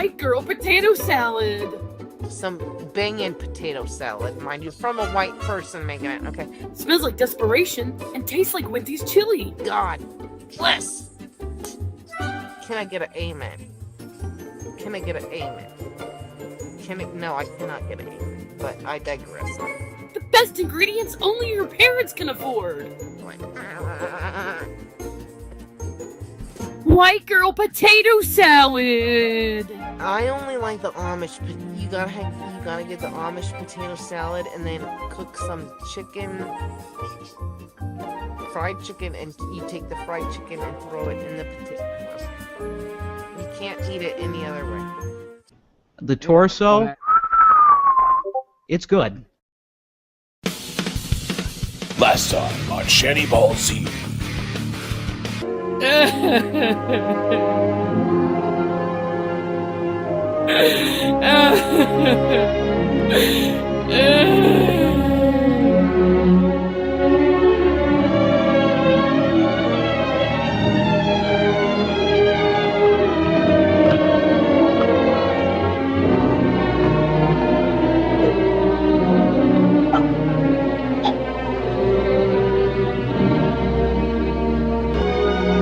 white girl potato salad. Some banging potato salad, mind you, from a white person making it. Okay. Smells like desperation and tastes like Wendy's chili. God bless. Can I get an amen? Can I get an amen? No, I cannot get an amen, but I digress. The best ingredients only your parents can afford. White girl potato salad. I only like the Amish. You gotta get the Amish potato salad and then cook some chicken, fried chicken, and you take the fried chicken and throw it in the potato. You can't eat it any other way. The torso, it's good. Last time on Shanny Ball Z.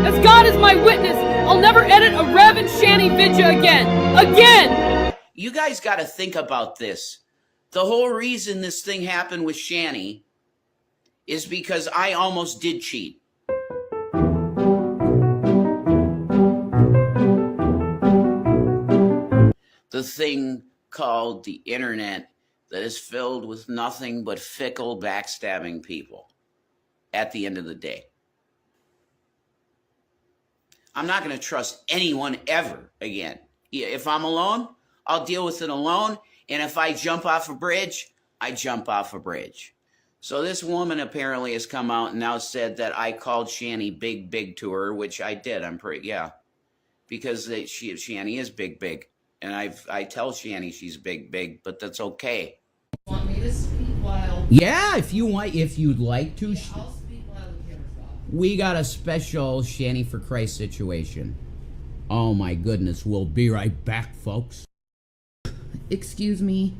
As God is my witness, I'll never edit a Rev and Shanny video again. Again! You guys got to think about this. The whole reason this thing happened with Shanny is because I almost did cheat. The thing called the internet that is filled with nothing but fickle, backstabbing people at the end of the day. I'm not going to trust anyone ever again. If I'm alone, I'll deal with it alone. And if I jump off a bridge, I jump off a bridge. So this woman apparently has come out and now said that I called Shanny big to her, which I did. Yeah. Because Shanny is big. And I tell Shanny she's big, but that's okay. Want me to speak while... Yeah, if you'd like to. I'll speak while the camera's off. We got a special Shanny for Christ situation. Oh my goodness, we'll be right back, folks. Excuse me,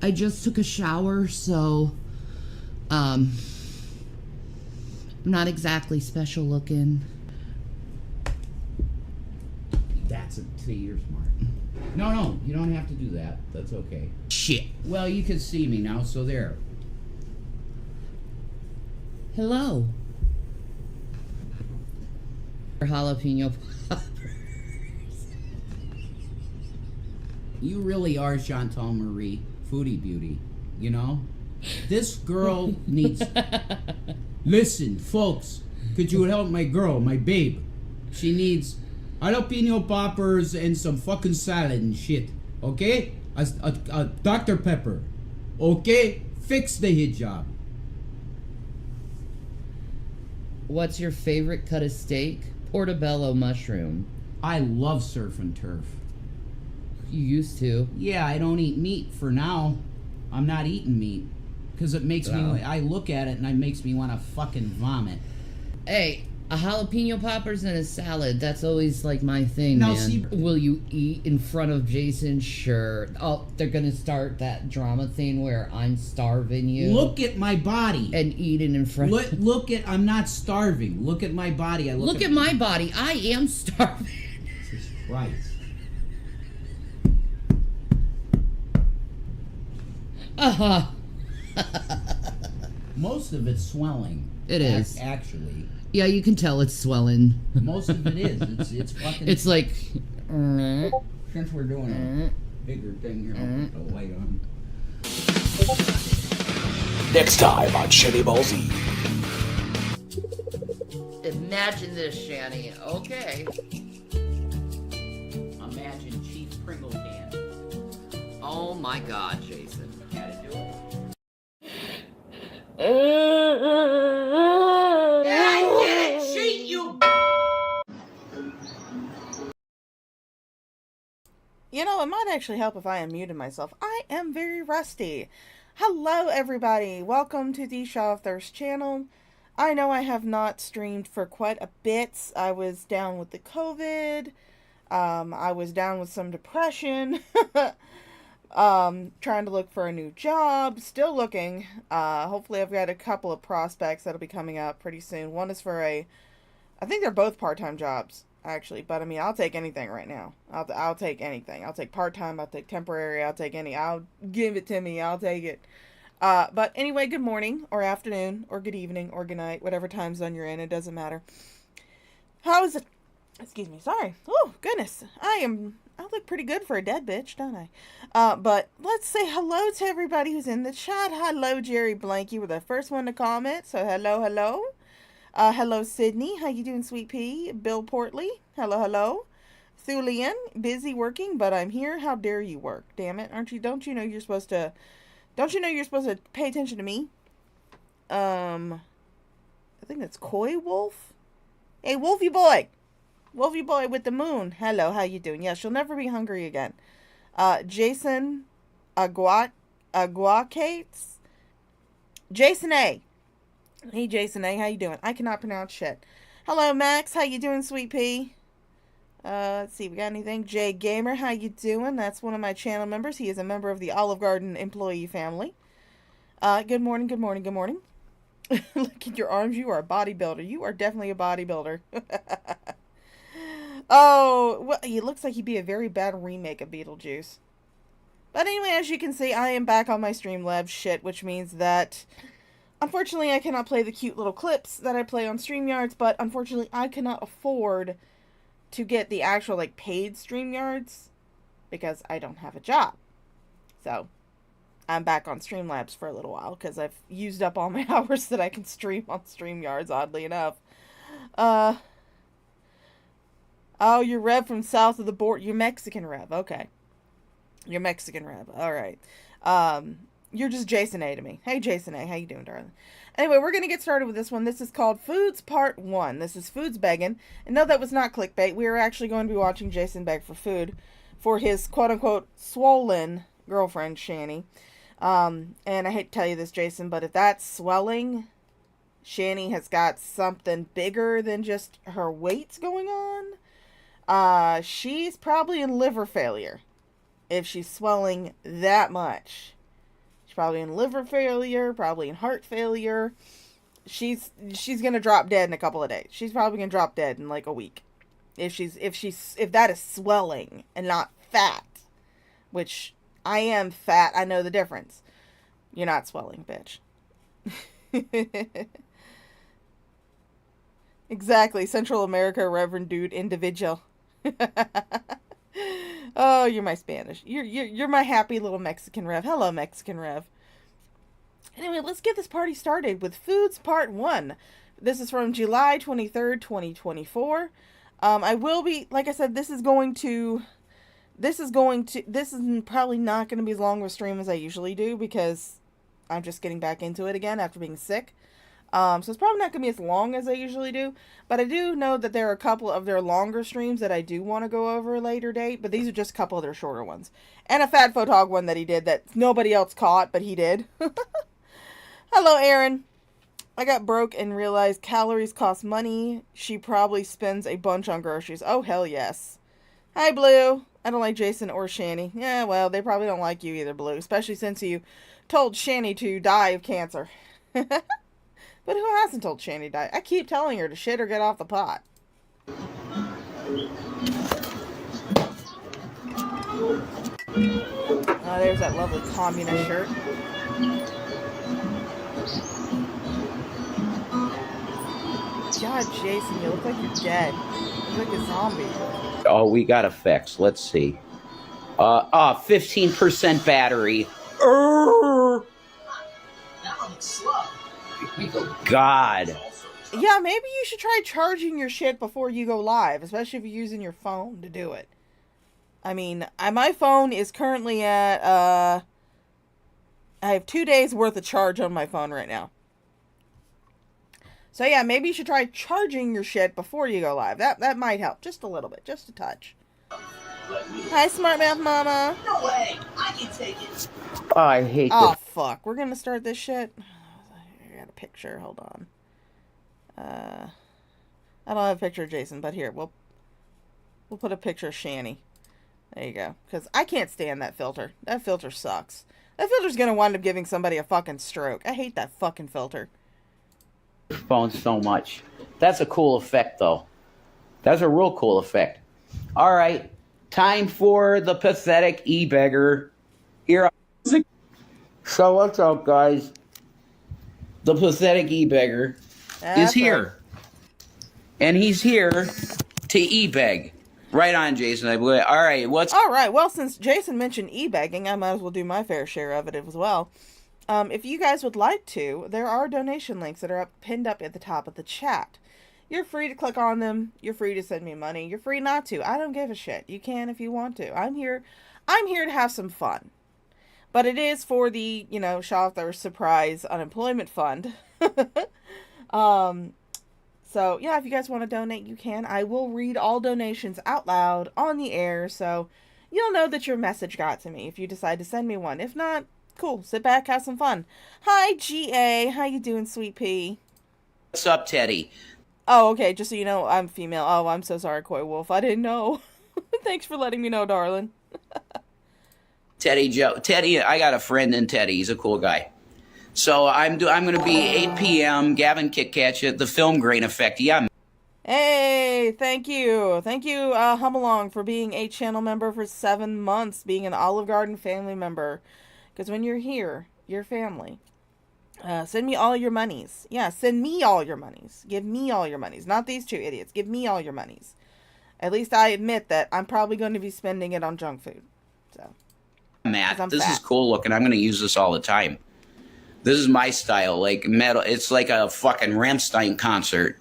I just took a shower, so, I'm not exactly special looking. That's to your smart. No, you don't have to do that. That's okay. Shit. Well, you can see me now, so there. Hello. Jalapeno poppers. You really are Chantal Marie, foodie beauty, you know? This girl needs... Listen, folks, could you help my girl, my babe? She needs jalapeno poppers and some fucking salad and shit, okay? A Dr. Pepper, okay? Fix the hijab. What's your favorite cut of steak? Portobello mushroom. I love surf and turf. You used to. Yeah, I don't eat meat for now. I'm not eating meat. Because it makes me... I look at it and it makes me want to fucking vomit. Hey, a jalapeno poppers and a salad. That's always like my thing, Now, man. see- Will you eat in front of Jason? Sure. Oh, they're gonna start that drama thing where I'm starving you. Look at my body. And eating in front of... Look at... I'm not starving. Look at my body. Look at my body. I am starving. Jesus Christ. Uh-huh. Most of it's swelling. It is. Actually. Yeah, you can tell it's swelling. Most of it is. It's fucking... It's like... Since we're doing a bigger thing here, I'll put the light on. Next time on Shanny Ball Z. Imagine this, Shanny. Okay. Imagine Chief Pringle can. Oh my God, Jason. Gotta do it. I didn't cheat, you... You know, it might actually help if I unmuted myself. I am very rusty. Hello, everybody. Welcome to the CashApp channel. I know I have not streamed for quite a bit. I was down with the COVID. I was down with some depression. Trying to look for a new job. Still looking. Hopefully I've got a couple of prospects that'll be coming up pretty soon. One is for I think they're both part-time jobs, actually. But, I mean, I'll take anything right now. I'll take anything. I'll take part-time. I'll take temporary. I'll take any. I'll give it to me. I'll take it. But anyway, good morning, or afternoon, or good evening, or good night. Whatever time zone you're in, it doesn't matter. How is it? Excuse me. Sorry. Oh, goodness. I look pretty good for a dead bitch, don't I? But let's say hello to everybody who's in the chat. Hello, Jerry Blank. You were the first one to comment, so hello, hello. Hello, Sydney. How you doing, sweet pea? Bill Portley. Hello, hello. Thulian. Busy working, but I'm here. How dare you work? Damn it. Don't you know you're supposed to pay attention to me? I think that's Koi Wolf. Hey, Wolfie boy. Wolfie boy with the moon. Hello, how you doing? Yes, you'll never be hungry again. Jason Aguacates. Jason A. Hey, Jason A. How you doing? I cannot pronounce shit. Hello, Max. How you doing, sweet pea? Let's see. We got anything? Jay Gamer. How you doing? That's one of my channel members. He is a member of the Olive Garden employee family. Good morning, good morning, good morning. Look at your arms. You are a bodybuilder. You are definitely a bodybuilder. Oh, well, he looks like he'd be a very bad remake of Beetlejuice. But anyway, as you can see, I am back on my Streamlabs shit, which means that, unfortunately, I cannot play the cute little clips that I play on StreamYards, but unfortunately, I cannot afford to get the actual, like, paid StreamYards because I don't have a job. So, I'm back on Streamlabs for a little while because I've used up all my hours that I can stream on StreamYards, oddly enough. Oh, you're Rev from south of the border. You're Mexican Rev. Okay. You're Mexican Rev. All right. You're just Jason A to me. Hey, Jason A. How you doing, darling? Anyway, we're going to get started with this one. This is called FOODZ Part 1. This is FOODZ begging. And no, that was not clickbait. We are actually going to be watching Jason beg for food for his quote-unquote swollen girlfriend, Shanny. And I hate to tell you this, Jason, but if that's swelling, Shanny has got something bigger than just her weight going on. She's probably in liver failure if she's swelling that much. She's probably in liver failure, probably in heart failure. She's gonna drop dead in a couple of days. She's probably gonna drop dead in like a week. If that is swelling and not fat, which I am fat, I know the difference. You're not swelling, bitch. Exactly, Central America, Reverend Dude, individual. Oh, you're my Spanish. You're my happy little Mexican Rev. Hello, Mexican Rev. Anyway, let's get this party started with FOODZ Part 1. This is from July 23rd, 2024. I will be, like I said, this is probably not going to be as long of a stream as I usually do because I'm just getting back into it again after being sick. So it's probably not going to be as long as I usually do, but I do know that there are a couple of their longer streams that I do want to go over a later date, but these are just a couple of their shorter ones. And a Fat Photog one that he did that nobody else caught, but he did. Hello, Aaron. I got broke and realized calories cost money. She probably spends a bunch on groceries. Oh, hell yes. Hi, Blue. I don't like Jason or Shanny. Yeah, well, they probably don't like you either, Blue, especially since you told Shanny to die of cancer. But who hasn't told Shanny to die? I keep telling her to shit or get off the pot. Oh, there's that lovely communist shirt. God, Jason, you look like you're dead. You look like a zombie. Oh, we got to fix. Let's see. 15% battery. God. Yeah, maybe you should try charging your shit before you go live, especially if you're using your phone to do it. I mean, my phone is currently at, I have 2 days worth of charge on my phone right now. So yeah, maybe you should try charging your shit before you go live. That might help, just a little bit, just a touch. Hi, Smart Mouth Mama. No way, I can take it. Oh, I hate this. Oh, fuck, we're gonna start this shit? I got a picture, hold on. I don't have a picture of Jason, but here, We'll put a picture of Shanny. There you go. Because I can't stand that filter. That filter sucks. That filter's gonna wind up giving somebody a fucking stroke. I hate that fucking filter. Phone so much. That's a cool effect, though. That's a real cool effect. All right, time for the pathetic e-beggar. Here. So what's up, guys? The pathetic e-beggar is here, and he's here to e-beg. Right on, Jason. I believe. All right, all right? Well, since Jason mentioned e-begging, I might as well do my fair share of it as well. If you guys would like to, there are donation links that are pinned up at the top of the chat. You're free to click on them. You're free to send me money. You're free not to. I don't give a shit. You can if you want to. I'm here to have some fun. But it is for the, Shaw-Thirst Surprise Unemployment Fund. So, yeah, if you guys want to donate, you can. I will read all donations out loud on the air, so you'll know that your message got to me if you decide to send me one. If not, cool. Sit back, have some fun. Hi, GA. How you doing, sweet pea? What's up, Teddy? Oh, okay, just so you know, I'm female. Oh, I'm so sorry, Koi Wolf. I didn't know. Thanks for letting me know, darling. Teddy, I got a friend in Teddy. He's a cool guy. So I'm going to be 8 p.m. Gavin Kitcatch, the Film Grain Effect. Yeah. Hey, thank you. Thank you, Hum Along, for being a channel member for 7 months, being an Olive Garden family member. Because when you're here, you're family. Send me all your monies. Yeah, send me all your monies. Give me all your monies. Not these two idiots. Give me all your monies. At least I admit that I'm probably going to be spending it on junk food. So, Matt, this is cool looking. I'm going to use this all the time. This is my style, like metal. It's like a fucking Rammstein concert,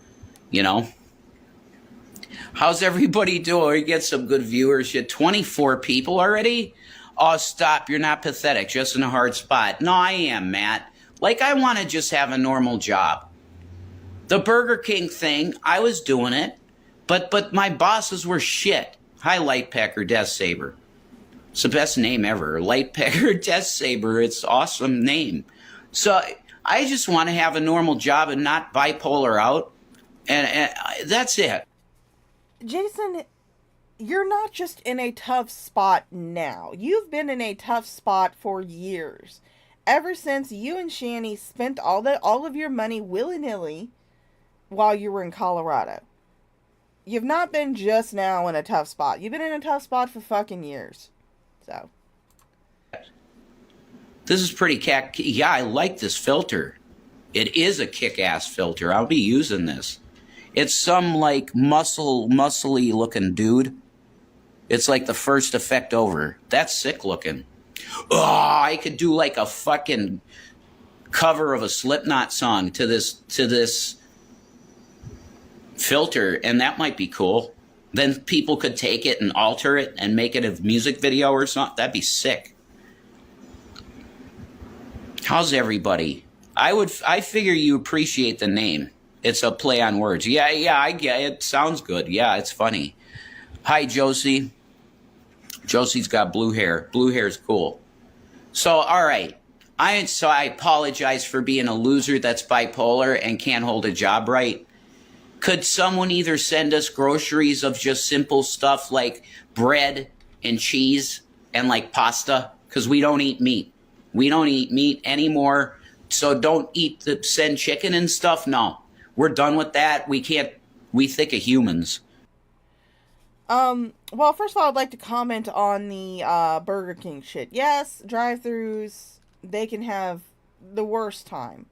How's everybody doing? We get some good viewership. 24 people already? Oh, stop. You're not pathetic. Just in a hard spot. No, I am, Matt. Like, I want to just have a normal job. The Burger King thing, I was doing it, but my bosses were shit. Hi, Lightpecker Death Saber. It's the best name ever. Lightpecker Death Saber. It's an awesome name. So I just want to have a normal job and not bipolar out. And that's it. Jason, you're not just in a tough spot now. You've been in a tough spot for years. Ever since you and Shanny spent all of your money willy-nilly while you were in Colorado. You've not been just now in a tough spot. You've been in a tough spot for fucking years. So. This is pretty yeah, I like this filter. It is a kick-ass filter. I'll be using this. It's some, like, muscly looking dude. It's like the first effect over. That's sick looking. Oh, I could do like a fucking cover of a Slipknot song to this filter, and that might be cool. Then people could take it and alter it and make it a music video or something. That'd be sick. How's everybody? I figure you appreciate the name. It's a play on words. Yeah, I get it. It sounds good. Yeah, it's funny. Hi, Josie. Josie's got blue hair. Blue hair's cool. So, all right. I apologize for being a loser that's bipolar and can't hold a job right. Could someone either send us groceries of just simple stuff like bread and cheese and like pasta? Because we don't eat meat. We don't eat meat anymore. So don't send chicken and stuff. No, we're done with that. We think of humans. Well, first of all, I'd like to comment on the Burger King shit. Yes, drive-thrus, they can have the worst time.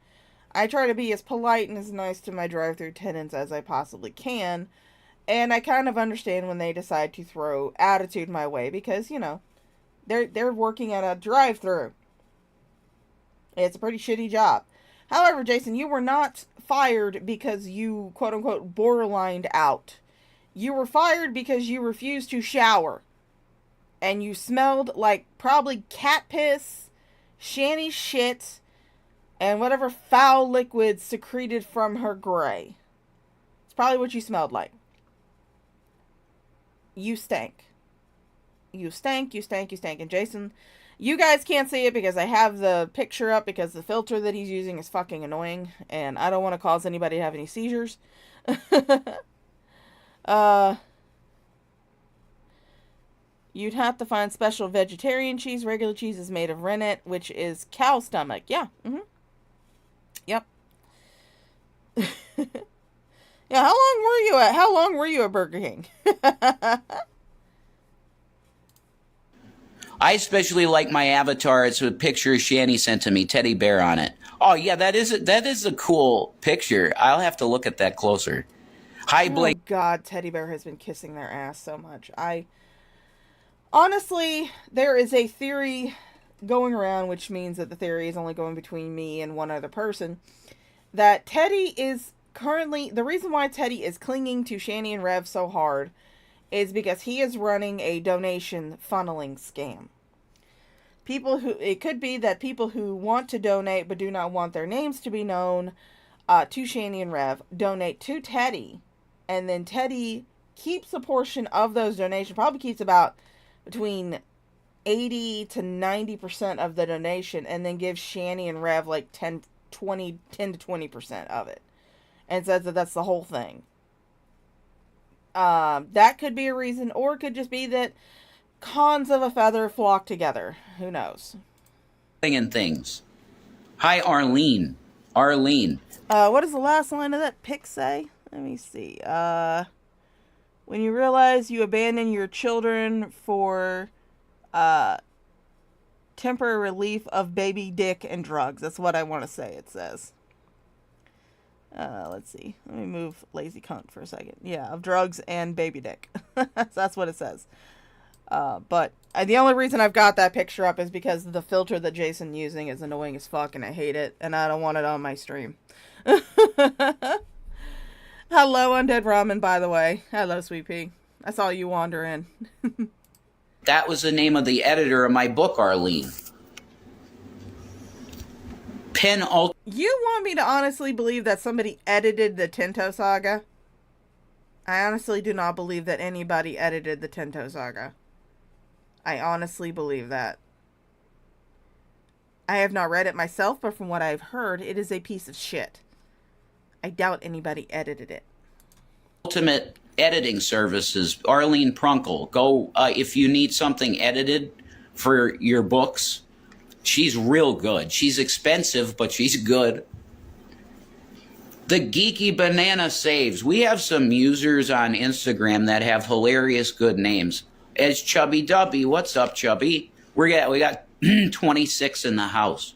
I try to be as polite and as nice to my drive-thru tenants as I possibly can, and I kind of understand when they decide to throw attitude my way because, they're working at a drive-thru. It's a pretty shitty job. However, Jason, you were not fired because you, quote-unquote, borderlined out. You were fired because you refused to shower. And you smelled like probably cat piss, Shanny shit, and whatever foul liquid secreted from her gray. It's probably what you smelled like. You stank. You stank, you stank, you stank. And Jason, you guys can't see it because I have the picture up because the filter that he's using is fucking annoying. And I don't want to cause anybody to have any seizures. You'd have to find special vegetarian cheese. Regular cheese is made of rennet, which is cow stomach. Yeah. Yep. Yeah, how long were you at Burger King? I especially like my avatar. It's a picture Shanny sent to me, teddy bear on it. Oh yeah, that is a cool picture. I'll have to look at that closer. Hi, Blake. Oh God, teddy bear has been kissing their ass so much. Honestly, there is a theory going around, which means that the theory is only going between me and one other person, that Teddy is currently, the reason why Teddy is clinging to Shanny and Rev so hard is because he is running a donation funneling scam. It could be that people who want to donate but do not want their names to be known to Shanny and Rev donate to Teddy, and then Teddy keeps a portion of those donations, probably keeps about between 80 to 90% of the donation, and then gives Shanny and Rev like 10 to 20% of it, and says that that's the whole thing. That could be a reason, or it could just be that cons of a feather flock together. Who knows? And things. Hi, Arlene. What does the last line of that pic say? Let me see. When you realize you abandon your children for temporary relief of baby dick and drugs. That's what I want to say, it says. Let's see. Let me move lazy cunt for a second. Yeah, of drugs and baby dick. That's what it says. But the only reason I've got that picture up is because the filter that Jason's using is annoying as fuck, and I hate it, and I don't want it on my stream. Hello, Undead Ramen, by the way. Hello, Sweet Pea. I saw you wander in. That was the name of the editor of my book, Arlene. You want me to honestly believe that somebody edited the Tento Saga? I honestly do not believe that anybody edited the Tento Saga. I honestly believe that. I have not read it myself, but from what I've heard, it is a piece of shit. I doubt anybody edited it. Ultimate editing services, Arlene Prunkle. Go, if you need something edited for your books, she's real good. She's expensive, but she's good. The Geeky Banana Saves. We have some users on Instagram that have hilarious good names. As Chubby Dubby. What's up, Chubby? We got 26 in the house.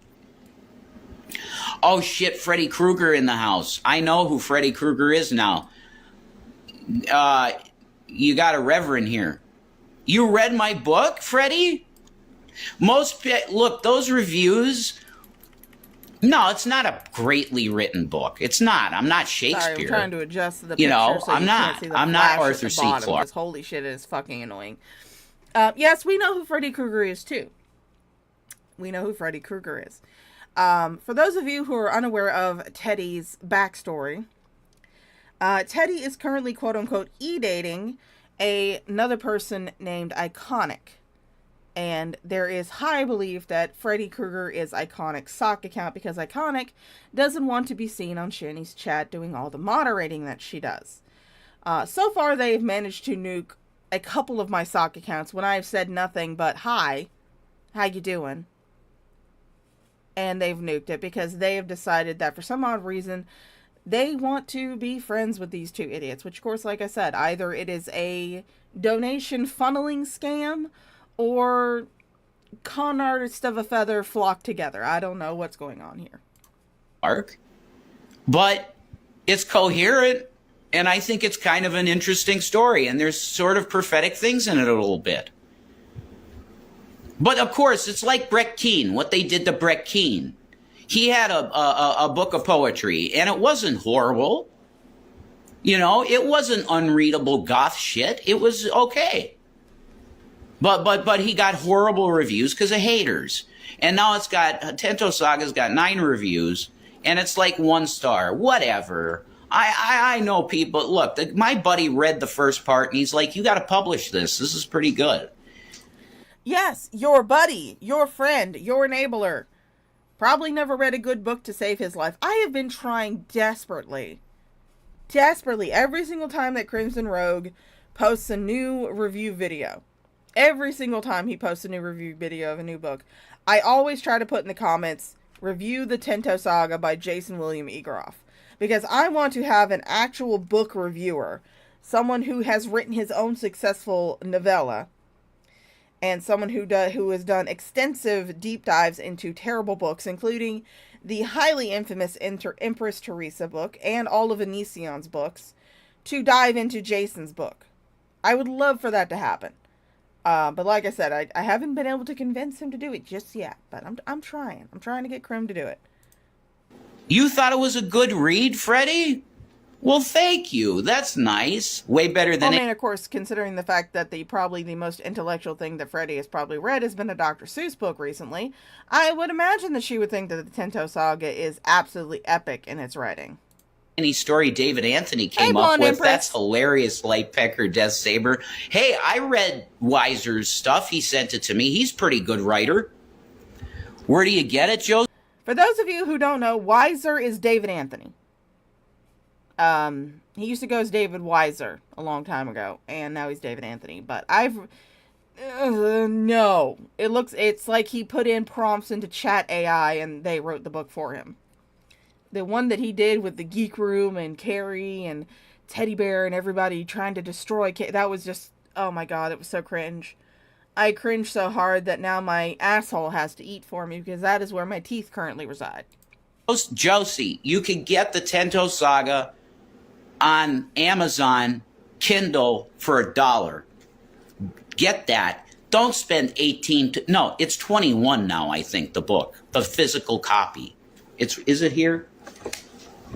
Oh shit, Freddy Krueger in the house. I know who Freddy Krueger is now. You got a reverend here. You read my book, Freddy? Look, those reviews. No, it's not a greatly written book. It's not. I'm not Shakespeare. Sorry, I'm trying to adjust the picture. You know, so I'm not. I'm not Arthur C. Clarke. Holy shit, it is fucking annoying. Yes, we know who Freddy Krueger is too. We know who Freddy Krueger is. For those of you who are unaware of Teddy's backstory, Teddy is currently quote-unquote e-dating another person named Iconic. And there is high belief that Freddy Krueger is Iconic's sock account because Iconic doesn't want to be seen on Shanny's chat doing all the moderating that she does. So far, they've managed to nuke a couple of my sock accounts when I've said nothing but, hi, how you doing? And they've nuked it because they have decided that for some odd reason, they want to be friends with these two idiots. Which, of course, like I said, either it is a donation funneling scam or con artists of a feather flock together. I don't know what's going on here. But it's coherent, and I think it's kind of an interesting story, and there's sort of prophetic things in it a little bit. But, of course, it's like Brett Keane, what they did to Brett Keane. He had a book of poetry, and it wasn't horrible. You know, it wasn't unreadable goth shit. It was okay. But he got horrible reviews because of haters. And now Tento Saga's got 9 reviews, and it's like 1 star. Whatever. I know people. Look, my buddy read the first part, and he's like, you got to publish this. This is pretty good. Yes, your buddy, your friend, your enabler. Probably never read a good book to save his life. I have been trying desperately, every single time that Crimson Rogue posts a new review video. every single time he posts a new review video of a new book, I always try to put in the comments, review the Tento Saga by Jason William Egroff. Because I want to have an actual book reviewer, someone who has written his own successful novella, and someone who has done extensive deep dives into terrible books, including the highly infamous Empress Teresa book and all of Onision's books, to dive into Jason's book. I would love for that to happen. But like I said, I haven't been able to convince him to do it just yet. But I'm trying. I'm trying to get Krim to do it. You thought it was a good read, Freddie? Well, thank you. That's nice. Way better than... I mean, of course, considering the fact that probably the most intellectual thing that Freddie has probably read has been a Dr. Seuss book recently, I would imagine that she would think that the Tento Saga is absolutely epic in its writing. Any story David Anthony came up with. That's hilarious, Lightpecker, Death Saber. Hey, I read Weiser's stuff. He sent it to me. He's a pretty good writer. Where do you get it, Joe? For those of you who don't know, Weiser is David Anthony. He used to go as David Weiser a long time ago, and now he's David Anthony. But no. It's like he put in prompts into Chat AI and they wrote the book for him. The one that he did with the Geek Room and Carrie and Teddy Bear and everybody trying to destroy, that was just, oh my god, it was so cringe. I cringe so hard that now my asshole has to eat for me because that is where my teeth currently reside. Josie, you can get the Tento Saga on Amazon Kindle for $1. Get that. Don't spend no, it's 21 now, I think, the book, the physical copy. Is it here?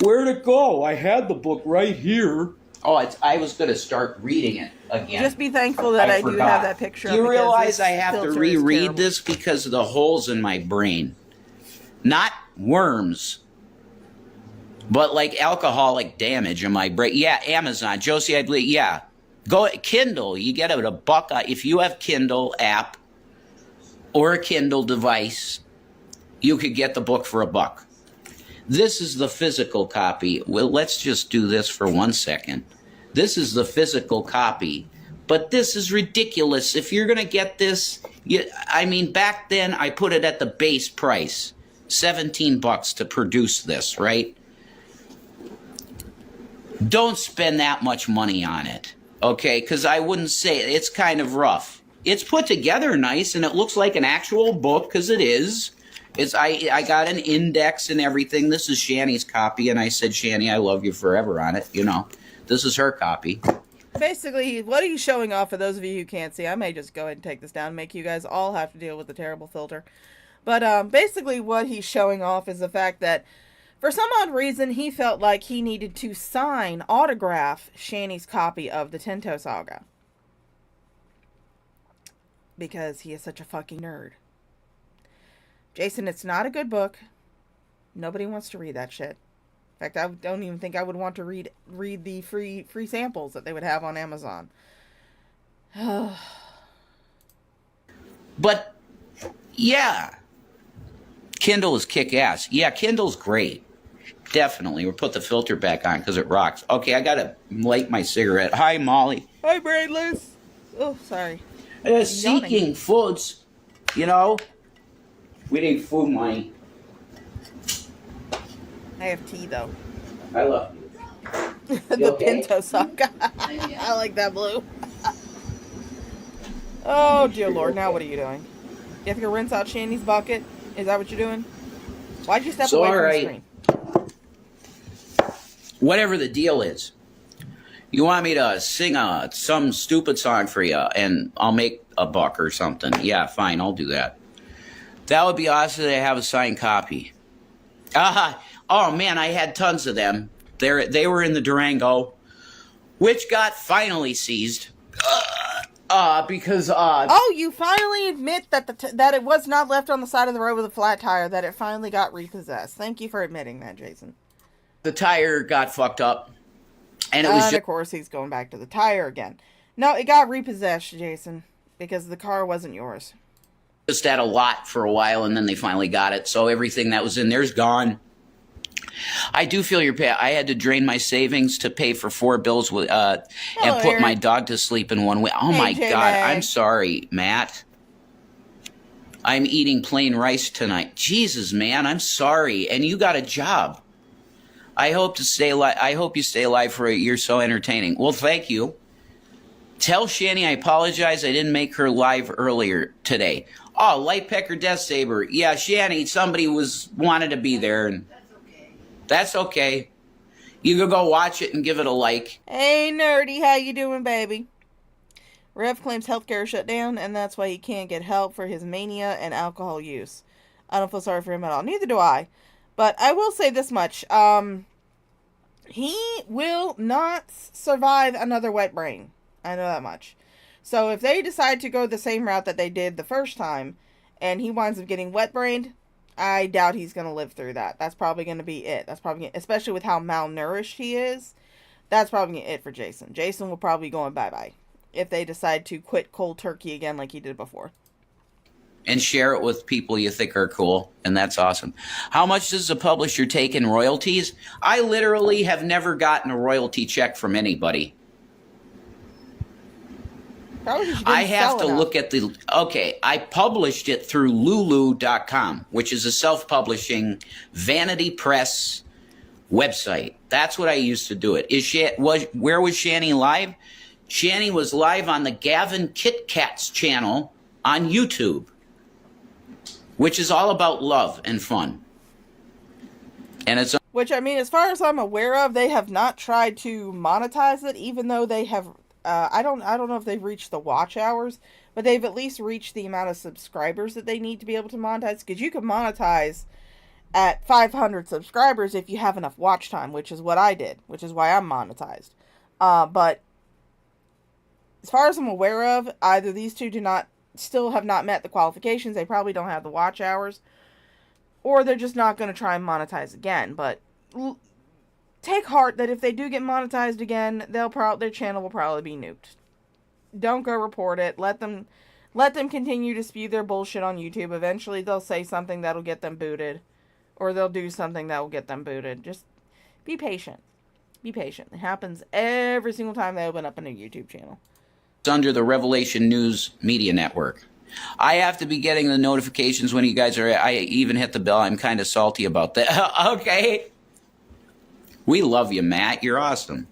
Where'd it go? I had the book right here. Oh, I was going to start reading it again. Just be thankful that I do have that picture. Do you realize I have to reread this because of the holes in my brain? Not worms, but like alcoholic damage in my brain. Yeah, Amazon. Josie, I believe, yeah. Go Kindle. You get it at $1. If you have Kindle app or a Kindle device, you could get the book for $1. This is the physical copy. Well, let's just do this for 1 second. This is the physical copy. But this is ridiculous. If you're going to get this, I mean, back then I put it at the base price. $17 to produce this, right? Don't spend that much money on it, okay? Because I wouldn't say it. It's kind of rough. It's put together nice, and it looks like an actual book, because it is. I got an index and everything. This is Shanny's copy, and I said, Shanny, I love you forever on it. You know, this is her copy. Basically, what are you showing off for those of you who can't see? I may just go ahead and take this down and make you guys all have to deal with the terrible filter. But basically what he's showing off is the fact that for some odd reason, he felt like he needed to autograph Shanny's copy of the Tento Saga. Because he is such a fucking nerd. Jason, it's not a good book. Nobody wants to read that shit. In fact, I don't even think I would want to read the free samples that they would have on Amazon. But, yeah. Kindle is kick-ass. Yeah, Kindle's great. Definitely. We'll put the filter back on because it rocks. Okay, I gotta light my cigarette. Hi, Molly. Hi, Braidless. Oh, sorry. Seeking FOODZ. You know, we need food money. I have tea, though. I love you. The Pinto Saga. I like that blue. Oh, dear Lord. Now what are you doing? You have to rinse out Shanny's bucket? Is that what you're doing? Why'd you step away from the screen? Whatever the deal is. You want me to sing some stupid song for you, and I'll make $1 or something. Yeah, fine, I'll do that. That would be awesome to have a signed copy. Oh, man, I had tons of them. They were in the Durango, which got finally seized. Because oh, you finally admit that it was not left on the side of the road with a flat tire, that it finally got repossessed. Thank you for admitting that, Jason. The tire got fucked up. And it was just, of course, he's going back to the tire again. No, it got repossessed, Jason, because the car wasn't yours. Just at a lot for a while, and then they finally got it. So everything that was in there's gone. I do feel your pain. I had to drain my savings to pay for 4 bills with, and put Eric. my dog to sleep in one week. Oh, Hey, my J-Mag. God. I'm sorry, Matt. I'm eating plain rice tonight. Jesus, man, I'm sorry. And you got a job. I hope to stay alive. I hope you stay alive for you're so entertaining. Well, thank you. Tell Shanny I apologize. I didn't make her live earlier today. Oh, Light Pecker Death Saber. Yeah, Shanny, somebody wanted to be there, and that's okay. You can go watch it and give it a like. Hey, Nerdy, how you doing, baby? Rev claims healthcare shut down, and that's why he can't get help for his mania and alcohol use. I don't feel sorry for him at all. Neither do I. But I will say this much. He will not survive another wet brain. I know that much. So if they decide to go the same route that they did the first time, and he winds up getting wet brained, I doubt he's going to live through that. That's probably going to be it. That's probably, especially with how malnourished he is, that's probably it for Jason. Jason will probably be going bye-bye if they decide to quit cold turkey again like he did before. And share it with people you think are cool, and that's awesome. How much does the publisher take in royalties? I literally have never gotten a royalty check from anybody. I have to look at the... Okay, I published it through lulu.com, which is a self-publishing vanity press website. That's what I used to do it. Where was Shanny live? Shanny was live on the Gavin Kit Kats channel on YouTube, which is all about love and fun. And it's... Which, I mean, as far as I'm aware of, they have not tried to monetize it, even though they have... I don't know if they've reached the watch hours, but they've at least reached the amount of subscribers that they need to be able to monetize. Because you can monetize at 500 subscribers if you have enough watch time, which is what I did, which is why I'm monetized. But as far as I'm aware of, either these two still have not met the qualifications. They probably don't have the watch hours, or they're just not going to try and monetize again. But take heart that if they do get monetized again, their channel will probably be nuked. Don't go report it. Let them continue to spew their bullshit on YouTube. Eventually, they'll say something that'll get them booted, or they'll do something that will get them booted. Just be patient. Be patient. It happens every single time they open up a new YouTube channel. It's under the Revelation News Media Network. I have to be getting the notifications when you guys are... I even hit the bell. I'm kind of salty about that. Okay. We love you, Matt. You're awesome.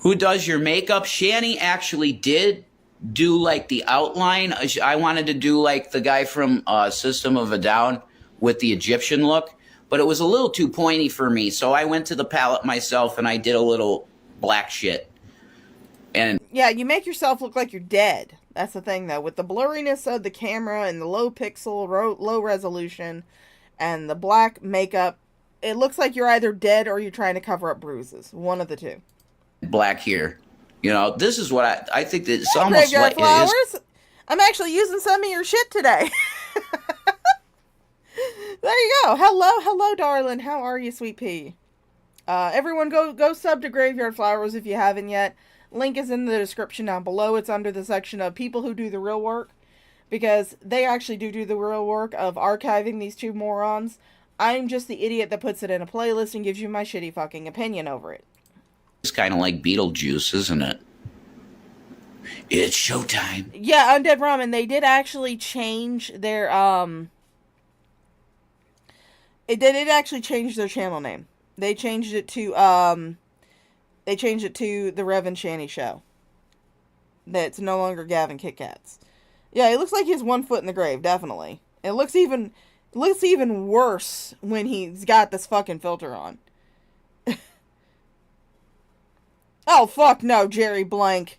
Who does your makeup? Shanny actually did do, like, the outline. I wanted to do, like, the guy from System of a Down with the Egyptian look, but it was a little too pointy for me, so I went to the palette myself and I did a little black shit. And yeah, you make yourself look like you're dead. That's the thing, though. With the blurriness of the camera and the low pixel, low resolution, and the black makeup, it looks like you're either dead or you're trying to cover up bruises. One of the two. Black here. You know, this is what I think that it's hey, almost like... Flowers. I'm actually using some of your shit today. There you go. Hello, darling. How are you, sweet pea? Everyone go sub to Graveyard Flowers if you haven't yet. Link is in the description down below. It's under the section of people who do the real work, because they actually do the real work of archiving these two morons. I'm just the idiot that puts it in a playlist and gives you my shitty fucking opinion over it. It's kind of like Beetlejuice, isn't it? It's showtime. Yeah, Undead Ramen, they did actually change their, It did actually change their channel name. They changed it to, the Rev and Shanny Show. That's no longer Gavin Kit Kats. Yeah, it looks like he has one foot in the grave, definitely. It looks even worse when he's got this fucking filter on. Oh, fuck no, Jerry Blank.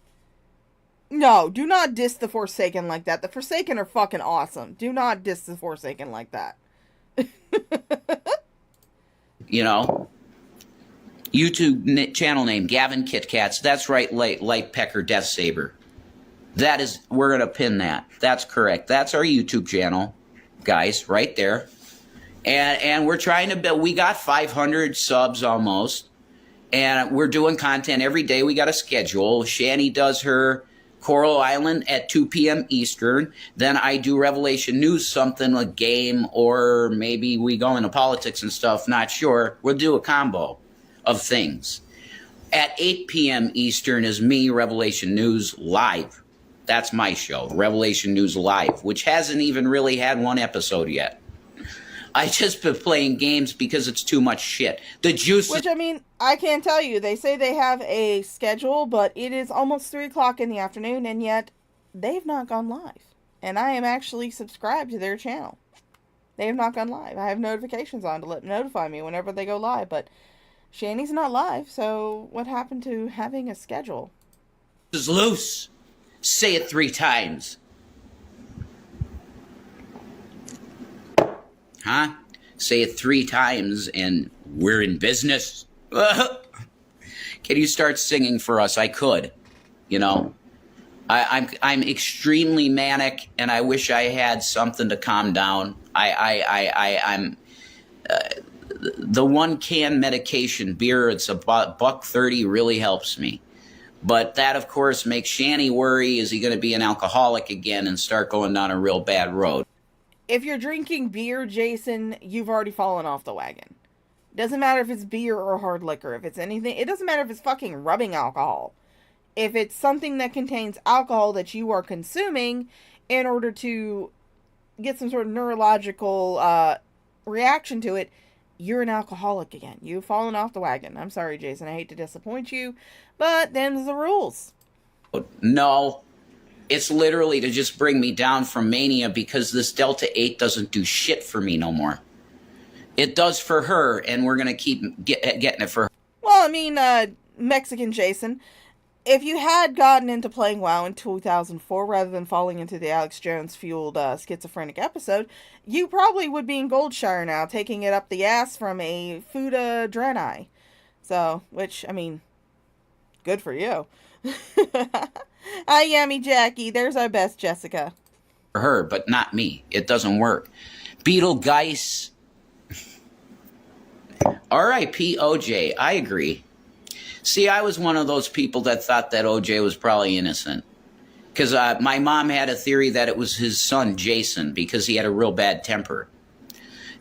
No, do not diss the Forsaken like that. The Forsaken are fucking awesome. Do not diss the Forsaken like that. You know, YouTube channel name, Gavin Kit Kats. That's right, Light Pecker Death Saber. That is, we're going to pin that. That's correct. That's our YouTube channel, guys, right there. And we're trying to build, we got 500 subs almost. And we're doing content every day. We got a schedule. Shanny does her Coral Island at 2 p.m. Eastern. Then I do Revelation News, something, a game, or maybe we go into politics and stuff, not sure. We'll do a combo of things. At 8 p.m. Eastern is me, Revelation News Live. That's my show, Revelation News Live, which hasn't even really had one episode yet. I just been playing games because it's too much shit. The juice. Which, I mean, I can't tell you. They say they have a schedule, but it is almost 3 o'clock in the afternoon, and yet they've not gone live. And I am actually subscribed to their channel. They have not gone live. I have notifications on to notify me whenever they go live, but Shanny's not live, so what happened to having a schedule? Is loose. Say it 3 times. Huh? Say it 3 times and we're in business. Can you start singing for us? I could. You know, I'm extremely manic, and I wish I had something to calm down. I'm the 1 can medication beer. It's about $1.30. Really helps me. But that, of course, makes Shanny worry. Is he going to be an alcoholic again and start going down a real bad road? If you're drinking beer, Jason, you've already fallen off the wagon. Doesn't matter if it's beer or hard liquor. If it's anything, it doesn't matter if it's fucking rubbing alcohol. If it's something that contains alcohol that you are consuming in order to get some sort of neurological reaction to it, you're an alcoholic again. You've fallen off the wagon. I'm sorry, Jason. I hate to disappoint you, but them's the rules. No. It's literally to just bring me down from mania because this Delta 8 doesn't do shit for me no more. It does for her, and we're going to keep getting it for her. Well, I mean, Mexican Jason, if you had gotten into playing WoW in 2004 rather than falling into the Alex Jones-fueled schizophrenic episode, you probably would be in Goldshire now, taking it up the ass from a FOODZ Draenei. So, which, I mean, good for you. Hi, Yummy Jackie. There's our best Jessica. For her, but not me. It doesn't work. Beetlegeist. R.I.P. OJ. I agree. See, I was one of those people that thought that OJ was probably innocent. Because my mom had a theory that it was his son, Jason, because he had a real bad temper.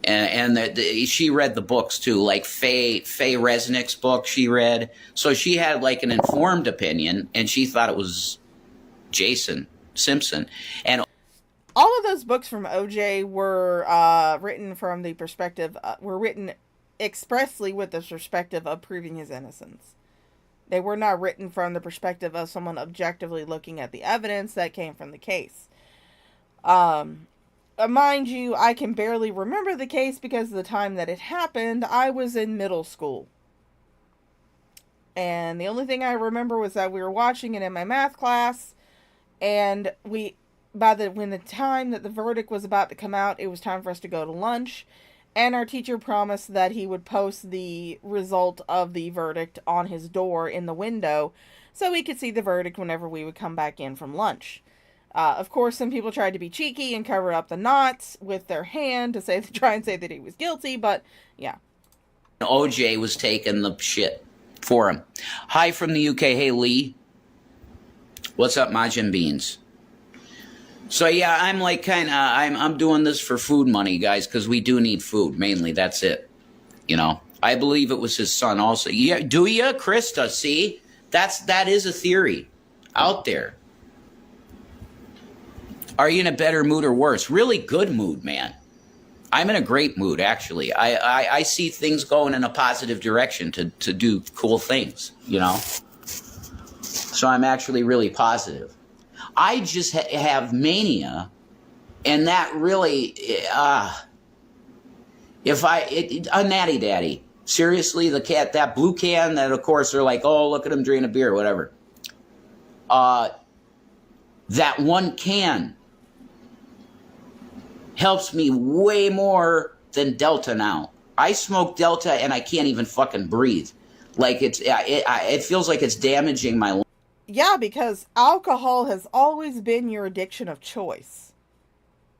And she read the books, too, like Faye Resnick's book she read. So she had, like, an informed opinion, and she thought it was Jason Simpson. And all of those books from OJ were written from the perspective, were written expressly with the perspective of proving his innocence. They were not written from the perspective of someone objectively looking at the evidence that came from the case. Mind you, I can barely remember the case because of the time that it happened. I was in middle school. And the only thing I remember was that we were watching it in my math class. And when the time that the verdict was about to come out, it was time for us to go to lunch. And our teacher promised that he would post the result of the verdict on his door in the window so we could see the verdict whenever we would come back in from lunch. Of course, some people tried to be cheeky and cover up the knots with their hand to try and say that he was guilty, but yeah. OJ was taking the shit for him. Hi from the UK. Hey, Lee. What's up, Majin Beans? So yeah, I'm like I'm doing this for food money, guys, because we do need food. Mainly, that's it. You know, I believe it was his son also. Yeah, do ya, Krista? See, that is a theory out there. Are you in a better mood or worse? Really good mood, man. I'm in a great mood, actually. I see things going in a positive direction to do cool things, you know? So I'm actually really positive. I just have mania, and that really, a natty daddy. Seriously, the cat, that blue can, that of course they're like, oh, look at him drinking a beer, whatever. That 1 can helps me way more than Delta now. I smoke Delta and I can't even fucking breathe. Like it feels like it's damaging my lungs. Yeah, because alcohol has always been your addiction of choice.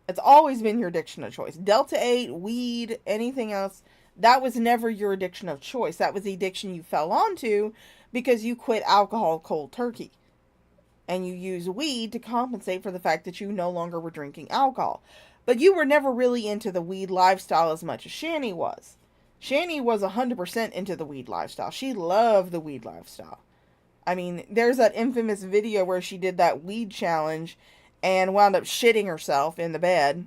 It's always been your addiction of choice. Delta 8, weed, anything else, that was never your addiction of choice. That was the addiction you fell onto because you quit alcohol cold turkey. and you use weed to compensate for the fact that you no longer were drinking alcohol. But you were never really into the weed lifestyle as much as Shanny was. Shanny was 100% into the weed lifestyle. She loved the weed lifestyle. I mean, there's that infamous video where she did that weed challenge and wound up shitting herself in the bed.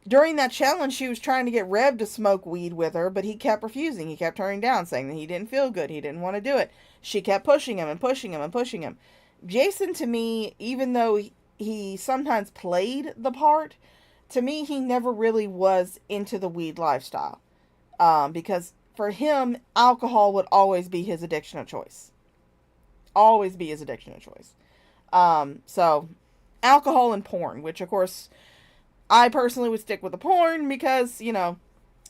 During that challenge, she was trying to get Rev to smoke weed with her, but he kept refusing. He kept turning down, saying that he didn't feel good. He didn't want to do it. She kept pushing him and pushing him and pushing him. Jason, to me, even though he sometimes played the part, to me, he never really was into the weed lifestyle. Because for him, alcohol would always be his addiction of choice. Always be his addiction of choice. So, alcohol and porn, which, of course, I personally would stick with the porn because, you know,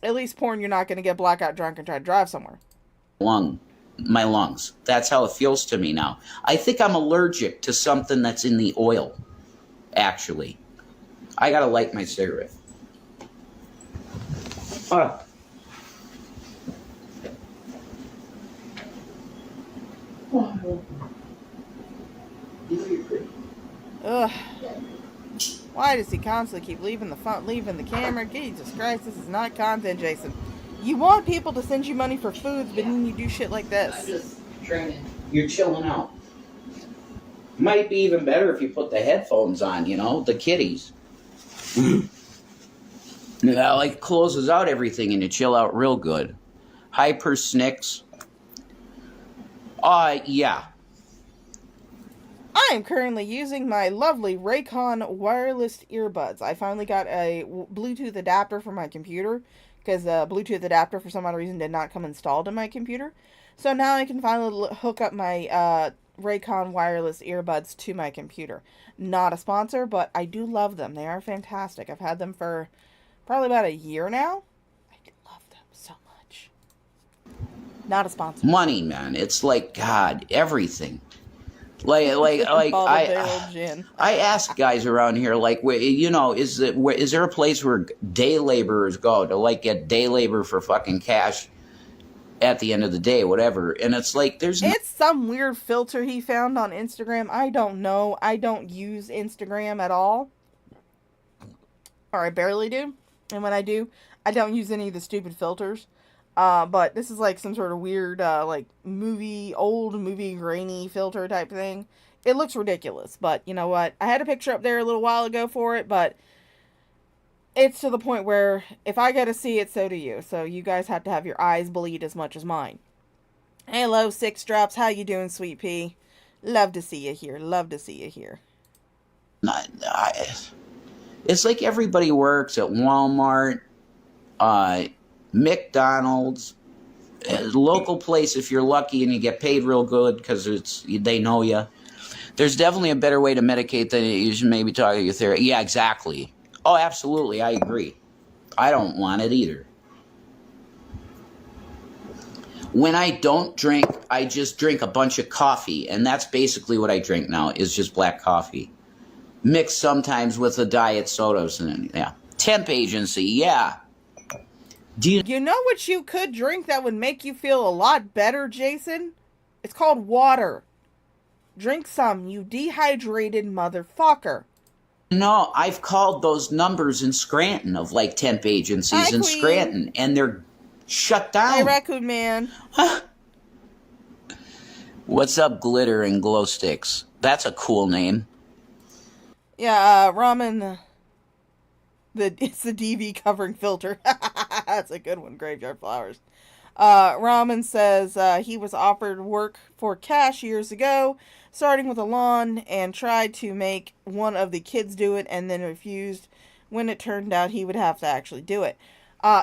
at least porn, you're not going to get blackout drunk and try to drive somewhere. My lungs. That's how it feels to me now. I think I'm allergic to something that's in the oil, actually. I gotta light my cigarette. Ugh. Why does he constantly keep leaving the camera? Jesus Christ, this is not content, Jason. You want people to send you money for foods, but then you do shit like this. I'm just training. You're chilling out. Might be even better if you put the headphones on, you know, the kitties. That like closes out everything and you chill out real good. Hyper Snicks. Yeah. I am currently using my lovely Raycon wireless earbuds. I finally got a Bluetooth adapter for my computer because the Bluetooth adapter for some odd reason did not come installed in my computer. So now I can finally hook up my Raycon wireless earbuds to my computer. Not a sponsor, but I do love them. They are fantastic. I've had them for probably about a year now. I love them so much. Not a sponsor. Money, man. It's like, God, everything. I ask guys around here, like, you know, is there a place where day laborers go to, like, get day labor for fucking cash at the end of the day, whatever? And it's like, it's some weird filter he found on Instagram. I don't know. I don't use Instagram at all. Or I barely do. And when I do, I don't use any of the stupid filters. But this is like some sort of weird, like old movie grainy filter type thing. It looks ridiculous, but you know what? I had a picture up there a little while ago for it, but it's to the point where if I get to see it, so do you. So you guys have to have your eyes bleed as much as mine. Hello, Six Drops. How you doing, Sweet Pea? Love to see you here. Love to see you here. It's like everybody works at Walmart, McDonald's, local place if you're lucky and you get paid real good because they know you. There's definitely a better way to medicate than you should maybe talk to your therapist. Yeah, exactly. Oh, absolutely, I agree. I don't want it either. When I don't drink, I just drink a bunch of coffee, and that's basically what I drink now, is just black coffee. Mixed sometimes with the diet sodas. And yeah. Temp agency, yeah. You know what you could drink that would make you feel a lot better, Jason? It's called water. Drink some, you dehydrated motherfucker. No, I've called those numbers in Scranton of like temp agencies in Scranton, and they're shut down. Hey, Raccoon Man. What's up, Glitter and Glow Sticks? That's a cool name. Yeah, Ramen. It's the DV covering filter. That's a good one, Graveyard Flowers. Ramen says he was offered work for cash years ago, starting with a lawn, and tried to make one of the kids do it and then refused when it turned out he would have to actually do it.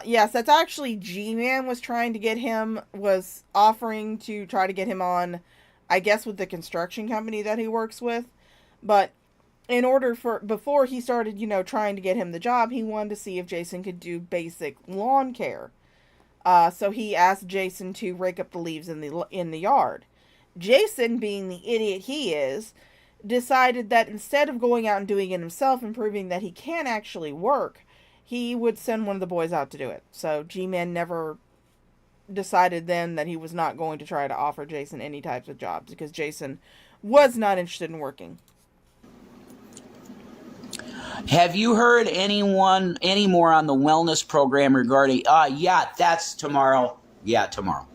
Yes, that's actually G-Man was offering to try to get him on, I guess, with the construction company that he works with. But before he started, trying to get him the job, he wanted to see if Jason could do basic lawn care. So he asked Jason to rake up the leaves in the yard. Jason, being the idiot he is, decided that instead of going out and doing it himself and proving that he can actually work, he would send one of the boys out to do it. So G-Man never decided then that he was not going to try to offer Jason any types of jobs because Jason was not interested in working. Have you heard any more on the wellness program regarding, yeah, that's tomorrow. Yeah, tomorrow.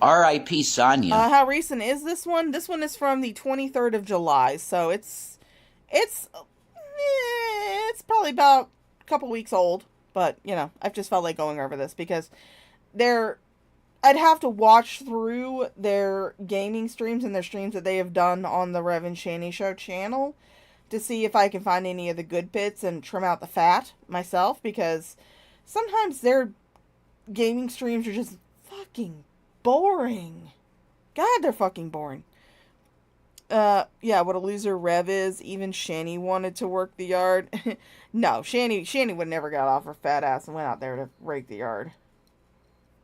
R.I.P. Sonia. How recent is this one? This one is from the 23rd of July, so it's probably about a couple weeks old, but, you know, I've just felt like going over this because I'd have to watch through their gaming streams and their streams that they have done on the Rev and Shanny Show channel to see if I can find any of the good bits and trim out the fat myself, because sometimes their gaming streams are just fucking boring. God, they're fucking boring. Yeah, what a loser Rev is. Even Shanny wanted to work the yard. No, Shanny would never got off her fat ass and went out there to rake the yard.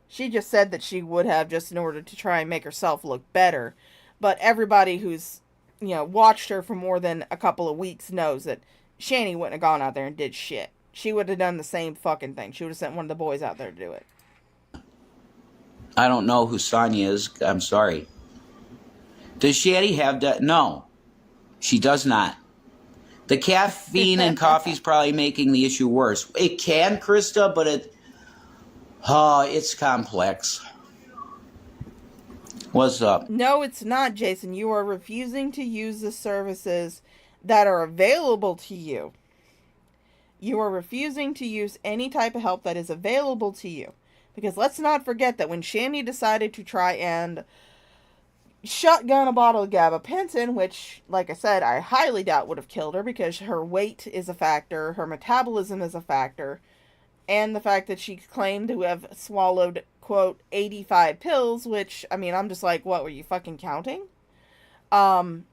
She just said that she would have, just in order to try and make herself look better. But everybody who's, you know, watched her for more than a couple of weeks knows that Shanny wouldn't have gone out there and did shit. She would have done the same fucking thing. She would have sent one of the boys out there to do it. I don't know who Sonia is. I'm sorry. Does Shanny have that? No, she does not. The caffeine and coffee's probably making the issue worse. It can, Krista, but it's complex. What's up? No, it's not, Jason. You are refusing to use the services that are available to you. You are refusing to use any type of help that is available to you. Because let's not forget that when Shanny decided to try and shotgun a bottle of gabapentin, which, like I said, I highly doubt would have killed her because her weight is a factor, her metabolism is a factor, and the fact that she claimed to have swallowed, quote, 85 pills, which, I mean, I'm just like, what, were you fucking counting? When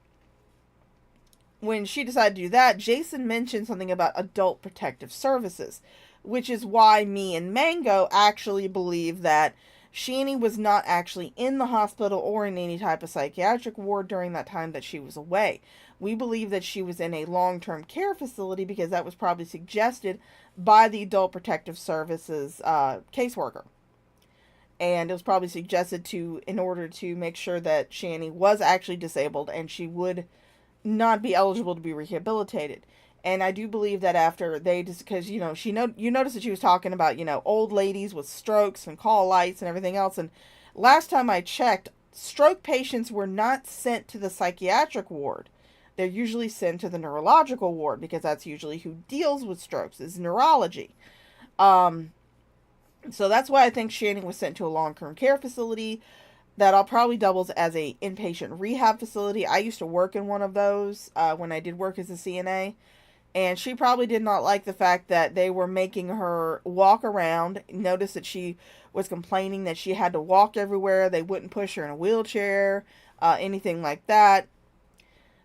she decided to do that, Jason mentioned something about adult protective services, which is why me and Mango actually believe that Shanny was not actually in the hospital or in any type of psychiatric ward during that time that she was away. We believe that she was in a long-term care facility because that was probably suggested by the Adult Protective Services caseworker. And it was probably suggested in order to make sure that Shanny was actually disabled and she would not be eligible to be rehabilitated. And I do believe that after because, you know, you noticed that she was talking about, you know, old ladies with strokes and call lights and everything else. And last time I checked, stroke patients were not sent to the psychiatric ward. They're usually sent to the neurological ward because that's usually who deals with strokes, is neurology. So that's why I think Shanny was sent to a long-term care facility that probably doubles as a inpatient rehab facility. I used to work in one of those when I did work as a CNA. And she probably did not like the fact that they were making her walk around. Notice that she was complaining that she had to walk everywhere. They wouldn't push her in a wheelchair, anything like that.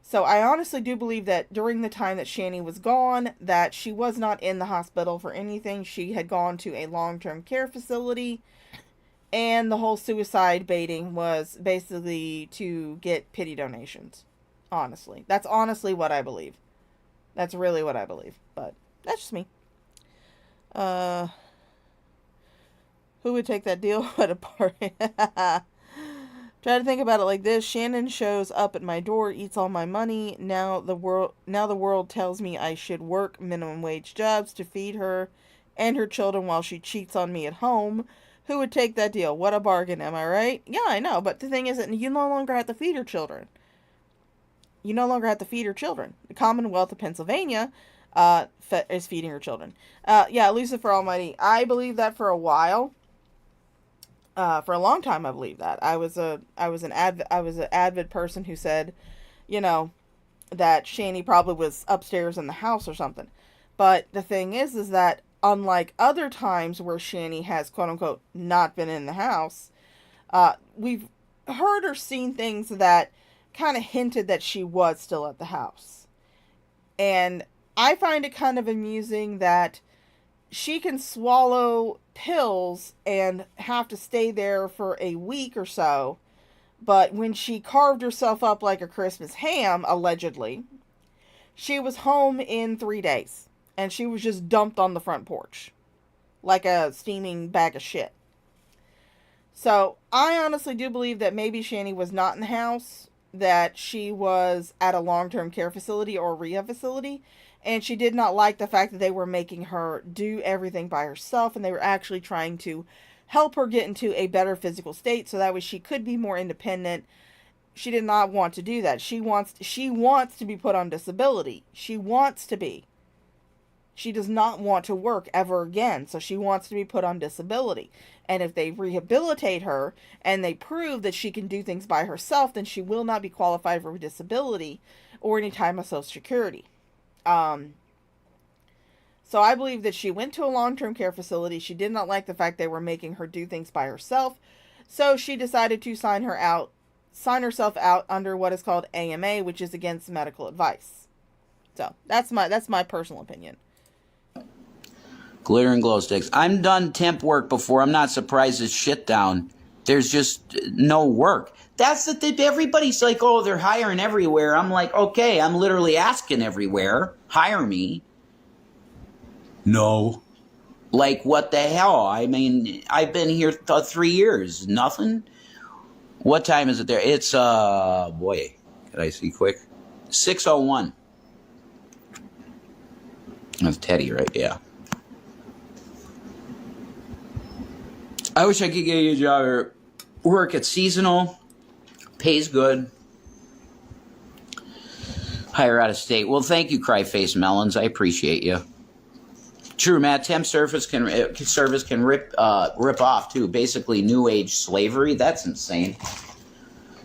So I honestly do believe that during the time that Shanny was gone, that she was not in the hospital for anything. She had gone to a long-term care facility. And the whole suicide baiting was basically to get pity donations. Honestly. That's honestly what I believe. That's really what I believe, but that's just me. Who would take that deal at a party? Try to think about it like this. Shannon shows up at my door, eats all my money. Now the world tells me I should work minimum wage jobs to feed her and her children while she cheats on me at home. Who would take that deal? What a bargain, am I right? Yeah, I know, but the thing is that you no longer have to feed her children. You no longer have to feed her children. The Commonwealth of Pennsylvania is feeding her children. Yeah, Lucifer Almighty. I believe that for a while. For a long time, I believed that. I was an avid person who said, you know, that Shanny probably was upstairs in the house or something. But the thing is that unlike other times where Shanny has, quote unquote, not been in the house, we've heard or seen things that kind of hinted that she was still at the house. And I find it kind of amusing that she can swallow pills and have to stay there for a week or so, but when she carved herself up like a Christmas ham, allegedly, she was home in 3 days, and she was just dumped on the front porch like a steaming bag of shit. So I honestly do believe that maybe Shanny was not in the house, that she was at a long-term care facility or rehab facility, and she did not like the fact that they were making her do everything by herself, and they were actually trying to help her get into a better physical state so that way she could be more independent. She did not want to do that. She wants to be put on disability. She wants to be. She does not want to work ever again, so she wants to be put on disability. And if they rehabilitate her and they prove that she can do things by herself, then she will not be qualified for disability or any type of Social Security. So I believe that she went to a long-term care facility. She did not like the fact they were making her do things by herself, so she decided to sign herself out under what is called AMA, which is against medical advice. So that's my personal opinion. Glitter and glow sticks. I'm done temp work before. I'm not surprised it's shit down. There's just no work. That's the thing. Everybody's like, oh, they're hiring everywhere. I'm like, okay, I'm literally asking everywhere. Hire me. No. Like, what the hell? I mean, I've been here 3 years. Nothing? What time is it there? It's, boy, can I see quick? 6:01. That's Teddy, right? Yeah. I wish I could get you a job or work at seasonal. Pays good. Hire out of state. Well, thank you, Cryface Melons. I appreciate you. True, Matt. Temp service can rip off too. Basically, new age slavery. That's insane.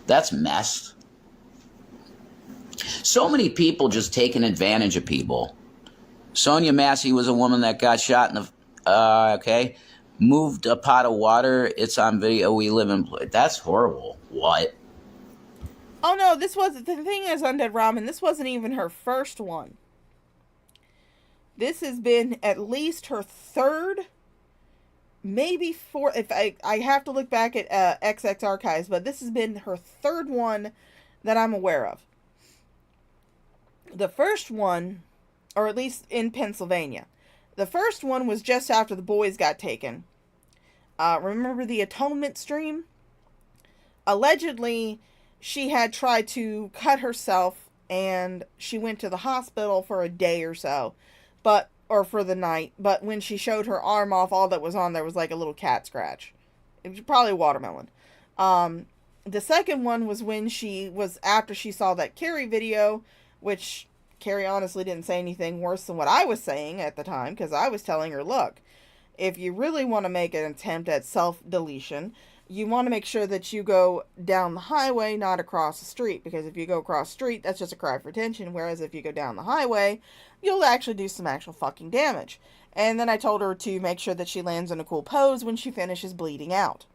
That's messed. So many people just taking advantage of people. Sonia Massey was a woman that got shot in the. Okay. Moved a pot of water. It's on video. We live in. That's horrible. What? Oh no, the thing is, Undead Ramen, this wasn't even her first one. This has been at least her third, maybe fourth. If I have to look back at XX Archives, but this has been her third one that I'm aware of. The first one, or at least in Pennsylvania, the first one was just after the boys got taken. Remember the atonement stream? Allegedly, she had tried to cut herself and she went to the hospital for a day or so, or for the night, but when she showed her arm off, all that was on there was like a little cat scratch. It was probably watermelon. The second one was after she saw that Carrie video, which Carrie honestly didn't say anything worse than what I was saying at the time, because I was telling her, look, if you really want to make an attempt at self-deletion, you want to make sure that you go down the highway, not across the street, because if you go across the street, that's just a cry for attention, whereas if you go down the highway, you'll actually do some actual fucking damage. And then I told her to make sure that she lands in a cool pose when she finishes bleeding out.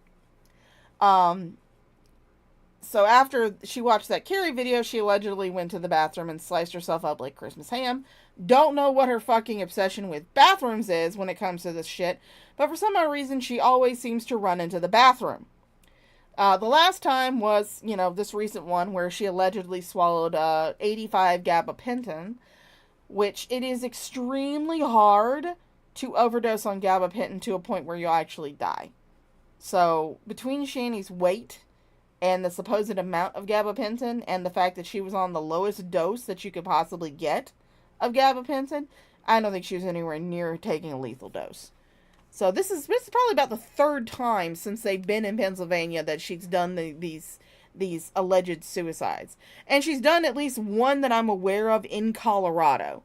So after she watched that Carrie video, she allegedly went to the bathroom and sliced herself up like Christmas ham. Don't know what her fucking obsession with bathrooms is when it comes to this shit, but for some odd reason, she always seems to run into the bathroom. The last time was, this recent one where she allegedly swallowed 85 gabapentin, which it is extremely hard to overdose on gabapentin to a point where you'll actually die. So, between Shanny's weight and the supposed amount of gabapentin and the fact that she was on the lowest dose that you could possibly get of gabapentin, I don't think she was anywhere near taking a lethal dose. So this is probably about the third time since they've been in Pennsylvania that she's done these alleged suicides. And she's done at least one that I'm aware of in Colorado.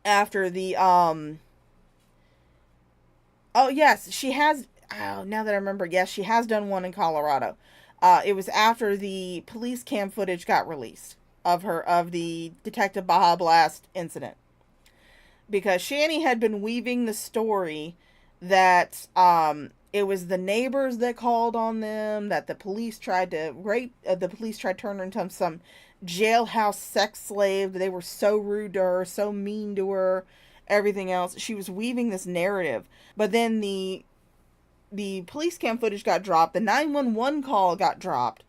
After the, oh yes, she has, now that I remember, yes, she has done one in Colorado. It was after the police cam footage got released of the Detective Baja Blast incident. Because Shanny had been weaving the story that it was the neighbors that called on them, that the police tried to turn her into some jailhouse sex slave. They were so rude to her, so mean to her, everything else. She was weaving this narrative. But then the police cam footage got dropped, the 911 call got dropped,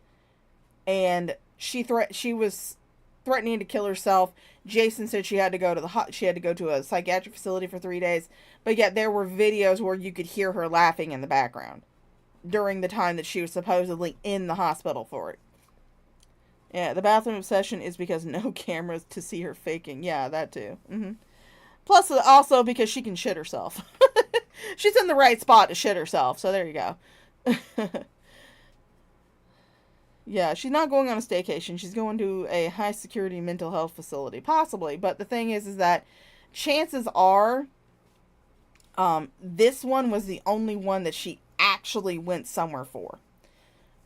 and she was threatening to kill herself. Jason said she had to go to a psychiatric facility for 3 days, but yet there were videos where you could hear her laughing in the background during the time that she was supposedly in the hospital for it. Yeah, the bathroom obsession is because no cameras to see her faking. Yeah, that too. Plus, also because she can shit herself. She's in the right spot to shit herself, so there you go. Yeah, she's not going on a staycation. She's going to a high-security mental health facility, possibly. But the thing is that chances are, this one was the only one that she actually went somewhere for.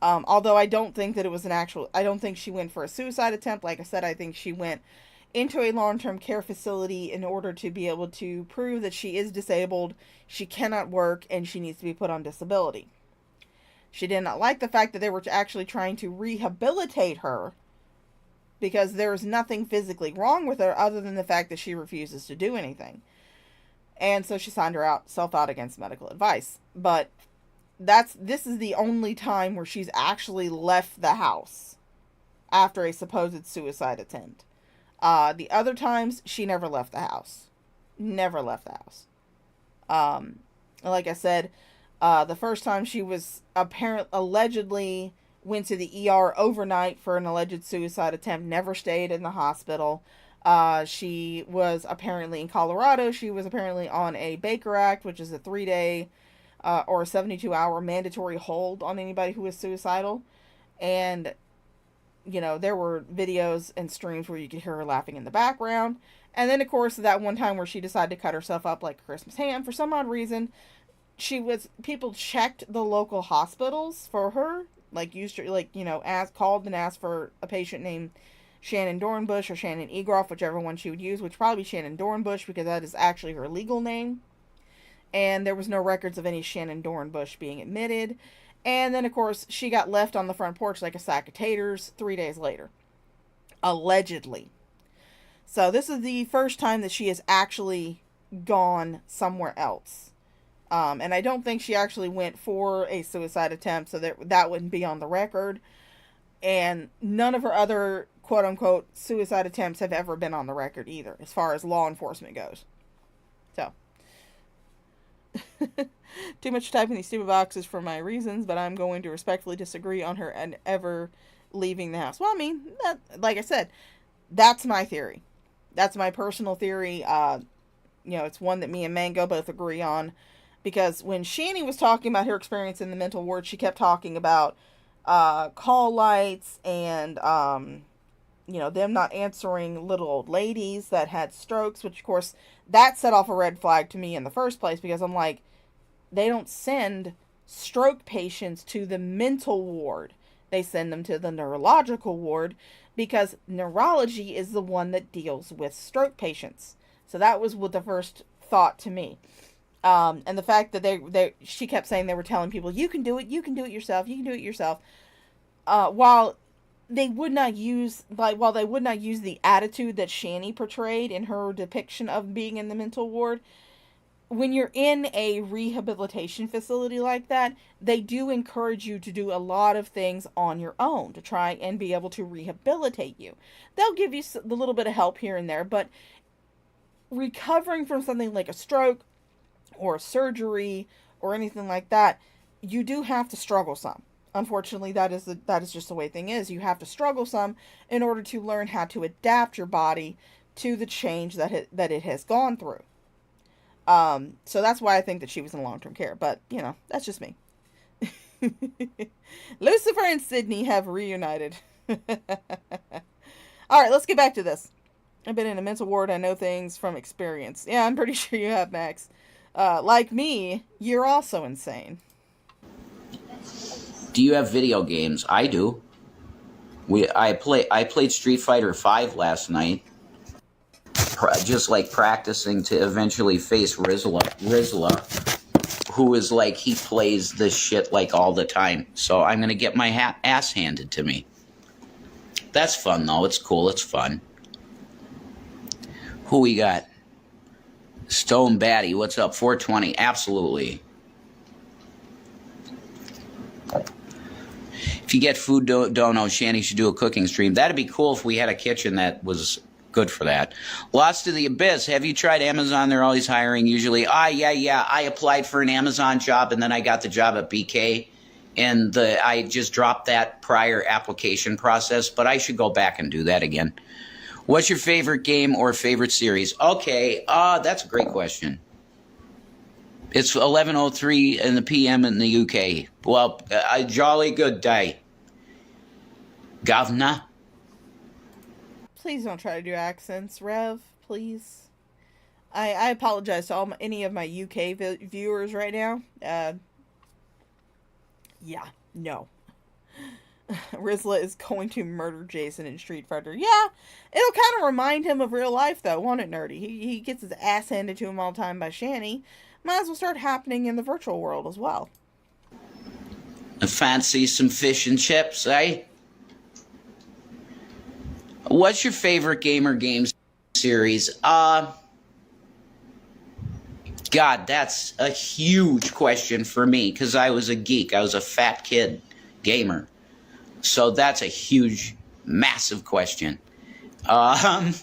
Although I don't think that it was I don't think she went for a suicide attempt. Like I said, I think she went into a long-term care facility in order to be able to prove that she is disabled, she cannot work, and she needs to be put on disability. She did not like the fact that they were actually trying to rehabilitate her, because there is nothing physically wrong with her other than the fact that she refuses to do anything. And so she signed herself out against medical advice. But this is the only time where she's actually left the house after a supposed suicide attempt. The other times, she never left the house. Never left the house. Like I said, the first time she was allegedly went to the ER overnight for an alleged suicide attempt, never stayed in the hospital. She was apparently in Colorado. She was apparently on a Baker Act, which is a 3-day or a 72-hour mandatory hold on anybody who is suicidal. And, you know, there were videos and streams where you could hear her laughing in the background. And then, of course, that one time where she decided to cut herself up like a Christmas ham, for some odd reason, people checked the local hospitals for her, called and asked for a patient named Shannon Dornbush or Shannon Egroff, whichever one she would use, which probably Shannon Dornbush, because that is actually her legal name. And there was no records of any Shannon Dornbush being admitted. And then, of course, she got left on the front porch like a sack of taters 3 days later. Allegedly. So this is the first time that she has actually gone somewhere else. And I don't think she actually went for a suicide attempt, so that wouldn't be on the record. And none of her other quote-unquote suicide attempts have ever been on the record either, as far as law enforcement goes. So. Too much typing these stupid boxes for my reasons, but I'm going to respectfully disagree on her and ever leaving the house. Well, I mean, like I said, that's my theory. That's my personal theory. It's one that me and Mango both agree on. Because when Shanny was talking about her experience in the mental ward, she kept talking about call lights and, them not answering little old ladies that had strokes, which, of course, that set off a red flag to me in the first place, because I'm like, they don't send stroke patients to the mental ward. They send them to the neurological ward, because neurology is the one that deals with stroke patients. So that was what the first thought to me. And the fact that she kept saying they were telling people, you can do it yourself, while they would not use the attitude that Shanny portrayed in her depiction of being in the mental ward. When you're in a rehabilitation facility like that, they do encourage you to do a lot of things on your own to try and be able to rehabilitate you. They'll give you a little bit of help here and there, but recovering from something like a stroke or surgery or anything like that, you do have to struggle some. Unfortunately, that is just the way thing is. You have to struggle some in order to learn how to adapt your body to the change that it has gone through. So that's why I think that she was in long-term care. But, that's just me. Lucifer and Sydney have reunited. Alright, let's get back to this. I've been in a mental ward. I know things from experience. Yeah, I'm pretty sure you have, Max. Like me, you're also insane. Do you have video games? I do. I played Street Fighter V last night. Just like practicing to eventually face Rizla, who is like, he plays this shit like all the time. So I'm going to get my ass handed to me. That's fun though. It's cool. It's fun. Who we got? Stone Batty. What's up? 420. Absolutely. If you get food dono, Shanny should do a cooking stream. That'd be cool if we had a kitchen that was good for that. Lost to the Abyss. Have you tried Amazon? They're always hiring usually. Yeah. I applied for an Amazon job and then I got the job at BK. and I just dropped that prior application process, but I should go back and do that again. What's your favorite game or favorite series? Okay, that's a great question. It's 11:03 in the PM in the UK. Well, a jolly good day, Governor. Please don't try to do accents, Rev. Please. I apologize to any of my UK viewers right now. Yeah, no. Rizla is going to murder Jason in Street Fighter. Yeah, it'll kind of remind him of real life, though, won't it, Nerdy? He gets his ass handed to him all the time by Shanny. Might as well start happening in the virtual world as well. I fancy some fish and chips, eh? What's your favorite game or game series? God, that's a huge question for me because I was a geek. I was a fat kid gamer. So that's a huge, massive question. Well,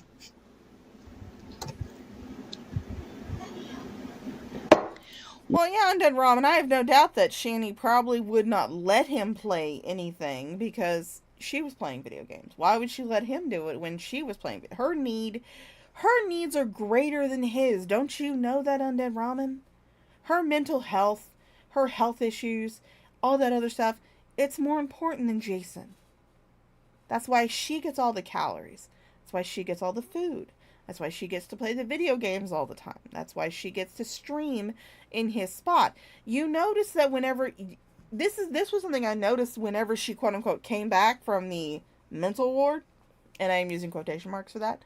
yeah, Undead Ramen, I have no doubt that Shanny probably would not let him play anything because she was playing video games. Why would she let him do it when she was playing? Her needs are greater than his. Don't you know that, Undead Ramen? Her mental health, her health issues, all that other stuff, it's more important than Jason. That's why she gets all the calories. That's why she gets all the food. That's why she gets to play the video games all the time. That's why she gets to stream in his spot. You notice that whenever... This was something I noticed whenever she, quote-unquote, came back from the mental ward, and I am using quotation marks for that,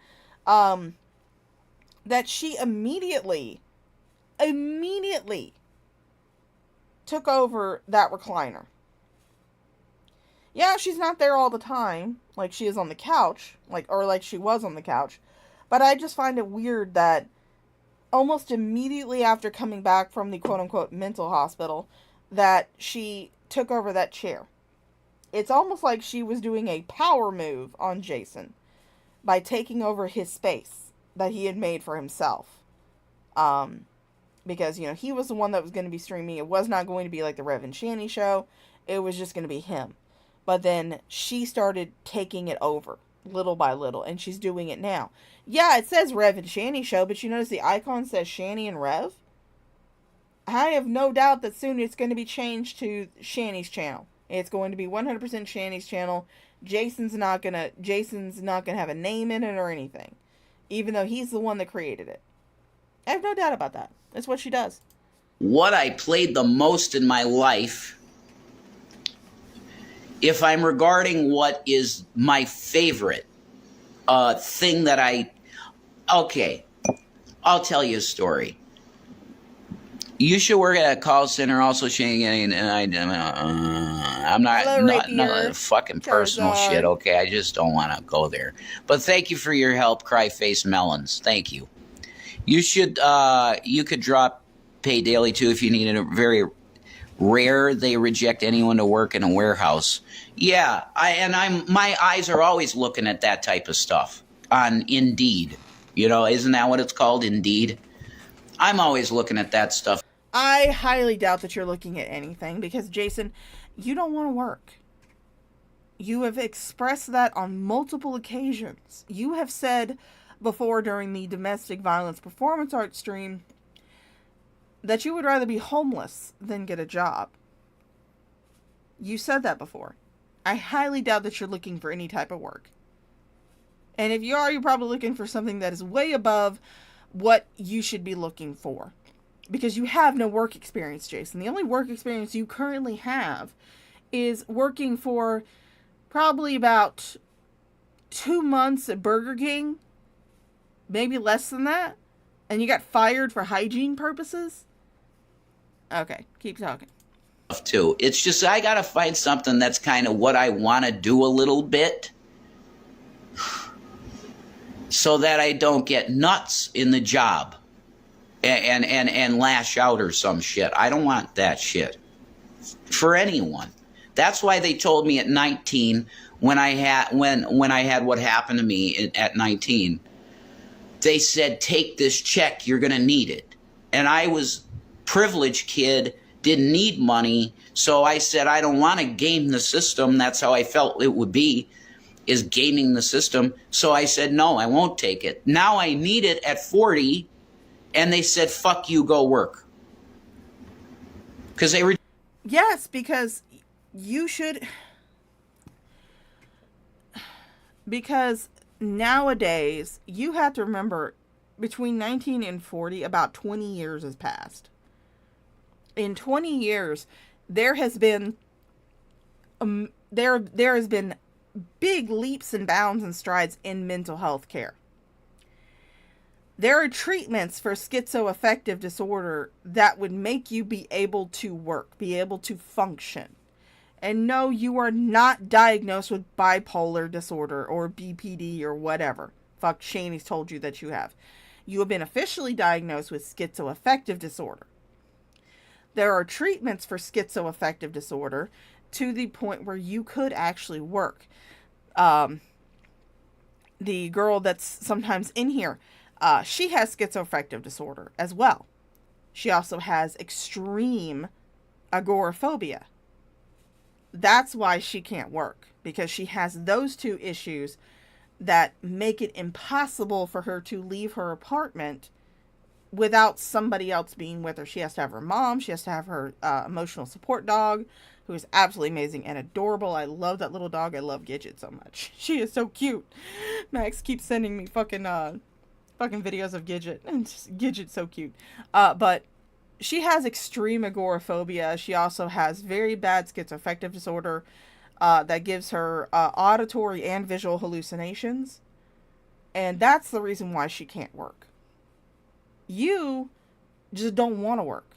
that she immediately took over that recliner. Yeah, she's not there all the time, like she is on the couch, or like she was on the couch, but I just find it weird that almost immediately after coming back from the quote-unquote mental hospital, that she took over that chair. It's almost like she was doing a power move on Jason by taking over his space that he had made for himself. Because, you know, he was the one that was going to be streaming. It was not going to be like the Rev and Shanny show. It was just going to be him. But then she started taking it over little by little, and she's doing it now. Yeah, it says Rev and Shanny show, but you notice the icon says Shanny and Rev? I have no doubt that soon it's going to be changed to Shanny's channel. It's going to be 100% Shanny's channel. Jason's not gonna have a name in it or anything, even though he's the one that created it. I have no doubt about that. That's what she does. What I played the most in my life, if I'm regarding what is my favorite thing that okay, I'll tell you a story. You should work at a call center also, Shane, and I'm not fucking personal shit, okay? I just don't want to go there. But thank you for your help, Cryface Melons. Thank you. You should, you could drop pay daily too if you need it. Very rare they reject anyone to work in a warehouse. Yeah, my eyes are always looking at that type of stuff on Indeed. You know, isn't that what it's called, Indeed? I'm always looking at that stuff. I highly doubt that you're looking at anything because, Jason, you don't want to work. You have expressed that on multiple occasions. You have said before during the domestic violence performance art stream that you would rather be homeless than get a job. You said that before. I highly doubt that you're looking for any type of work. And if you are, you're probably looking for something that is way above what you should be looking for. Because you have no work experience, Jason. The only work experience you currently have is working for probably about 2 months at Burger King. Maybe less than that. And you got fired for hygiene purposes? Okay, keep talking. Too. It's just I gotta find something that's kind of what I want to do a little bit, so that I don't get nuts in the job and lash out or some shit. I don't want that shit for anyone. That's why they told me at 19 when I had what happened to me at 19. They said, take this check, you're gonna need it. And I was privileged kid, didn't need money. So I said, I don't want to game the system. That's how I felt it would be, is gaming the system. So I said, no, I won't take it. Now I need it at 40. And they said, fuck you, go work. Because they were... Yes, because you should... Because nowadays, you have to remember, between 19 and 40, about 20 years has passed. In 20 years, there has been there has been big leaps and bounds and strides in mental health care. There are treatments for schizoaffective disorder that would make you be able to work, be able to function. And no, you are not diagnosed with bipolar disorder or BPD or whatever. Fuck, Shanny's told you that you have. You have been officially diagnosed with schizoaffective disorder. There are treatments for schizoaffective disorder to the point where you could actually work. The girl that's sometimes in here, she has schizoaffective disorder as well. She also has extreme agoraphobia. That's why she can't work, because she has those two issues that make it impossible for her to leave her apartment without somebody else being with her. She has to have her mom. She has to have her emotional support dog, who is absolutely amazing and adorable. I love that little dog. I love Gidget so much. She is so cute. Max keeps sending me fucking videos of Gidget, and Gidget's so cute. But she has extreme agoraphobia. She also has very bad schizoaffective disorder that gives her auditory and visual hallucinations. And that's the reason why she can't work. You just don't want to work.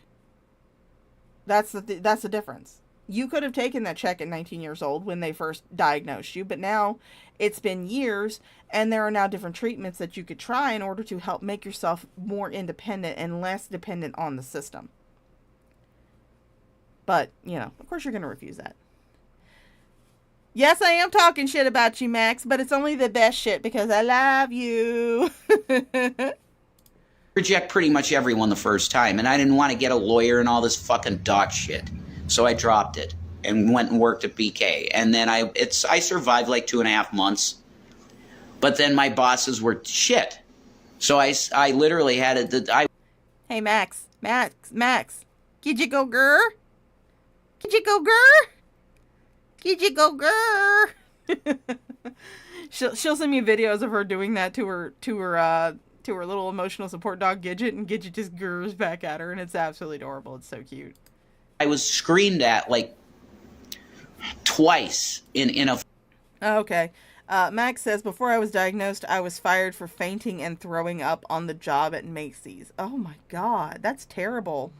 That's the difference. You could have taken that check at 19 years old when they first diagnosed you, but now it's been years, and there are now different treatments that you could try in order to help make yourself more independent and less dependent on the system. But, you know, of course you're going to refuse that. Yes, I am talking shit about you, Max, but it's only the best shit because I love you. Reject pretty much everyone the first time, and I didn't want to get a lawyer and all this fucking dog shit. So I dropped it and went and worked at BK. And then I survived like 2.5 months. But then my bosses were shit. So I literally had it. Hey, Max. Could you go, grr? Could you go, grr? Could you go, grr? She'll send me videos of her doing that to her little emotional support dog Gidget, and Gidget just grrs back at her, and it's absolutely adorable. It's so cute. I was screamed at like twice in a... Okay. Max says, before I was diagnosed, I was fired for fainting and throwing up on the job at Macy's. Oh my god, that's terrible.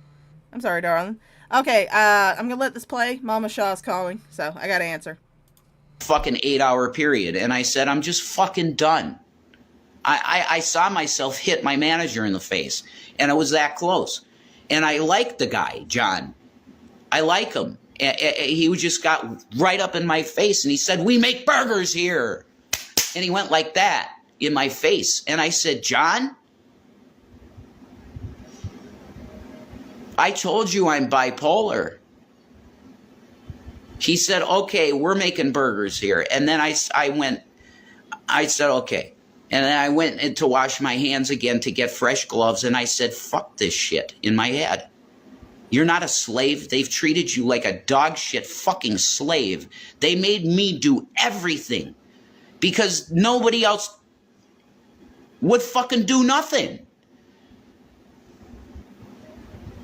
I'm sorry, darling. Okay, I'm gonna let this play. Mama Shaw's calling, so I gotta answer. Fucking 8-hour period, and I said, I'm just fucking done. I saw myself hit my manager in the face, and it was that close. And I liked the guy, John. I like him. He just got right up in my face, and he said, we make burgers here. And he went like that in my face. And I said, John, I told you I'm bipolar. He said, okay, we're making burgers here. And then I said, okay. And then I went in to wash my hands again to get fresh gloves, and I said, fuck this shit in my head. You're not a slave. They've treated you like a dog shit fucking slave. They made me do everything because nobody else would fucking do nothing.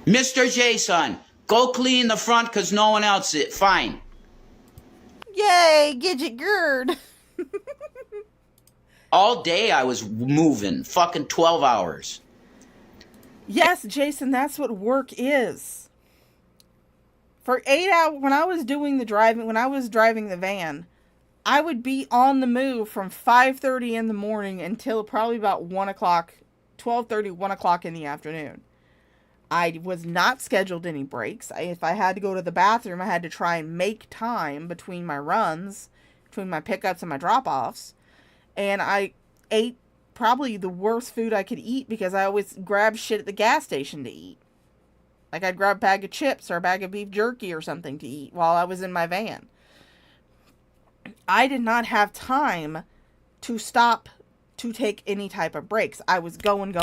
Mr. Jason, go clean the front because no one else is. Fine. Yay, Gidget Gerd. All day I was moving, fucking 12 hours. Yes, Jason, that's what work is. For 8 hours, when I was driving the van, I would be on the move from 5:30 in the morning until probably about 1 o'clock, 12:30, 1 o'clock in the afternoon. I was not scheduled any breaks. If I had to go to the bathroom, I had to try and make time between my runs, between my pickups and my drop-offs. And I ate probably the worst food I could eat because I always grabbed shit at the gas station to eat. Like, I'd grab a bag of chips or a bag of beef jerky or something to eat while I was in my van. I did not have time to stop to take any type of breaks. I was going.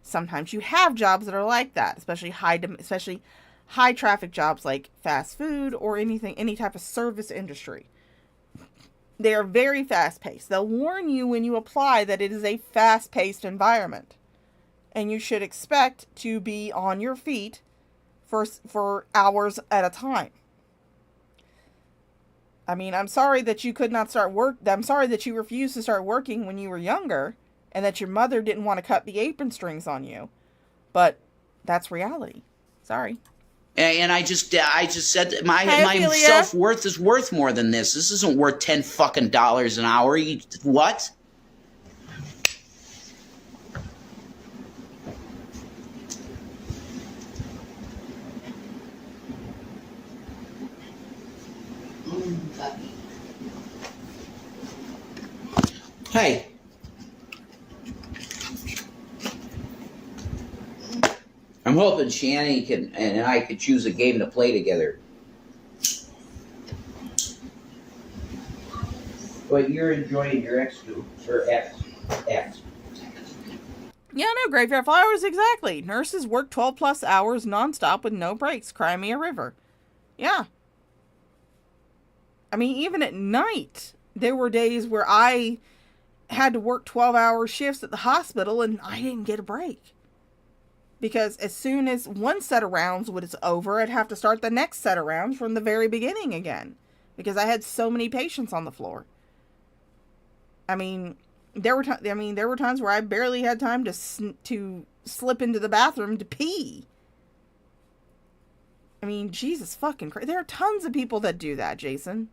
Sometimes you have jobs that are like that, especially high traffic jobs like fast food or any type of service industry. They are very fast paced. They'll warn you when you apply that it is a fast paced environment. And you should expect to be on your feet for hours at a time. I mean, I'm sorry that you could not start work. I'm sorry that you refused to start working when you were younger and that your mother didn't want to cut the apron strings on you. But that's reality. Sorry. And I just said that my self-worth is worth more than this. This isn't worth $10 fucking an hour. What? Hey. I'm hoping Shanny and I could choose a game to play together. But you're enjoying your X. Yeah, no, Graveyard Flowers, exactly. Nurses work 12 plus hours nonstop with no breaks. Cry me a river. Yeah. I mean, even at night, there were days where I had to work 12-hour shifts at the hospital and I didn't get a break. Because as soon as one set of rounds was over, I'd have to start the next set of rounds from the very beginning again. Because I had so many patients on the floor. I mean, there were times where I barely had time to slip into the bathroom to pee. I mean, Jesus fucking Christ. There are tons of people that do that, Jason.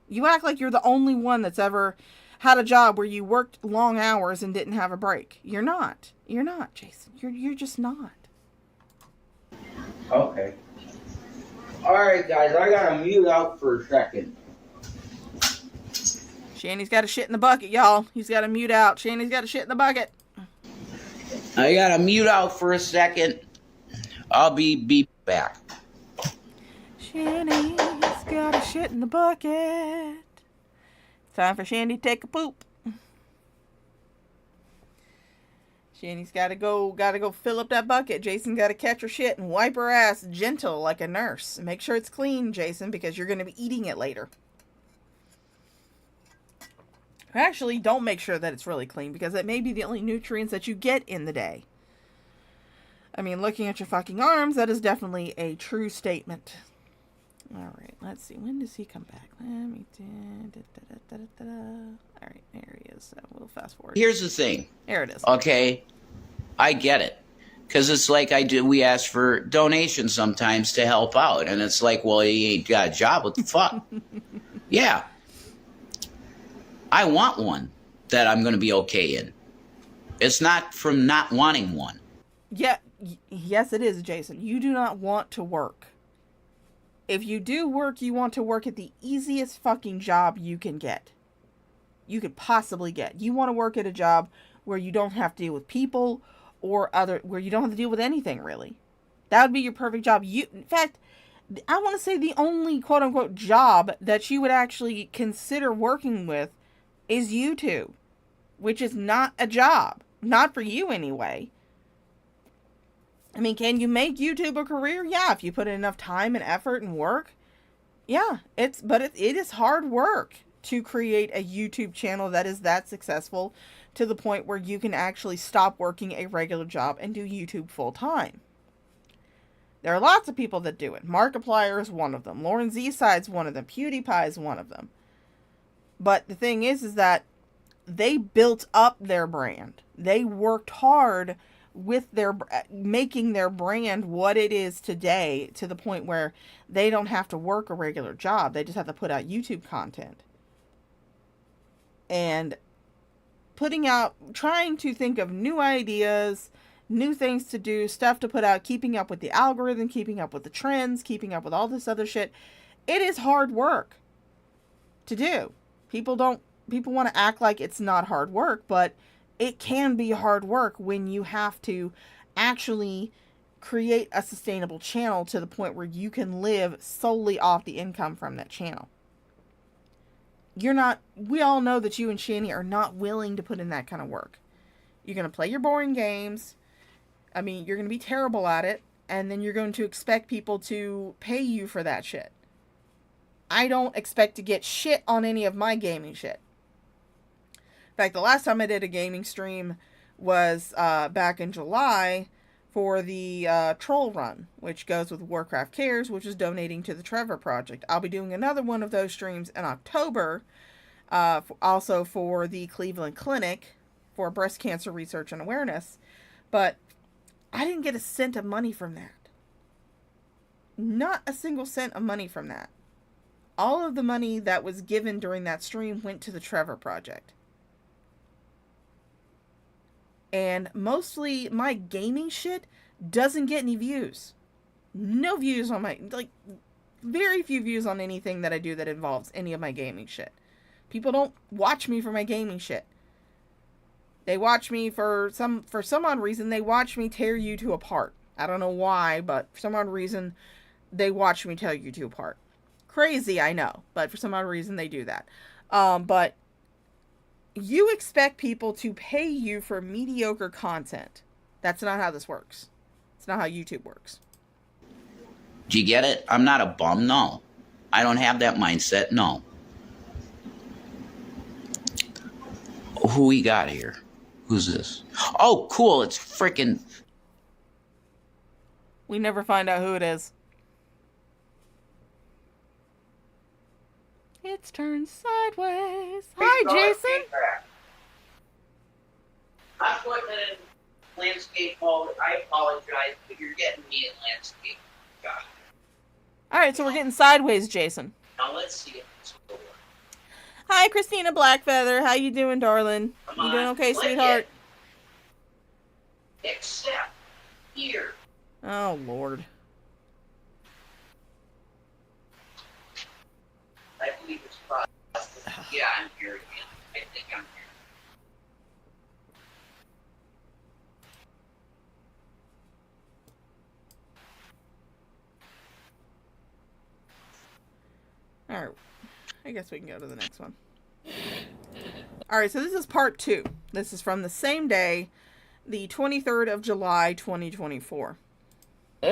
You act like you're the only one that's ever had a job where you worked long hours and didn't have a break. You're not. You're not, Jason. You're just not. Okay. Alright, guys, I gotta mute out for a second. Shanny's got a shit in the bucket, y'all. He's got to mute out. Shanny's got a shit in the bucket. I gotta mute out for a second. I'll be back. Shanny's got a shit in the bucket. Time for Shanny to take a poop. Shanny's gotta go fill up that bucket. Jason's gotta catch her shit and wipe her ass gentle like a nurse. Make sure it's clean, Jason, because you're gonna be eating it later. Actually, don't make sure that it's really clean, because it may be the only nutrients that you get in the day. I mean, looking at your fucking arms, that is definitely a true statement. Alright, let's see. When does he come back? Alright, there he is. So we'll fast forward. Here's the thing. There it is. Okay, I get it. Because it's like we ask for donations sometimes to help out. And it's like, well, you ain't got a job. What the fuck? Yeah. I want one that I'm going to be okay in. It's not from not wanting one. Yeah, yes it is, Jason. You do not want to work. If you do work, you want to work at the easiest fucking job you can get. You could possibly get. You want to work at a job where you don't have to deal with people or where you don't have to deal with anything, really. That would be your perfect job. In fact, I want to say the only quote-unquote job that you would actually consider working with is YouTube, which is not a job. Not for you, anyway. I mean, can you make YouTube a career? Yeah, if you put in enough time and effort and work. Yeah, it is hard work to create a YouTube channel that is that successful to the point where you can actually stop working a regular job and do YouTube full time. There are lots of people that do it. Markiplier is one of them. Lauren Z-Side's one of them. PewDiePie is one of them. But the thing is that they built up their brand. They worked hard with making their brand what it is today, to the point where they don't have to work a regular job. They just have to put out YouTube content. And trying to think of new ideas, new things to do, stuff to put out, keeping up with the algorithm, keeping up with the trends, keeping up with all this other shit. It is hard work to do. People want to act like it's not hard work, but it can be hard work when you have to actually create a sustainable channel to the point where you can live solely off the income from that channel. We all know that you and Shanny are not willing to put in that kind of work. You're going to play your boring games. I mean, you're going to be terrible at it. And then you're going to expect people to pay you for that shit. I don't expect to get shit on any of my gaming shit. In fact, the last time I did a gaming stream was back in July for the troll run, which goes with Warcraft Cares, which is donating to the Trevor Project. I'll be doing another one of those streams in October, also for the Cleveland Clinic for breast cancer research and awareness. But I didn't get a cent of money from that. Not a single cent of money from that. All of the money that was given during that stream went to the Trevor Project. And mostly my gaming shit doesn't get any views. No views on my, like, very few views on anything that I do that involves any of my gaming shit. People don't watch me for my gaming shit. They watch me for some odd reason, they watch me tear YouTube apart. I don't know why, but for some odd reason, they watch me tear YouTube apart. Crazy, I know, but for some odd reason, they do that. But you expect people to pay you for mediocre content. That's not how this works. It's not how YouTube works. Do you get it? I'm not a bum, no. I don't have that mindset, no. Who we got here? Who's this? Oh, cool, it's frickin'... We never find out who it is. It's turned sideways. Hi, Jason. I'm putting it in landscape mode. I apologize, but you're getting me in landscape. God. Alright, so we're getting sideways, Jason. Now let's see if this will work. Hi, Christina Blackfeather. How you doing, darling? You doing okay, sweetheart? Except here. Oh, Lord. I believe it's processed. Yeah, I'm here again. I think I'm here. Alright. I guess we can go to the next one. Alright, so this is part 2. This is from the same day, the 23rd of July, 2024. I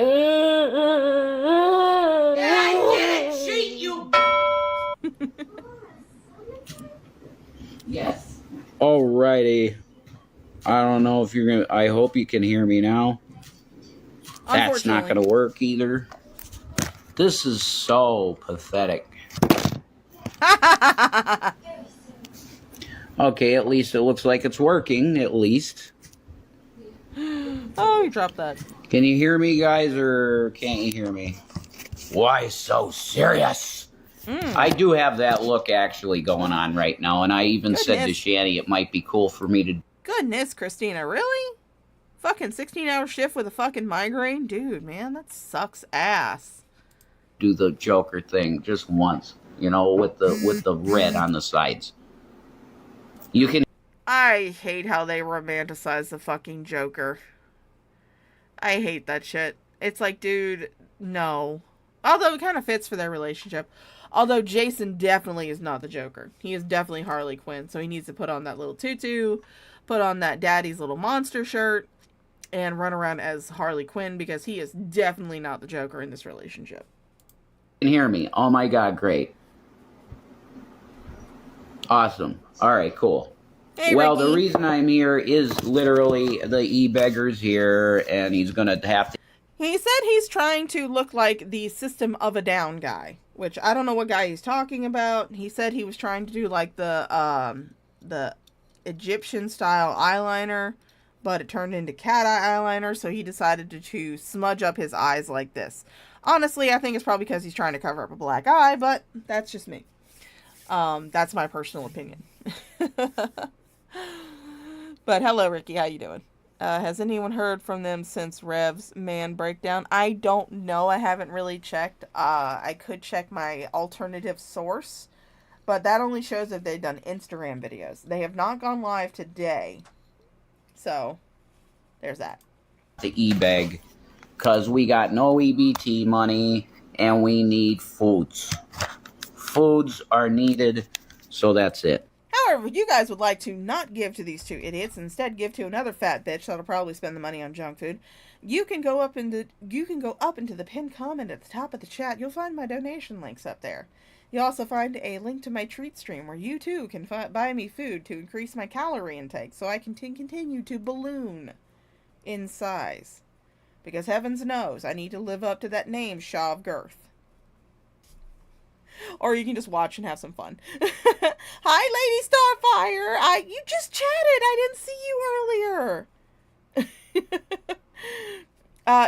didn't cheat you! Yes. Alrighty. I don't know if you're gonna... I hope you can hear me now. That's not gonna work either. This is so pathetic. Okay, at least it looks like it's working, at least. Oh, you dropped that. Can you hear me, guys, or can't you hear me? Why so serious? I do have that look actually going on right now, and I even said to Shanny it might be cool for me to... Goodness, Christina, really? Fucking 16-hour shift with a fucking migraine? Dude, man, that sucks ass. do the Joker thing just once, you know, with the red on the sides. You can... I hate how they romanticize the fucking Joker. I hate that shit. It's like, dude, no. Although it kind of fits for their relationship. Although Jason definitely is not the Joker. He is definitely Harley Quinn. So he needs to put on that little tutu, put on that daddy's little monster shirt, and run around as Harley Quinn, because he is definitely not the Joker in this relationship. You can hear me. Oh my god, great. Awesome. Alright, cool. Hey, well, Ricky. the reason I'm here is literally the e-beggar's here, and he's gonna have to... He said he's trying to look like the System of a Down guy, which I don't know what guy he's talking about. He said he was trying to do like the Egyptian style eyeliner, but it turned into cat eye eyeliner, so he decided to smudge up his eyes like this. Honestly, I think it's probably because he's trying to cover up a black eye, but that's just me. That's my personal opinion. But hello, Ricky. How you doing? Has anyone heard from them since Rev's man breakdown? I don't know. I haven't really checked. I could check my alternative source, but that only shows if they've done Instagram videos. They have not gone live today. So, there's that. The e-beg because we got no EBT money and we need FOODZ. FOODZ are needed, so that's it. However, if you guys would like to not give to these two idiots, instead give to another fat bitch that'll probably spend the money on junk food, you can go up into the pinned comment at the top of the chat. You'll find my donation links up there. You'll also find a link to my treat stream where you too can buy me food to increase my calorie intake so I can continue to balloon in size. Because heavens knows I need to live up to that name, Shaw of Girth. Or you can just watch and have some fun. Hi, Lady Starfire. You just chatted. I didn't see you earlier.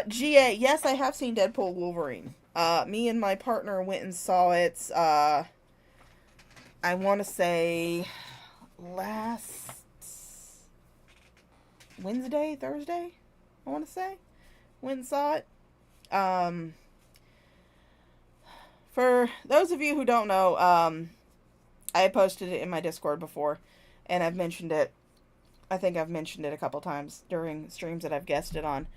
GA, yes, I have seen Deadpool Wolverine. Me and my partner went and saw it, I want to say last Wednesday, Thursday, I want to say. Went and saw it. For those of you who don't know, I posted it in my Discord before, and I've mentioned it. I think I've mentioned it a couple times during streams that I've guested on.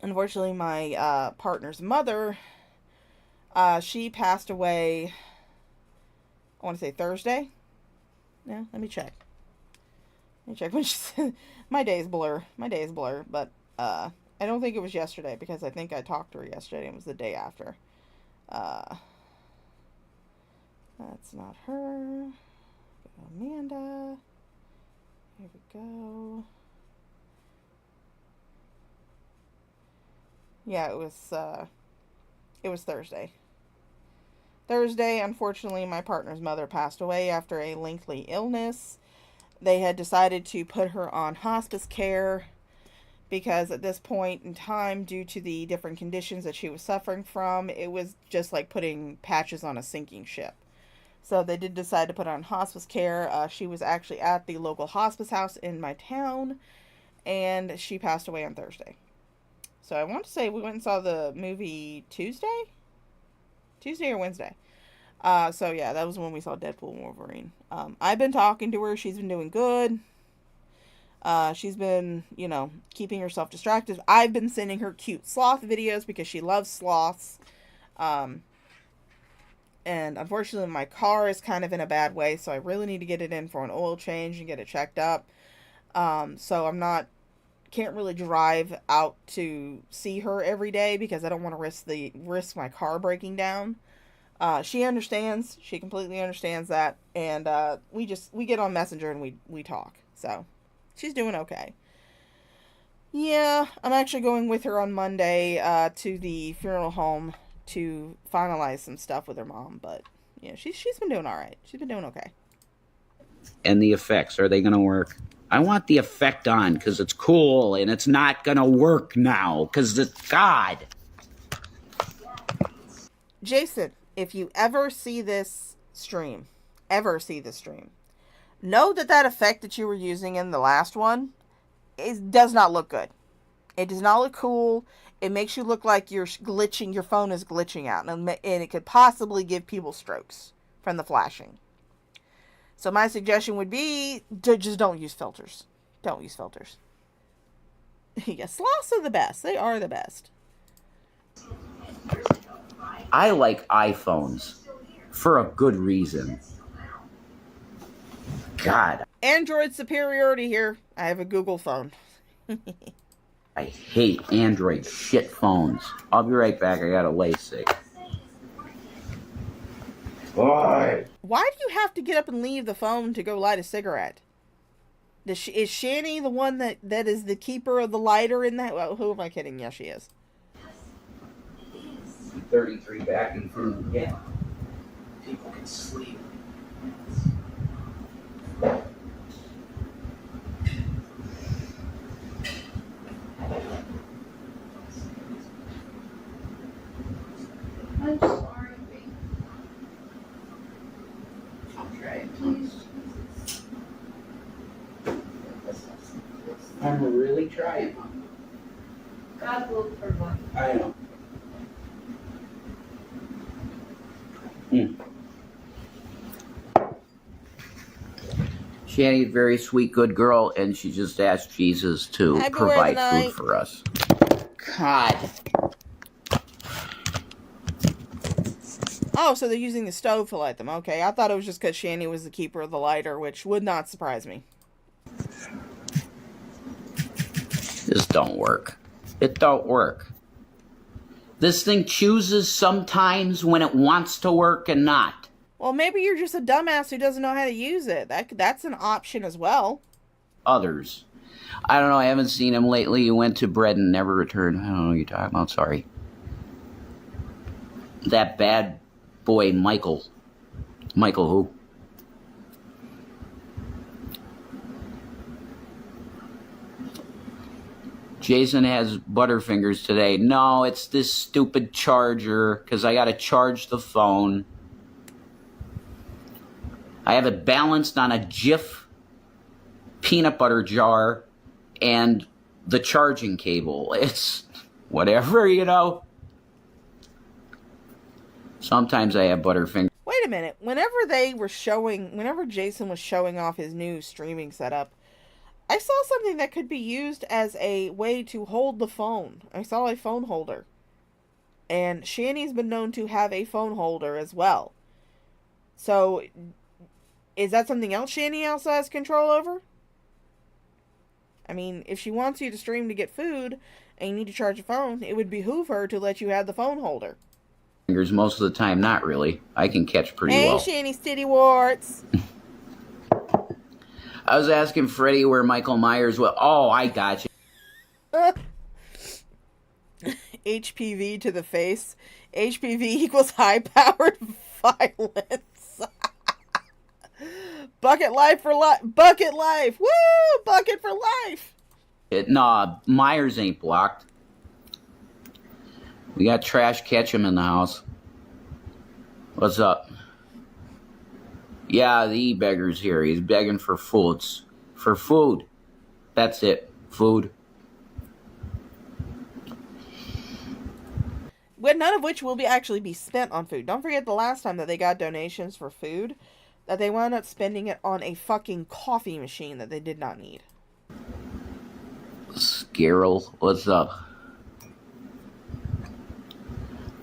Unfortunately, my partner's mother, she passed away, I want to say Thursday. Yeah, let me check. When she said, my days blur, but I don't think it was yesterday, because I think I talked to her yesterday, and it was the day after. That's not her. Amanda. Here we go. Yeah, it was Thursday. Thursday, unfortunately, my partner's mother passed away after a lengthy illness. They had decided to put her on hospice care because at this point in time, due to the different conditions that she was suffering from, it was just like putting patches on a sinking ship. So they did decide to put her on hospice care. She was actually at the local hospice house in my town, and she passed away on Thursday. So I want to say we went and saw the movie Tuesday or Wednesday. So yeah, that was when we saw Deadpool and Wolverine. I've been talking to her. She's been doing good. She's been, keeping herself distracted. I've been sending her cute sloth videos because she loves sloths. And unfortunately my car is kind of in a bad way, so I really need to get it in for an oil change and get it checked up. So can't really drive out to see her every day because I don't want to risk my car breaking down. She understands. She completely understands that. And we get on Messenger and we talk. So she's doing okay. Yeah, I'm actually going with her on Monday to the funeral home to finalize some stuff with her mom. But yeah, she's been doing all right. She's been doing okay. And the effects, are they going to work? I want the effect on because it's cool, and it's not going to work now because it's God. Jason, if you ever see this stream, know that effect that you were using in the last one does not look good. It does not look cool. It makes you look like you're glitching. Your phone is glitching out, and it could possibly give people strokes from the flashing. So my suggestion would be to just don't use filters. Don't use filters. Yes, sloths are the best. They are the best. I like iPhones for a good reason. God. Android superiority here. I have a Google phone. I hate Android shit phones. I'll be right back. I got a LASIK. Why? Why do you have to get up and leave the phone to go light a cigarette? Is Shanny the one that is the keeper of the lighter in that? Well, who am I kidding? Yes, she is. 33 back in food. Yeah. People can sleep. I'm sorry. Okay, please. I'm really trying. God will provide. I know. Shanny's a very sweet, good girl, and she just asked Jesus to provide food for us. God. Oh, so they're using the stove to light them. Okay, I thought it was just because Shanny was the keeper of the lighter, which would not surprise me. This don't work. It don't work. This thing chooses sometimes when it wants to work and not. Well, maybe you're just a dumbass who doesn't know how to use it. That's an option as well. Others. I don't know. I haven't seen him lately. He went to bread and never returned. I don't know what you're talking about. Sorry. That bad boy, Michael. Michael who? Jason has Butterfingers today. No, it's this stupid charger, because I got to charge the phone. I have it balanced on a Jif peanut butter jar and the charging cable. It's whatever, you know. Sometimes I have Butterfingers. Wait a minute. Whenever Jason was showing off his new streaming setup, I saw something that could be used as a way to hold the phone. I saw a phone holder. And Shanny's been known to have a phone holder as well. So, is that something else Shanny also has control over? I mean, if she wants you to stream to get food, and you need to charge a phone, it would behoove her to let you have the phone holder. Most of the time, not really. I can catch pretty well. Hey, Shanny's titty warts. I was asking Freddie where Michael Myers was. Oh, I got you. HPV to the face. HPV equals high-powered violence. Bucket life for life. Bucket life. Woo! Bucket for life. Nah, Myers ain't blocked. We got Trash Ketchum in the house. What's up? Yeah, the beggar's here. He's begging for FOODZ. For food. That's it. Food. But none of which will actually be spent on food. Don't forget the last time that they got donations for food, that they wound up spending it on a fucking coffee machine that they did not need. Scarrel, what's up?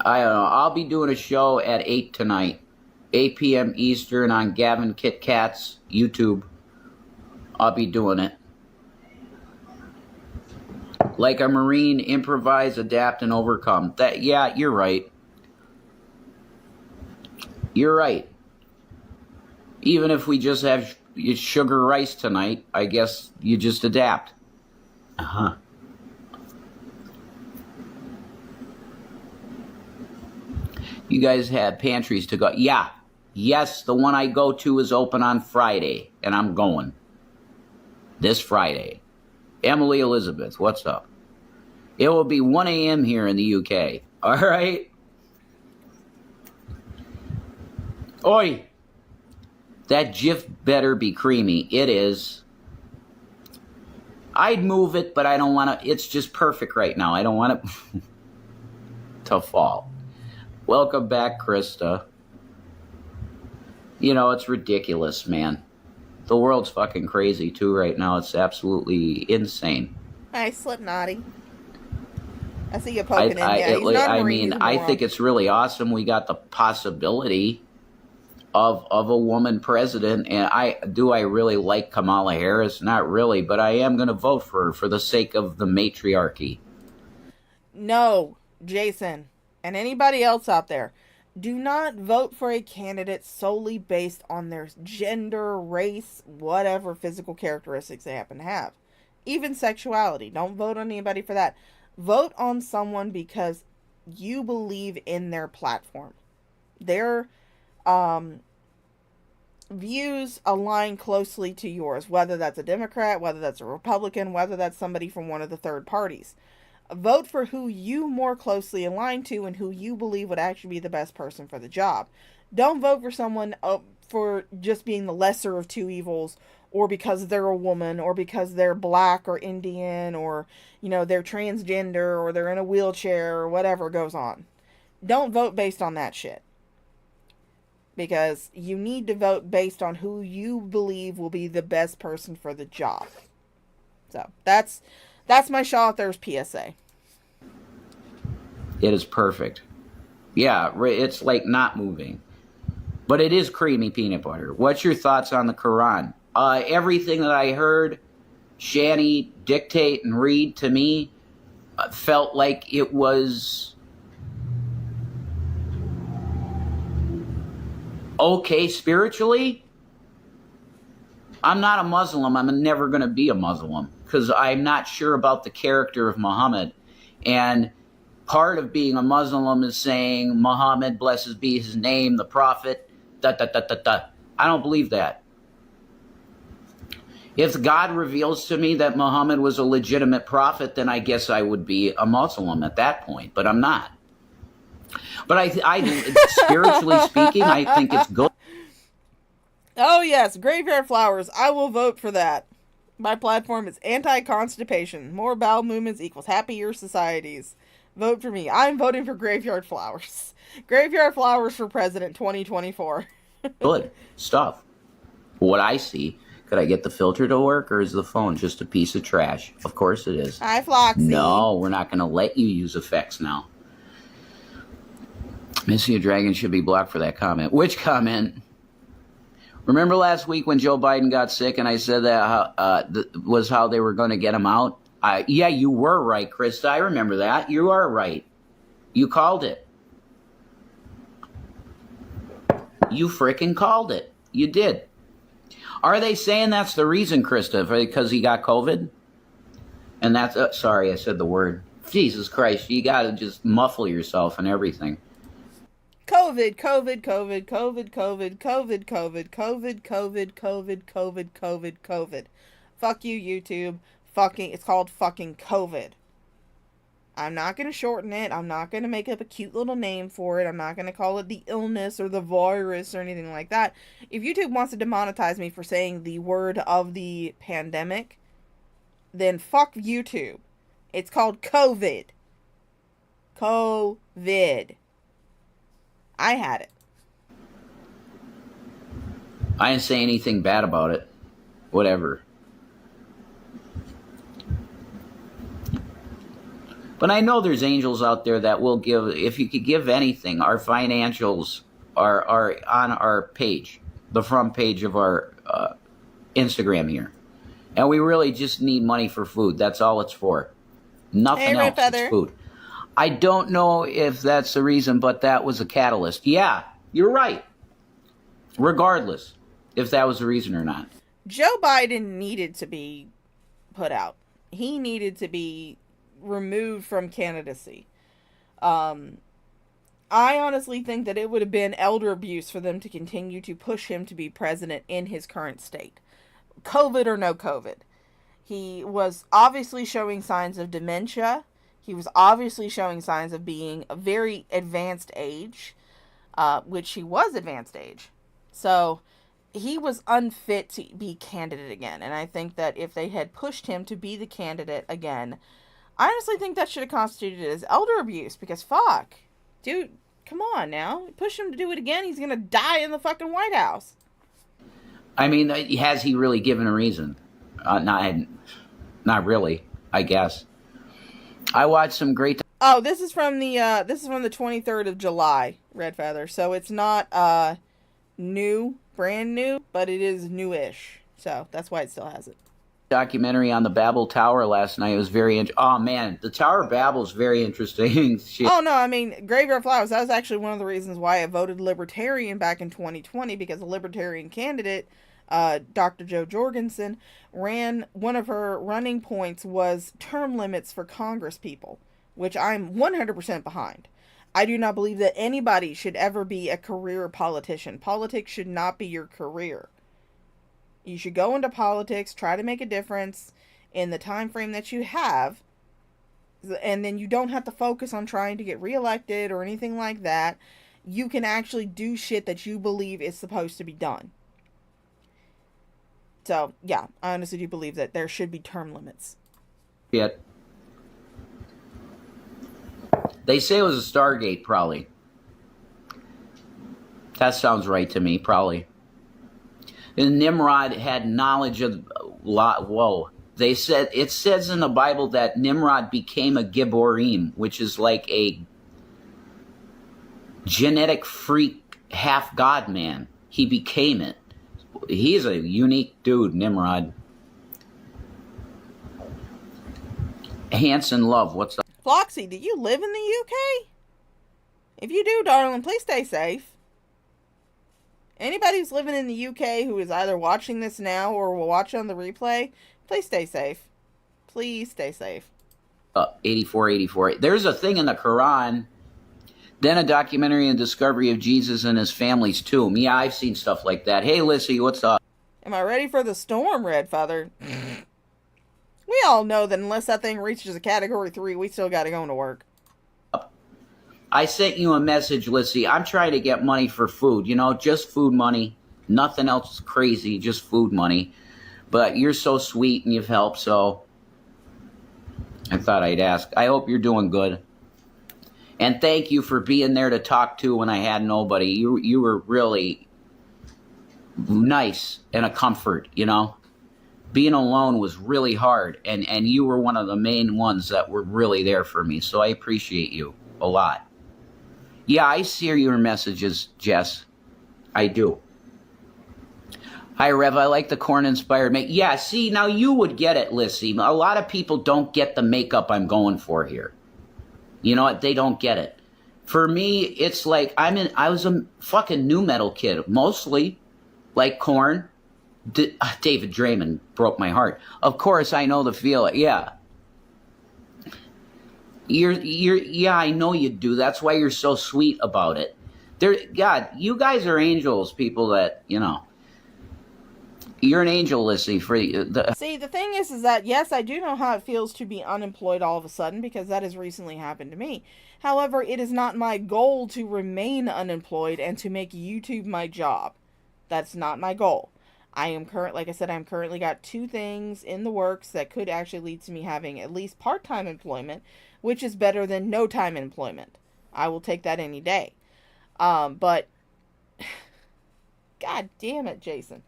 I don't know. I'll be doing a show at 8 tonight. 8 p.m. Eastern on Gavin Kit Kat's YouTube. I'll be doing it. Like a Marine, improvise, adapt, and overcome. Yeah, you're right. You're right. Even if we just have sugar rice tonight, I guess you just adapt. Uh-huh. You guys had pantries to go. Yeah. Yes, the one I go to is open on Friday, and I'm going. This Friday. Emily Elizabeth, what's up? It will be 1 a.m. here in the UK. All right? Oi! That Jif better be creamy. It is. I'd move it, but I don't want to. It's just perfect right now. I don't want it to fall. Welcome back, Krista. You know, it's ridiculous, man. The world's fucking crazy, too, right now. It's absolutely insane. Hi, Slipknotty. I see you poking him. Yeah, he's not a Marine, I think it's really awesome we got the possibility of a woman president. And I really like Kamala Harris? Not really, but I am going to vote for her for the sake of the matriarchy. No, Jason, and anybody else out there, do not vote for a candidate solely based on their gender, race, whatever physical characteristics they happen to have. Even sexuality. Don't vote on anybody for that. Vote on someone because you believe in their platform. Their views align closely to yours, whether that's a Democrat, whether that's a Republican, whether that's somebody from one of the third parties. Vote for who you more closely align to and who you believe would actually be the best person for the job. Don't vote for someone for just being the lesser of two evils, or because they're a woman, or because they're black or Indian, or, you know, they're transgender, or they're in a wheelchair, or whatever goes on. Don't vote based on that shit. Because you need to vote based on who you believe will be the best person for the job. So, that's my Shaw Thirst PSA. It is perfect. Yeah, it's like not moving. But it is creamy peanut butter. What's your thoughts on the Quran? Everything that I heard Shanny dictate and read to me felt like it was okay spiritually. I'm not a Muslim. I'm never going to be a Muslim because I'm not sure about the character of Muhammad. And part of being a Muslim is saying Muhammad, blessed be his name, the prophet, da da da da da. I don't believe that. If God reveals to me that Muhammad was a legitimate prophet, then I guess I would be a Muslim at that point, but I'm not. But I spiritually speaking, I think it's good. Oh yes, graveyard flowers. I will vote for that. My platform is anti-constipation. More bowel movements equals happier societies. Vote for me. I'm voting for graveyard flowers. Graveyard flowers for president 2024. Good stuff. What I see. Could I get the filter to work, or is the phone just a piece of trash? Of course it is. Hi, Floxy. No, we're not going to let you use effects now. Missy a Dragon should be blocked for that comment. Which comment? Remember last week when Joe Biden got sick and I said that was how they were going to get him out? Yeah, you were right, Krista. I remember that. You are right. You called it. You frickin' called it. You did. Are they saying that's the reason, Krista, because he got COVID? And that's, sorry, I said the word. Jesus Christ, you got to just muffle yourself and everything. COVID, COVID, COVID, COVID, COVID, COVID, COVID, COVID, COVID, COVID, COVID, COVID, COVID. Fuck you, YouTube. It's called fucking COVID. I'm not going to shorten it. I'm not going to make up a cute little name for it. I'm not going to call it the illness or the virus or anything like that. If YouTube wants to demonetize me for saying the word of the pandemic, then fuck YouTube. It's called COVID. COVID. I had it. I didn't say anything bad about it. Whatever. But I know there's angels out there that will give, if you could give anything, our financials are on our page, the front page of our Instagram here. And we really just need money for food. That's all it's for. Nothing else. It's food. I don't know if that's the reason, but that was a catalyst. Yeah, you're right. Regardless if that was the reason or not. Joe Biden needed to be put out. He needed to be removed from candidacy. I honestly think that it would have been elder abuse for them to continue to push him to be president in his current state. COVID or no COVID. He was obviously showing signs of dementia. He was obviously showing signs of being a very advanced age, which he was advanced age. So he was unfit to be candidate again. And I think that if they had pushed him to be the candidate again, I honestly think that should have constituted as elder abuse, because fuck. Dude, come on now. Push him to do it again, he's gonna die in the fucking White House. I mean, has he really given a reason? Not really, I guess. I watched some great... Oh, this is from the 23rd of July, Red Feather. So it's not brand new, but it is newish. So that's why it still has it. Documentary on the Babel Tower last night. It was very oh man, the Tower of Babel is very interesting. Oh no, I mean, Graveyard Flowers, that was actually one of the reasons why I voted Libertarian back in 2020, because the Libertarian candidate, Dr. Jo Jorgensen, one of her running points was term limits for Congress people, which I'm 100% behind. I do not believe that anybody should ever be a career politician. Politics should not be your career. You should go into politics, try to make a difference in the time frame that you have, and then you don't have to focus on trying to get reelected or anything like that. You can actually do shit that you believe is supposed to be done. So, yeah, I honestly do believe that there should be term limits. Yeah. They say it was a Stargate, probably. That sounds right to me, probably. And Nimrod had knowledge of a lot. Whoa. They said, it says in the Bible that Nimrod became a Gibborim, which is like a genetic freak, half god man. He became it. He's a unique dude, Nimrod. Hanson Love, what's up? Floxy, do you live in the UK? If you do, darling, please stay safe. Anybody who's living in the UK who is either watching this now or will watch it on the replay, please stay safe. Please stay safe. 84. There's a thing in the Quran, then a documentary and discovery of Jesus and his family's tomb. Yeah, I've seen stuff like that. Hey, Lissy, what's up? Am I ready for the storm, Red Feather? We all know that unless that thing reaches a category 3, we still gotta go into work. I sent you a message, Lissy. I'm trying to get money for food. You know, just food money. Nothing else crazy, just food money. But you're so sweet and you've helped, so I thought I'd ask. I hope you're doing good. And thank you for being there to talk to when I had nobody. You were really nice and a comfort, you know. Being alone was really hard, and you were one of the main ones that were really there for me, so I appreciate you a lot. Yeah, I see your messages, Jess. I do. Hi, Rev. I like the corn-inspired make. Yeah, see, now you would get it, Lissy. A lot of people don't get the makeup I'm going for here. You know what? They don't get it. For me, it's like I was a fucking nu metal kid, mostly like Korn. David Draymond broke my heart. Of course, I know the feeling. Yeah. Yeah, I know you do. That's why you're so sweet about it. God, you guys are angels, people that, you know. You're an angel, Lissy. See, the thing is that, yes, I do know how it feels to be unemployed all of a sudden, because that has recently happened to me. However, it is not my goal to remain unemployed and to make YouTube my job. That's not my goal. Like I said, I'm currently got 2 things in the works that could actually lead to me having at least part-time employment, which is better than no-time employment. I will take that any day. But, God damn it, Jason.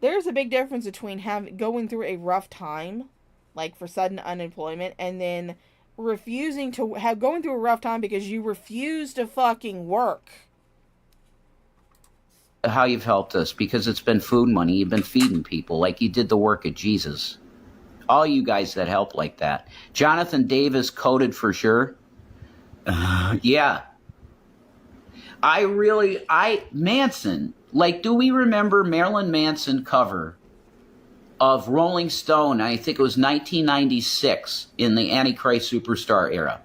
There's a big difference between going through a rough time, like for sudden unemployment, and then refusing to going through a rough time because you refuse to fucking work. How you've helped us, because it's been food money. You've been feeding people like you did the work of Jesus. All you guys that help like that. Jonathan Davis coded for sure. Yeah. Manson. Like, do we remember Marilyn Manson cover of Rolling Stone? I think it was 1996 in the Antichrist Superstar era.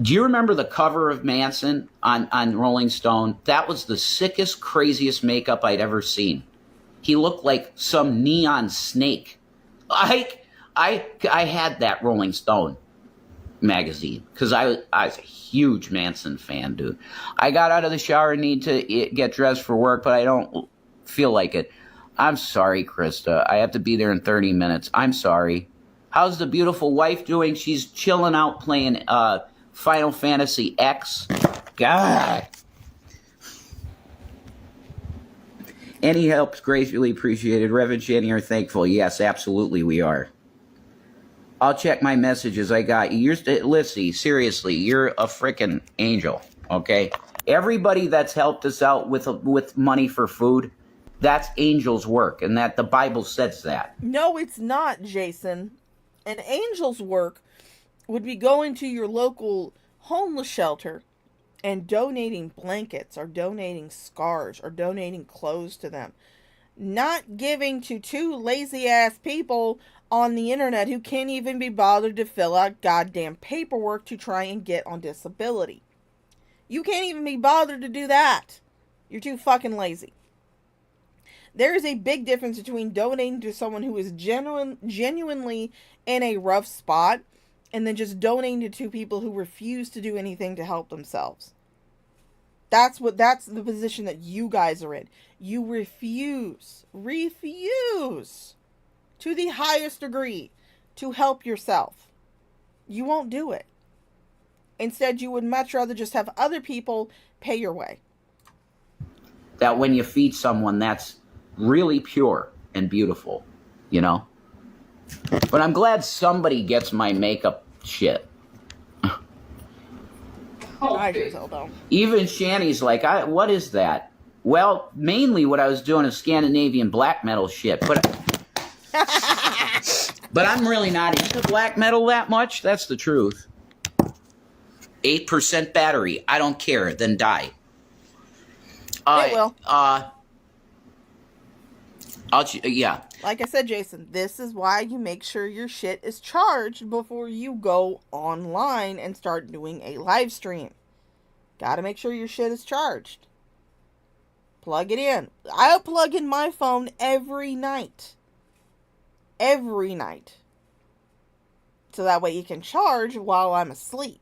Do you remember the cover of Manson on Rolling Stone? That was the sickest, craziest makeup I'd ever seen. He looked like some neon snake. I had that Rolling Stone magazine because I was a huge Manson fan, dude. I got out of the shower and need to get dressed for work, but I don't feel like it. I'm sorry, Krista. I have to be there in 30 minutes. I'm sorry. How's the beautiful wife doing? She's chilling out playing Final Fantasy X. God. Any help's gracefully appreciated. Reverend Shanny are thankful. Yes, absolutely we are. I'll check my messages. I got you. Lissy, seriously, you're a freaking angel, okay? Everybody that's helped us out with money for food, that's angels' work, and that the Bible says that. No, it's not, Jason. An angel's work would be going to your local homeless shelter and donating blankets or donating scarves or donating clothes to them. Not giving to 2 lazy-ass people on the internet who can't even be bothered to fill out goddamn paperwork to try and get on disability. You can't even be bothered to do that. You're too fucking lazy. There is a big difference between donating to someone who is genuinely in a rough spot and then just donating to 2 people who refuse to do anything to help themselves. That's the position that you guys are in. You refuse to the highest degree to help yourself. You won't do it. Instead, you would much rather just have other people pay your way. That when you feed someone, that's really pure and beautiful, you know? But I'm glad somebody gets my makeup shit. I sure as hell don't. Even Shanny's like, what is that? Well, mainly what I was doing is Scandinavian black metal shit, but I'm really not into black metal that much. That's the truth. 8% battery. I don't care. Then die. It will. Yeah. Like I said, Jason, this is why you make sure your shit is charged before you go online and start doing a live stream. Gotta make sure your shit is charged. Plug it in. I'll plug in my phone every night. Every night. So that way you can charge while I'm asleep.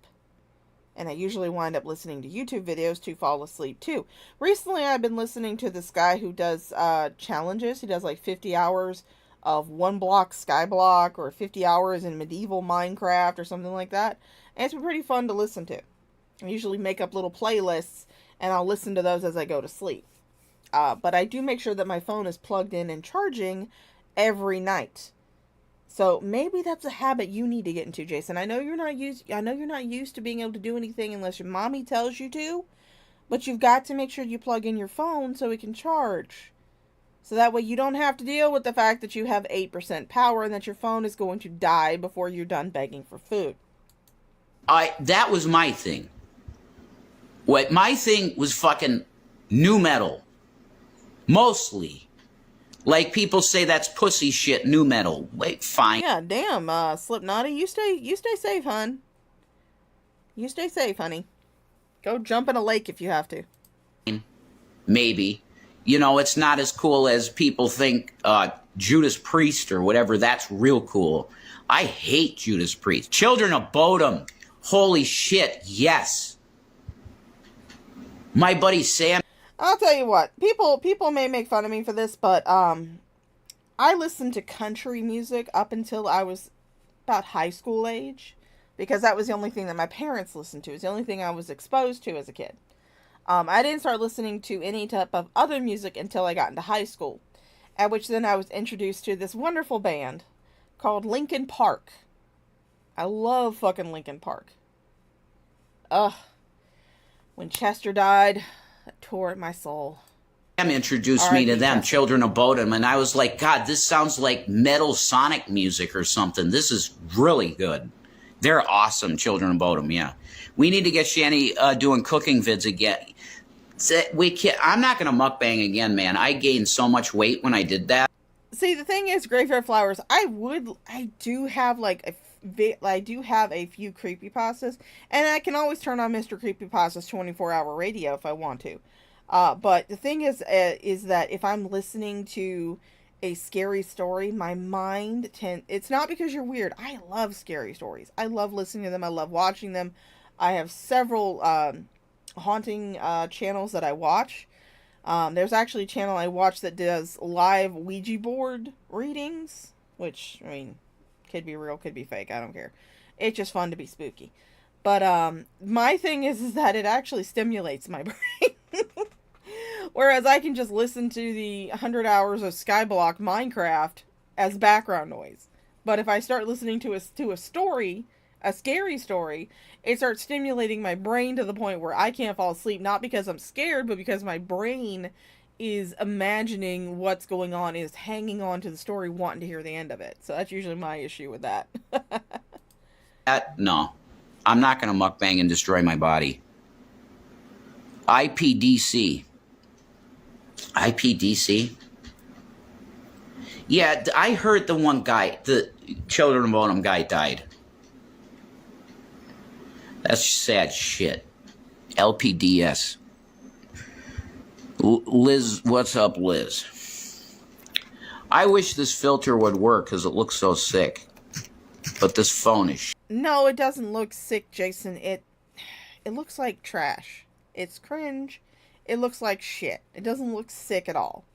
And I usually wind up listening to YouTube videos to fall asleep too. Recently I've been listening to this guy who does challenges. He does like 50 hours of 1 block Skyblock or 50 hours in medieval Minecraft or something like that. And it's been pretty fun to listen to. I usually make up little playlists and I'll listen to those as I go to sleep. But I do make sure that my phone is plugged in and charging every night. So maybe that's a habit you need to get into, Jason. I know you're not used to being able to do anything unless your mommy tells you to, but you've got to make sure you plug in your phone so it can charge. So that way you don't have to deal with the fact that you have 8% power and that your phone is going to die before you're done begging for food. That was my thing. My thing was fucking new metal. Mostly. Like people say that's pussy shit, new metal. Wait, fine. Yeah, damn, Slipknotty, you stay safe, hun. You stay safe, honey. Go jump in a lake if you have to. Maybe. You know, it's not as cool as people think Judas Priest or whatever. That's real cool. I hate Judas Priest. Children of Bodom. Holy shit, yes. My buddy Sam. I'll tell you what, people may make fun of me for this, but I listened to country music up until I was about high school age, because that was the only thing that my parents listened to. It was the only thing I was exposed to as a kid. I didn't start listening to any type of other music until I got into high school, at which then I was introduced to this wonderful band called Linkin Park. I love fucking Linkin Park. Ugh. When Chester died, that tore at my soul. Sam introduced me to them, Children of Bodom, and I was like, God, this sounds like metal Sonic music or something. This is really good. They're awesome, Children of Bodom, yeah. We need to get Shanny doing cooking vids again. I'm not going to mukbang again, man. I gained so much weight when I did that. See, the thing is, Graveyard Flowers, I do have a few creepypastas, and I can always turn on Mr. Creepypasta's 24-hour radio if I want to. But the thing is that if I'm listening to a scary story, my mind it's not because you're weird. I love scary stories. I love listening to them. I love watching them. I have several haunting channels that I watch. There's actually a channel I watch that does live Ouija board readings, which, I mean, could be real, could be fake, I don't care. It's just fun to be spooky. But my thing is that it actually stimulates my brain. Whereas I can just listen to the 100 hours of Skyblock Minecraft as background noise. But if I start listening to a story, a scary story, it starts stimulating my brain to the point where I can't fall asleep, not because I'm scared, but because my brain is imagining what's going on, is hanging on to the story, wanting to hear the end of it. So that's usually my issue with that. No. I'm not going to mukbang and destroy my body. IPDC. IPDC? Yeah, I heard the one guy, the Children of Bodom guy died. That's sad shit. LPDS. Liz, what's up, Liz? I wish this filter would work because it looks so sick. But this phone is No, it doesn't look sick, Jason. It looks like trash. It's cringe. It looks like shit. It doesn't look sick at all.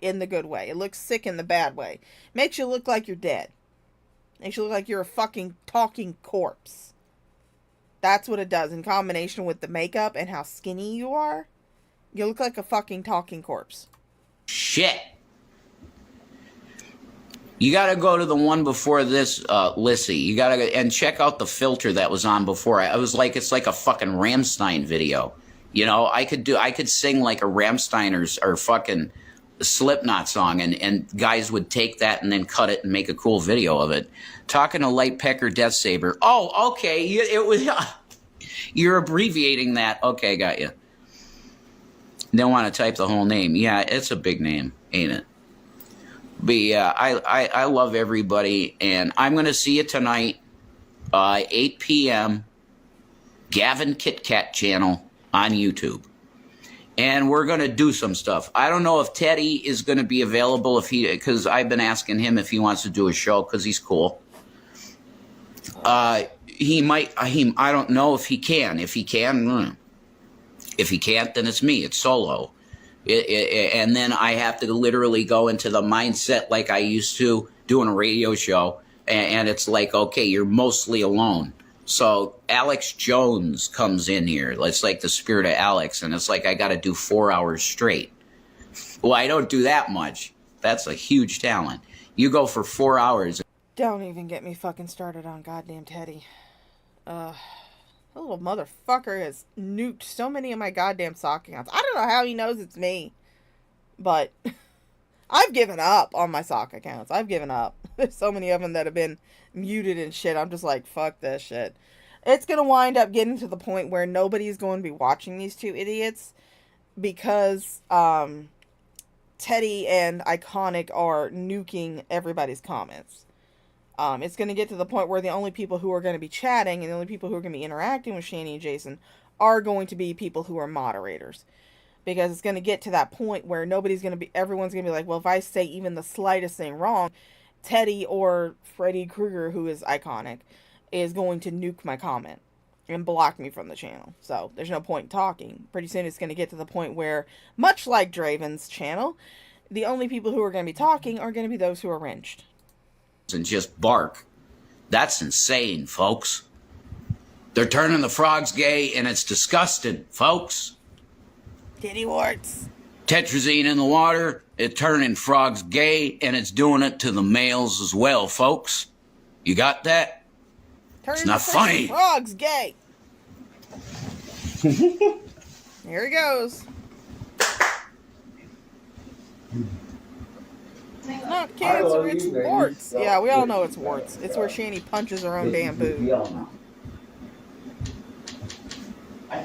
In the good way. It looks sick in the bad way. Makes you look like you're dead. Makes you look like you're a fucking talking corpse. That's what it does, in combination with the makeup and how skinny you are. You look like a fucking talking corpse. shit. You got to go to the one before this, Lissy. You got to and check out the filter that was on before. I was like, it's like a fucking Rammstein video. You know, I could sing like a Rammstein or fucking Slipknot song, and guys would take that and then cut it and make a cool video of it. Talking to Light Pecker Death Saber. Oh, okay. It was. You're abbreviating that. Okay, got you. Don't want to type the whole name. Yeah, it's a big name, ain't it? But yeah, I love everybody, and I'm going to see you tonight, 8 p.m., Gavin Kit Kat channel on YouTube. And we're going to do some stuff. I don't know if Teddy is going to be available, because I've been asking him if he wants to do a show, because he's cool. He might, I don't know if he can. If he can, if he can't, then it's me. It's solo. And then I have to literally go into the mindset like I used to doing a radio show. And it's like, okay, you're mostly alone. So Alex Jones comes in here. It's like the spirit of Alex. And it's like I got to do 4 hours straight. Well, I don't do that much. That's a huge talent. You go for 4 hours. Don't even get me fucking started on goddamn Teddy. The little motherfucker has nuked so many of my goddamn sock accounts. I don't know how he knows it's me. But I've given up on my sock accounts. I've given up. There's so many of them that have been muted and shit. I'm just like, fuck this shit. It's going to wind up getting to the point where nobody's going to be watching these two idiots. Because Teddy and Iconic are nuking everybody's comments. It's going to get to the point where the only people who are going to be chatting and the only people who are going to be interacting with Shanny and Jason are going to be people who are moderators. Because it's going to get to that point where everyone's going to be like, well, if I say even the slightest thing wrong, Teddy or Freddy Krueger, who is Iconic, is going to nuke my comment and block me from the channel. So there's no point in talking. Pretty soon it's going to get to the point where, much like Draven's channel, the only people who are going to be talking are going to be those who are wrenched. And just bark. That's insane, folks. They're turning the frogs gay, and it's disgusting, folks. Titty warts. Tetrazine in the water, it's turning frogs gay, and it's doing it to the males as well, folks. You got that? Turning it's not funny. Frogs gay. Here he goes. It's not cancer, it's warts. Yeah, we all know it's warts. It's where Shanny punches her own damn boob.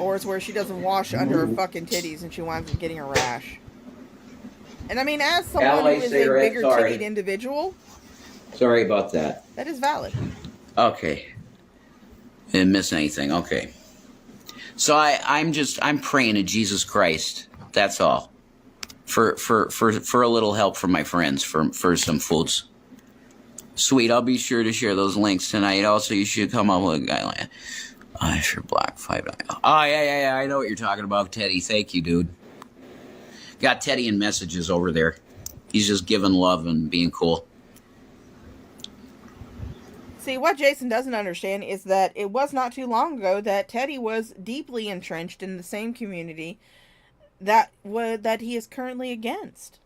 Or it's where she doesn't wash under her fucking titties and she winds up getting a rash. And I mean, as someone who is a bigger tittied individual... Sorry about that. That is valid. Okay. Didn't miss anything. Okay. So I'm praying to Jesus Christ. That's all. For a little help from my friends for some foods. Sweet, I'll be sure to share those links tonight. Also, you should come up with a guideline. I sure block 5. Oh yeah, I know what you're talking about, Teddy. Thank you, dude. Got Teddy in messages over there. He's just giving love and being cool. See, what Jason doesn't understand is that it was not too long ago that Teddy was deeply entrenched in the same community that he is currently against.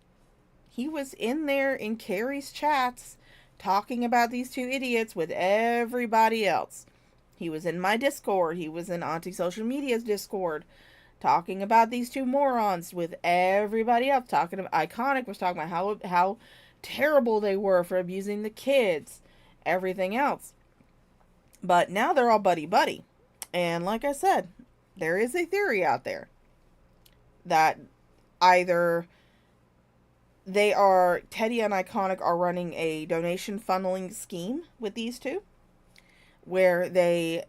He was in there in Carrie's chats talking about these two idiots with everybody else. He was in my Discord. He was in Auntie Social Media's Discord talking about these two morons with everybody else. Iconic was talking about how terrible they were for abusing the kids. Everything else. But now they're all buddy-buddy. And like I said, there is a theory out there that either Teddy and Iconic are running a donation funneling scheme with these two, where they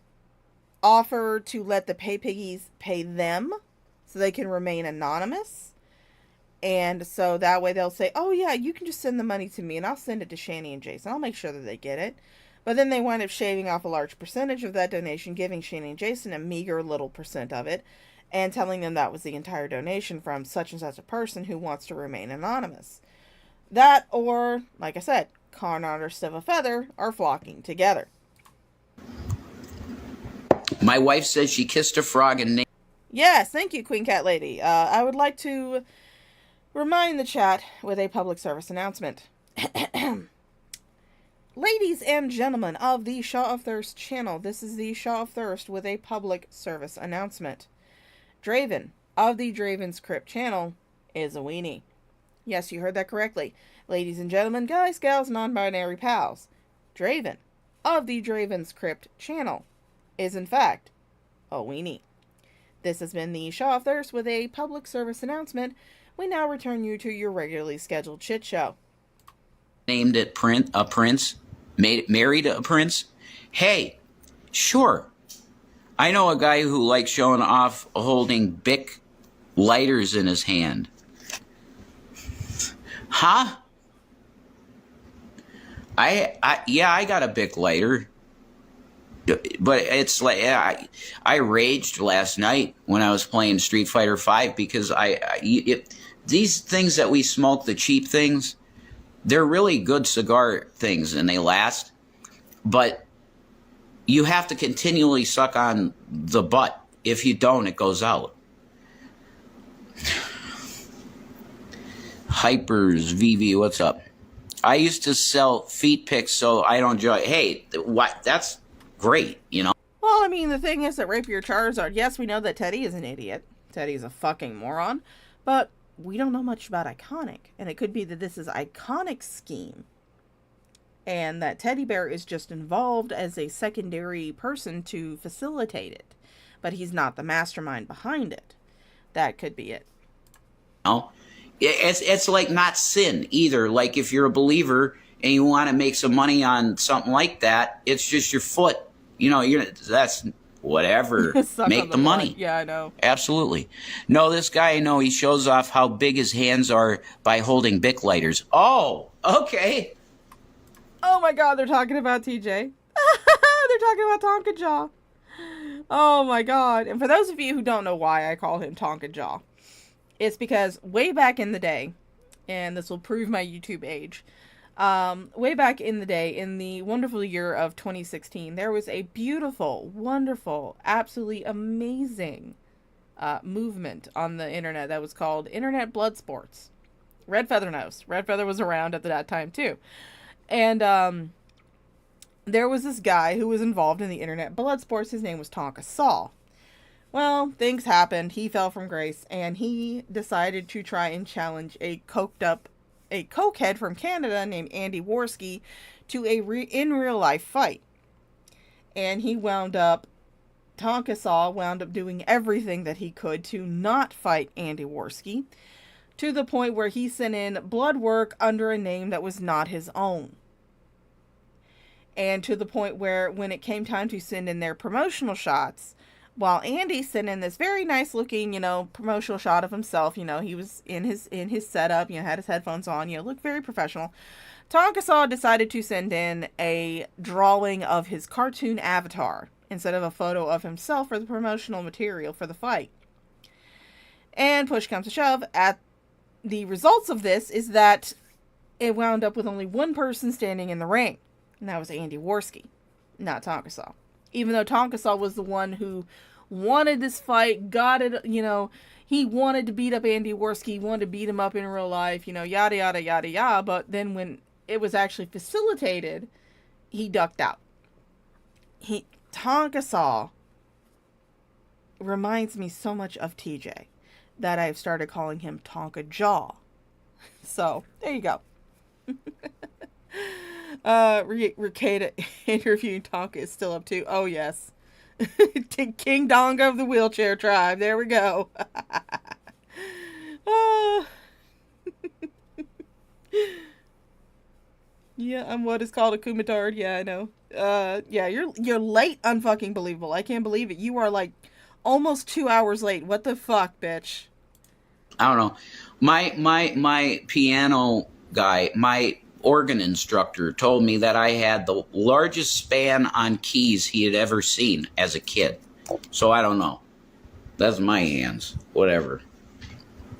offer to let the pay piggies pay them so they can remain anonymous. And so that way they'll say, oh yeah, you can just send the money to me and I'll send it to Shanny and Jason. I'll make sure that they get it. But then they wind up shaving off a large percentage of that donation, giving Shanny and Jason a meager little percent of it, and telling them that was the entire donation from such and such a person who wants to remain anonymous. That, or, like I said, con artists of a feather are flocking together. My wife says she kissed a frog and... Yes, thank you, Queen Cat Lady. I would like to remind the chat with a public service announcement. Ladies and gentlemen of the Shaw of Thirst channel, this is the Shaw of Thirst with a public service announcement. Draven of the Draven's Crypt channel is a weenie. Yes, you heard that correctly. Ladies and gentlemen, guys, gals, non-binary pals, Draven of the Draven's Crypt channel is in fact a weenie. This has been the Shaw of Thirst with a public service announcement. We now return you to your regularly scheduled shit show. Named it a prince, married a prince. Hey, sure. I know a guy who likes showing off holding Bic lighters in his hand. Huh? I got a Bic lighter. But it's like I raged last night when I was playing Street Fighter V because these things that we smoke, the cheap things, they're really good cigar things and they last. But you have to continually suck on the butt. If you don't, it goes out. Hypers VV, what's up? I used to sell feet pics, so I don't enjoy. Hey, what? That's great, you know. Well, I mean, the thing is that Rapier Charizard, yes, we know that Teddy is an idiot. Teddy is a fucking moron. But we don't know much about Iconic. And it could be that this is Iconic's scheme. And that Teddy Bear is just involved as a secondary person to facilitate it. But he's not the mastermind behind it. That could be it. No. It's like not sin either. Like if you're a believer and you want to make some money on something like that, it's just your foot. You know, that's whatever. Make the money. Yeah, I know. Absolutely. No, this guy, I know, he shows off how big his hands are by holding Bic lighters. Oh, okay. Oh my god, they're talking about TJ. They're talking about Tonka Jaw. Oh my god. And for those of you who don't know why I call him Tonka Jaw, it's because way back in the day, and this will prove my YouTube age, way back in the day, in the wonderful year of 2016, there was a beautiful, wonderful, absolutely amazing movement on the internet that was called Internet Blood Sports. Red Feather knows. Red Feather was around at that time too. And there was this guy who was involved in the Internet Blood Sports. His name was Tonka Saw. Well, things happened. He fell from grace, and he decided to try and challenge a cokehead from Canada named Andy Worski to a in real life fight. And Tonka Saw wound up doing everything that he could to not fight Andy Worski, to the point where he sent in blood work under a name that was not his own. And to the point where when it came time to send in their promotional shots, while Andy sent in this very nice looking, promotional shot of himself, he was in his setup, had his headphones on, looked very professional. Tonka Saw decided to send in a drawing of his cartoon avatar instead of a photo of himself for the promotional material for the fight. And push comes to shove, at the results of this is that it wound up with only one person standing in the ring, and that was Andy Worski, not Tonka Saw. Even though Tonka Saw was the one who wanted this fight, got it, he wanted to beat up Andy Worski, wanted to beat him up in real life, yada, yada, yada, yada. But then when it was actually facilitated, he ducked out. Tonka Saw reminds me so much of TJ that I've started calling him Tonka Jaw. So, there you go. Ricada interviewing Tonka is still up too. Oh, yes. King Donga of the wheelchair tribe. There we go. Yeah, I'm what is called a kumatard. Yeah, I know. Yeah, you're late unfucking believable. I can't believe it. You are like almost 2 hours late. What the fuck, bitch? I don't know. My piano guy, my organ instructor, told me that I had the largest span on keys he had ever seen as a kid. So I don't know. That's my hands. Whatever.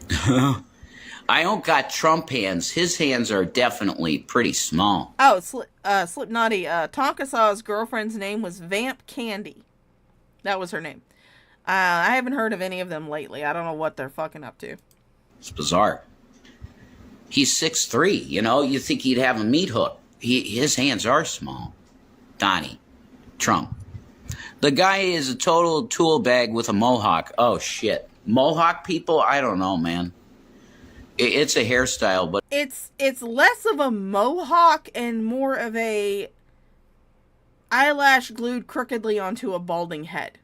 I don't got Trump hands. His hands are definitely pretty small. Oh, Slipknotty. Tonka Saw's girlfriend's name was Vamp Candy. That was her name. I haven't heard of any of them lately. I don't know what they're fucking up to. It's bizarre. He's 6'3", you think he'd have a meat hook. his hands are small. Donnie Trump. The guy is a total tool bag with a mohawk. Oh, shit. Mohawk people? I don't know, man. It's a hairstyle, but... It's less of a mohawk and more of a eyelash glued crookedly onto a balding head.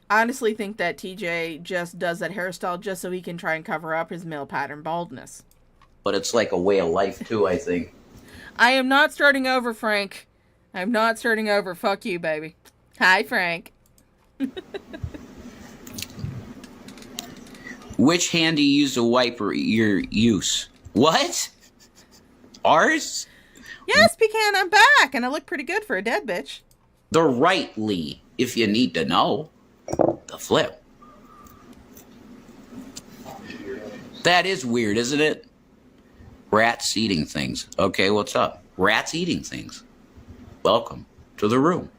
I honestly think that TJ just does that hairstyle just so he can try and cover up his male pattern baldness. But it's like a way of life, too, I think. I am not starting over, Frank. I'm not starting over. Fuck you, baby. Hi, Frank. Which hand do you use to wipe your use? What? Ours? Yes, Pecan, I'm back, and I look pretty good for a dead bitch. The rightly, if you need to know. The flip. That is weird, isn't it? Rats eating things. Okay, what's up? Rats eating things. Welcome to the room.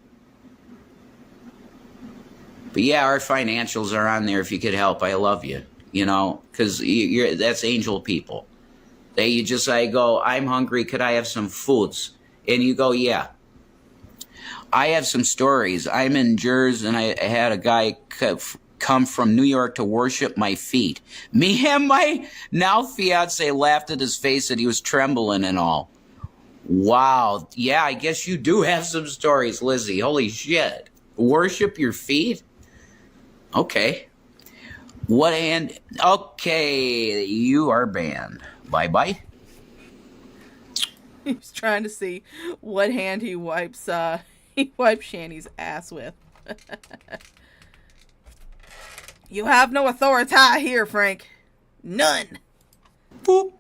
But yeah, our financials are on there if you could help. I love you. You know, because that's angel people. You just go, I'm hungry. Could I have some FOODZ? And you go, yeah. I have some stories. I'm in Jersey, and I had a guy come from New York to worship my feet. Me and my now fiance laughed at his face and he was trembling and all. Wow. Yeah, I guess you do have some stories, Lizzie. Holy shit. Worship your feet? Okay. What hand? Okay, you are banned. Bye-bye. He's trying to see what hand he wipes Shanny's ass with. You have no authority here, Frank. None. Boop.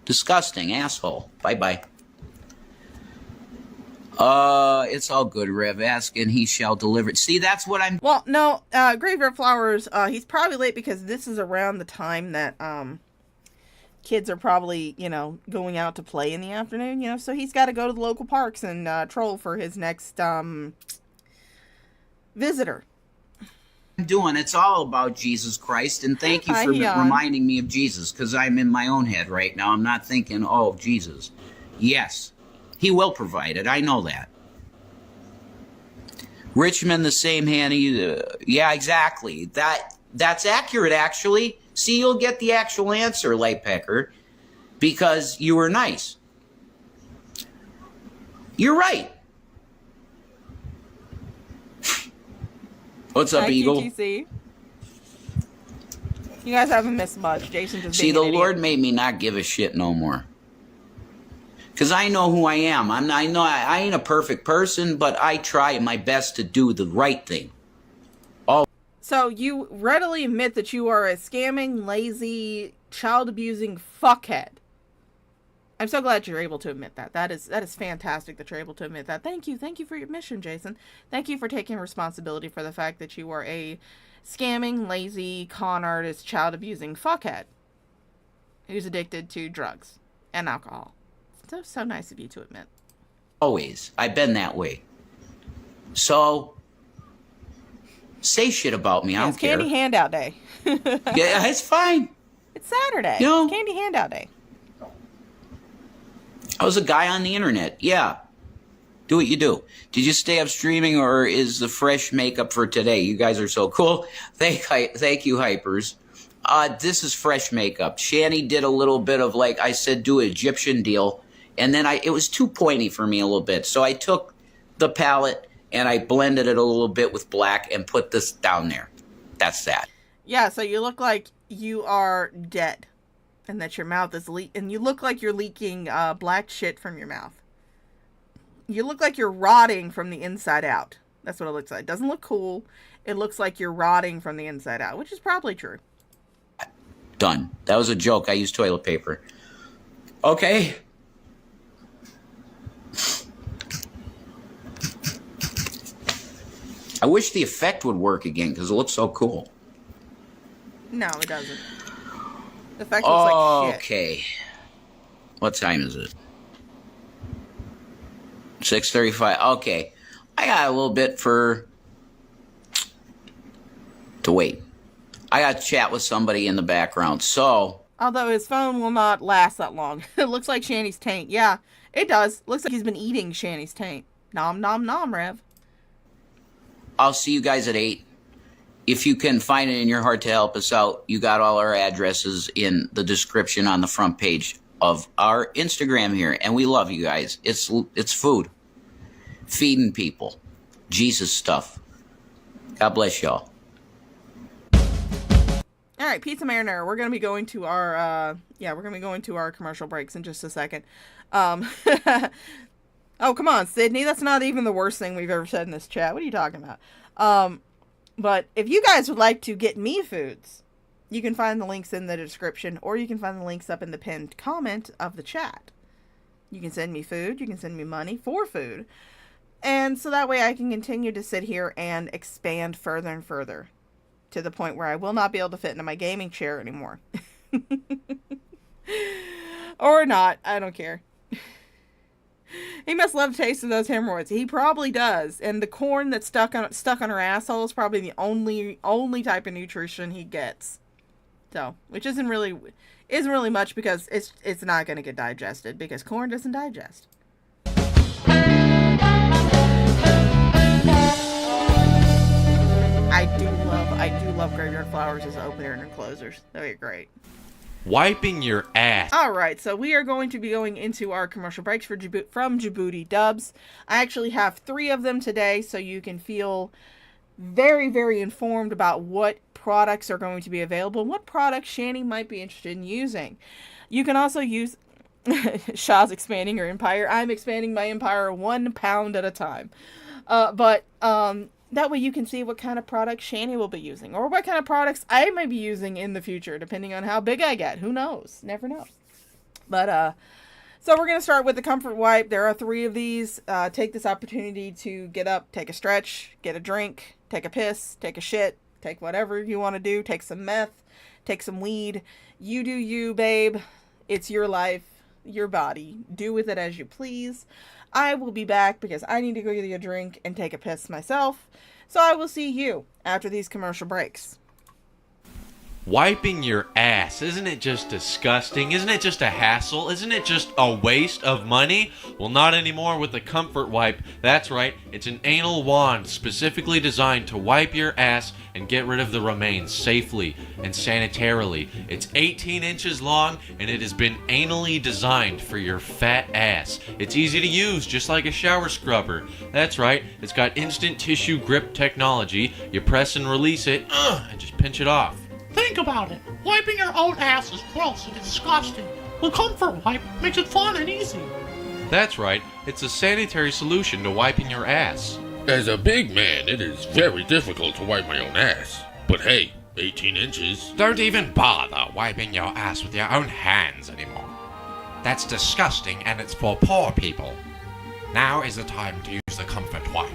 Disgusting asshole. Bye-bye. It's all good, Rev. Ask and he shall deliver it. See, that's what I'm... Well, no, Graveyard Flowers, he's probably late because this is around the time that, kids are probably, going out to play in the afternoon, so he's got to go to the local parks and, troll for his next, visitor. Doing it's all about Jesus Christ, and thank you for reminding me of Jesus, because I'm in my own head right now. I'm not thinking, oh, Jesus. Yes, he will provide it. I know that. Richmond, the same hand. Yeah, exactly. That's accurate, actually. See, you'll get the actual answer, Lightpecker, because you were nice. You're right. What's up, Eagle? QTC. You guys haven't missed much. Jason just See, the Lord made me not give a shit no more. Because I know who I am. I know I ain't a perfect person, but I try my best to do the right thing. So you readily admit that you are a scamming, lazy, child-abusing fuckhead. I'm so glad you're able to admit that. That is fantastic that you're able to admit that. Thank you for your admission, Jason. Thank you for taking responsibility for the fact that you are a scamming, lazy, con artist, child-abusing fuckhead who's addicted to drugs and alcohol. So nice of you to admit. Always. I've been that way. So, say shit about me. I don't care. It's candy handout day. Yeah, it's fine. It's Saturday. It's candy handout day. I was a guy on the internet. Yeah. Do what you do. Did you stay up streaming, or is the fresh makeup for today? You guys are so cool. Thank you, Hypers. This is fresh makeup. Shanny did a little bit of, like I said, do an Egyptian deal. And then it was too pointy for me a little bit. So I took the palette and I blended it a little bit with black and put this down there. That's that. Yeah, so you look like you are dead. And that your mouth is and you look like you're leaking black shit from your mouth. You look like you're rotting from the inside out. That's what it looks like. It doesn't look cool. It looks like you're rotting from the inside out, which is probably true. Done. That was a joke. I used toilet paper. Okay. I wish the effect would work again because it looks so cool. No, it doesn't. The effect looks like shit. Okay. What time is it? 6:35. Okay. I got a little bit to wait. I got to chat with somebody in the background. So, Although his phone will not last that long. It looks like Shanny's taint. Yeah, it does. Looks like he's been eating Shanny's taint. Nom nom nom, Rev. I'll see you guys at 8. If you can find it in your heart to help us out, you got all our addresses in the description on the front page of our Instagram here. And we love you guys. It's food. Feeding people. Jesus stuff. God bless y'all. All right, pizza marinara. We're gonna be going to our we're gonna be going to our commercial breaks in just a second. Oh, come on, Sydney. That's not even the worst thing we've ever said in this chat. What are you talking about? But if you guys would like to get me foods, you can find the links in the description, or you can find the links up in the pinned comment of the chat. You can send me food. You can send me money for food. And so that way I can continue to sit here and expand further and further to the point where I will not be able to fit into my gaming chair anymore. Or not. I don't care. He must love the taste of those hemorrhoids. He probably does. And the corn that's stuck on her asshole is probably the only type of nutrition he gets. So, which isn't really much, because it's not going to get digested, because corn doesn't digest. I do love graveyard flowers as opener and closers. They're great. Wiping your ass. Alright, so we are going to be going into our commercial breaks from Djibouti Dubs. I actually have 3 of them today, so you can feel very, very informed about what products are going to be available, what products Shanny might be interested in using. You can also use... Shaw's expanding her empire. I'm expanding my empire 1 pound at a time. That way you can see what kind of products Shanny will be using, or what kind of products I might be using in the future, depending on how big I get. Who knows? Never know. But, so we're going to start with the comfort wipe. There are 3 of these. Take this opportunity to get up, take a stretch, get a drink, take a piss, take a shit, take whatever you want to do. Take some meth, take some weed. You do you, babe. It's your life, your body. Do with it as you please. I will be back because I need to go get a drink and take a piss myself. So I will see you after these commercial breaks. Wiping your ass, isn't it just disgusting? Isn't it just a hassle? Isn't it just a waste of money? Well, not anymore with the Comfort Wipe. That's right, it's an anal wand specifically designed to wipe your ass and get rid of the remains safely and sanitarily. It's 18 inches long and it has been anally designed for your fat ass. It's easy to use, just like a shower scrubber. That's right, it's got instant tissue grip technology. You press and release it, and just pinch it off. Think about it. Wiping your own ass is gross and disgusting. The Comfort Wipe makes it fun and easy. That's right, it's a sanitary solution to wiping your ass. As a big man, it is very difficult to wipe my own ass. But hey, 18 inches. Don't even bother wiping your ass with your own hands anymore. That's disgusting and it's for poor people. Now is the time to use the Comfort Wipe.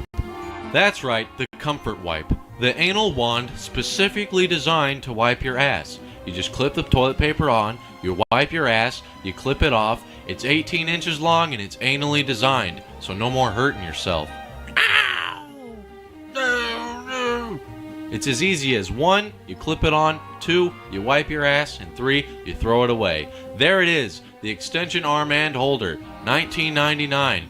That's right, the Comfort Wipe. The anal wand specifically designed to wipe your ass. You just clip the toilet paper on, you wipe your ass, you clip it off. It's 18 inches long and it's anally designed, so no more hurting yourself. Ow! No. It's as easy as 1, you clip it on, 2, you wipe your ass, and 3, you throw it away. There it is, the extension arm and holder, $19.99.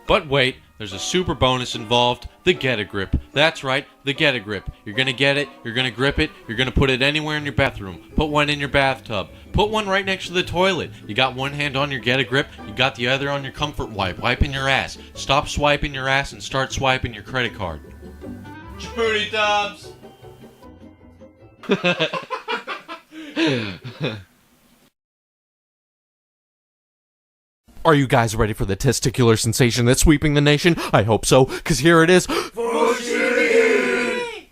But wait, there's a super bonus involved, the Get a Grip. That's right, the Get a Grip. You're gonna get it, you're gonna grip it, you're gonna put it anywhere in your bathroom. Put one in your bathtub. Put one right next to the toilet. You got one hand on your Get a Grip, you got the other on your Comfort Wipe, wiping your ass. Stop swiping your ass and start swiping your credit card. Djibouti Dubs! Are you guys ready for the testicular sensation that's sweeping the nation? I hope so, because here it is.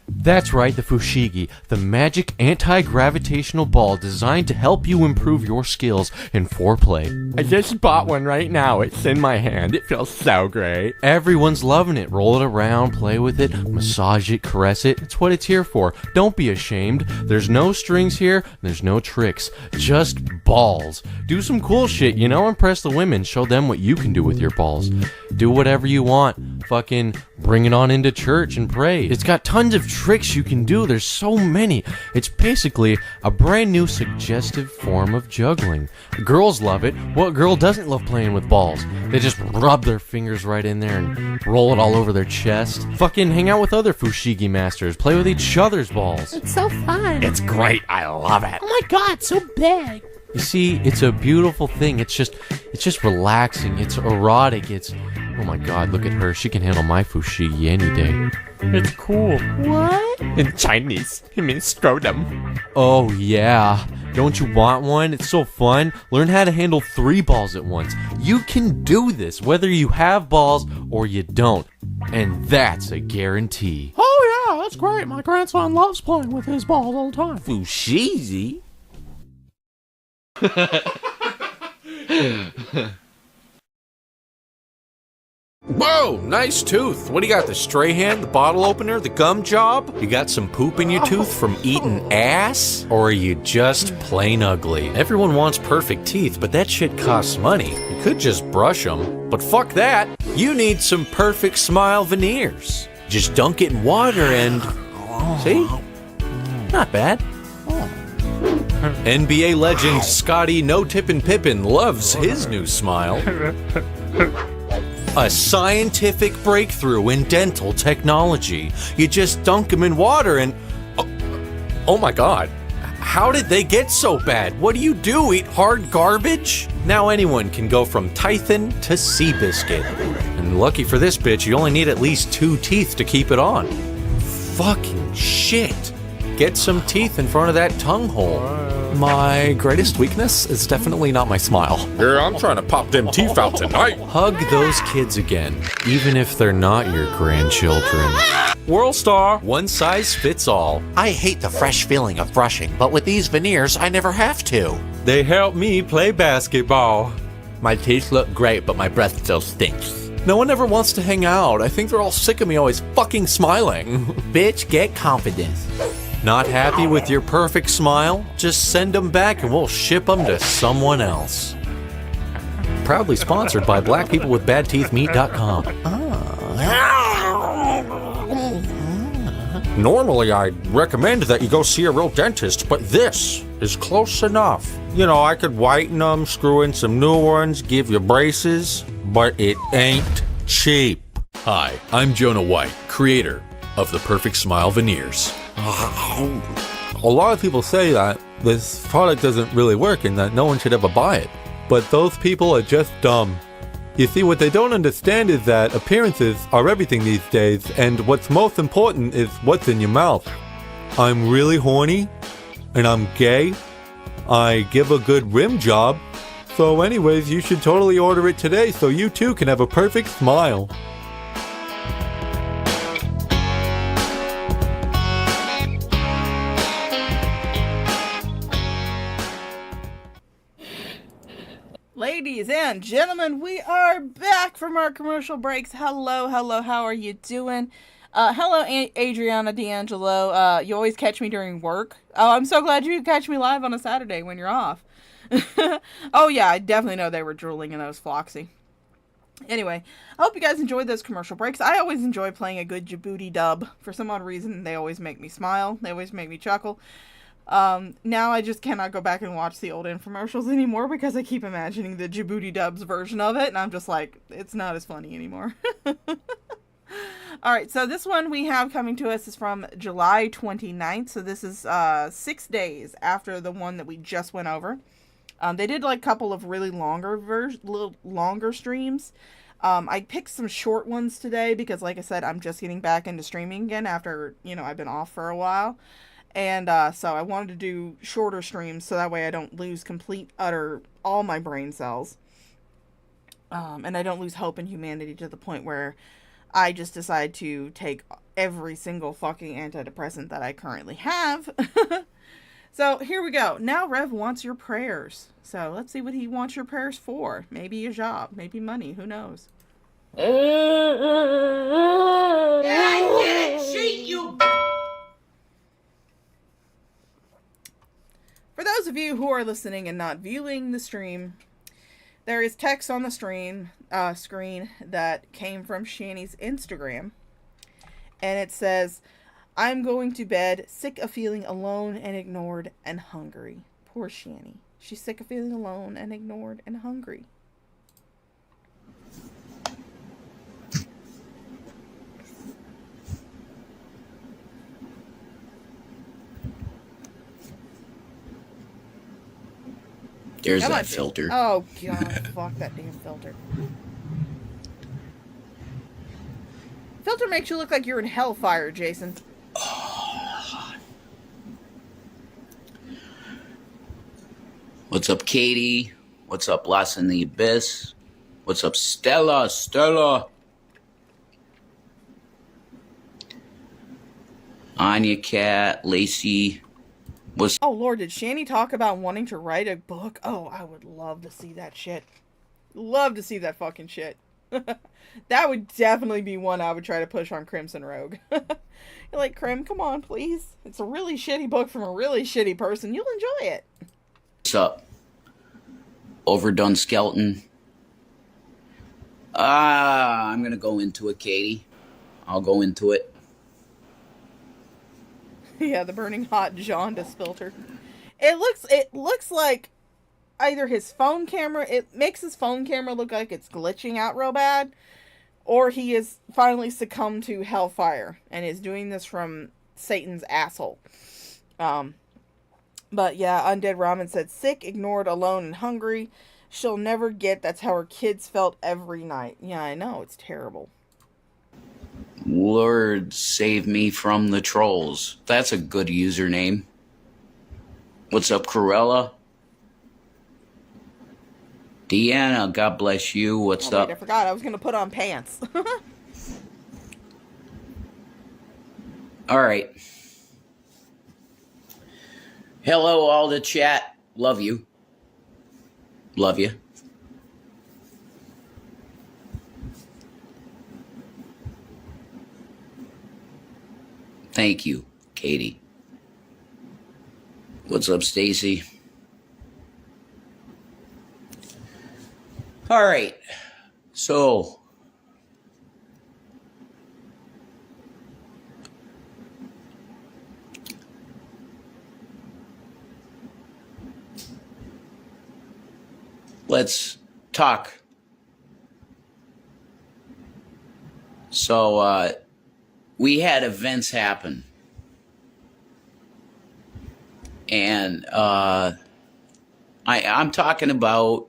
That's right, the Fushigi, the magic anti-gravitational ball designed to help you improve your skills in foreplay. I just bought one right now. It's in my hand. It feels so great. Everyone's loving it. Roll it around, play with it, massage it, caress it. It's what it's here for. Don't be ashamed. There's no strings here. There's no tricks. Just balls. Do some cool shit, you know? Impress the women. Show them what you can do with your balls. Do whatever you want. fucking bring it on into church and pray. It's got tons of tricks you can do. There's so many. It's basically a brand new suggestive form of juggling. Girls love it. What girl doesn't love playing with balls? They just rub their fingers right in there and roll it all over their chest. Fucking hang out with other fushigi masters. Play with each other's balls. It's so fun. It's great. I love it. Oh my god, so big. You see, it's a beautiful thing. It's just relaxing. It's erotic. Oh my god, look at her. She can handle my fushigi any day. It's cool. What? In Chinese, it means scrotum. Oh yeah. Don't you want one? It's so fun. Learn how to handle 3 balls at once. You can do this whether you have balls or you don't. And that's a guarantee. Oh yeah, that's great. My grandson loves playing with his balls all the time. Fushigi? Whoa, nice tooth. What do you got, the stray hand, the bottle opener, the gum job? You got some poop in your tooth from eating ass? Or are you just plain ugly? Everyone wants perfect teeth, but that shit costs money. You could just brush them, but fuck that. You need some perfect smile veneers. Just dunk it in water and... See? Not bad. NBA legend Scotty No Tippin' Pippen loves his new smile. A scientific breakthrough in dental technology. You just dunk them in water and... Oh my god. How did they get so bad? What do you do? Eat hard garbage? Now anyone can go from Tython to Seabiscuit. And lucky for this bitch, you only need at least 2 teeth to keep it on. Fucking shit. Get some teeth in front of that tongue hole. My greatest weakness is definitely not my smile. Yeah, I'm trying to pop them teeth out tonight. Hug those kids again, even if they're not your grandchildren. World Star, one size fits all. I hate the fresh feeling of brushing, but with these veneers, I never have to. They help me play basketball. My teeth look great, but my breath still stinks. No one ever wants to hang out. I think they're all sick of me always fucking smiling. Bitch, get confidence. Not happy with your perfect smile? Just send them back and we'll ship them to someone else. Proudly sponsored by blackpeoplewithbadteethmeat.com. Normally I'd recommend that you go see a real dentist, but this is close enough. You know, I could whiten them, screw in some new ones, give you braces, but it ain't cheap. Hi, I'm Jonah White, creator of the Perfect Smile Veneers. A lot of people say that this product doesn't really work and that no one should ever buy it. But those people are just dumb. You see, what they don't understand is that appearances are everything these days, and what's most important is what's in your mouth. I'm really horny, and I'm gay. I give a good rim job. So anyways, you should totally order it today so you too can have a perfect smile. Ladies and gentlemen, we are back from our commercial breaks. Hello, how are you doing? Hello, Adriana D'Angelo. You always catch me during work. Oh, I'm so glad you catch me live on a Saturday when you're off. Oh yeah, I definitely know they were drooling in those Floxy. Anyway, I hope you guys enjoyed those commercial breaks. I always enjoy playing a good Djibouti dub. For some odd reason, they always make me smile. They always make me chuckle. Now I just cannot go back and watch the old infomercials anymore because I keep imagining the Djibouti dubs version of it, and I'm just like, it's not as funny anymore. Alright, so this one we have coming to us is from July 29th, so this is 6 days after the one that we just went over. They did like a couple of really longer streams. I picked some short ones today because, like I said, I'm just getting back into streaming again after, I've been off for a while. And so I wanted to do shorter streams so that way I don't lose all my brain cells. And I don't lose hope in humanity to the point where I just decide to take every single fucking antidepressant that I currently have. So here we go. Now Rev wants your prayers. So let's see what he wants your prayers for. Maybe a job, maybe money, who knows? I didn't cheat you. For those of you who are listening and not viewing the stream, There is text on the screen that came from Shanny's Instagram. And it says, I'm going to bed, sick of feeling alone and ignored and hungry. Poor Shanny. She's sick of feeling alone and ignored and hungry. There's that filter. Oh, God. Fuck that damn filter. Filter makes you look like you're in hellfire, Jason. What's up, Katie? What's up, Lost in the Abyss? What's up, Stella? Stella. Anya Cat, Lacey. Oh, Lord, did Shanny talk about wanting to write a book? Oh, I would love to see that shit. Love to see that fucking shit. That would definitely be one I would try to push on Crimson Rogue. You're like, Crim, come on, please. It's a really shitty book from a really shitty person. You'll enjoy it. What's up? Overdone Skeleton. I'm going to go into it, Katie. I'll go into it. Yeah, the burning hot jaundice filter. It looks like either his phone camera, it makes his phone camera look like it's glitching out real bad, or he has finally succumbed to hellfire and is doing this from Satan's asshole. But yeah, Undead Ramen said, sick, ignored, alone, and hungry. She'll never get, that's how her kids felt every night. Yeah, I know, it's terrible. Lord save me from the trolls. That's a good username. What's up, Cruella? Deanna, God bless you. What's up? Wait, I forgot. I was going to put on pants. All right. Hello, all the chat. Love you. Love you. Thank you, Katie. What's up, Stacy? All right. So, let's talk. So, we had events happen. And I'm talking about...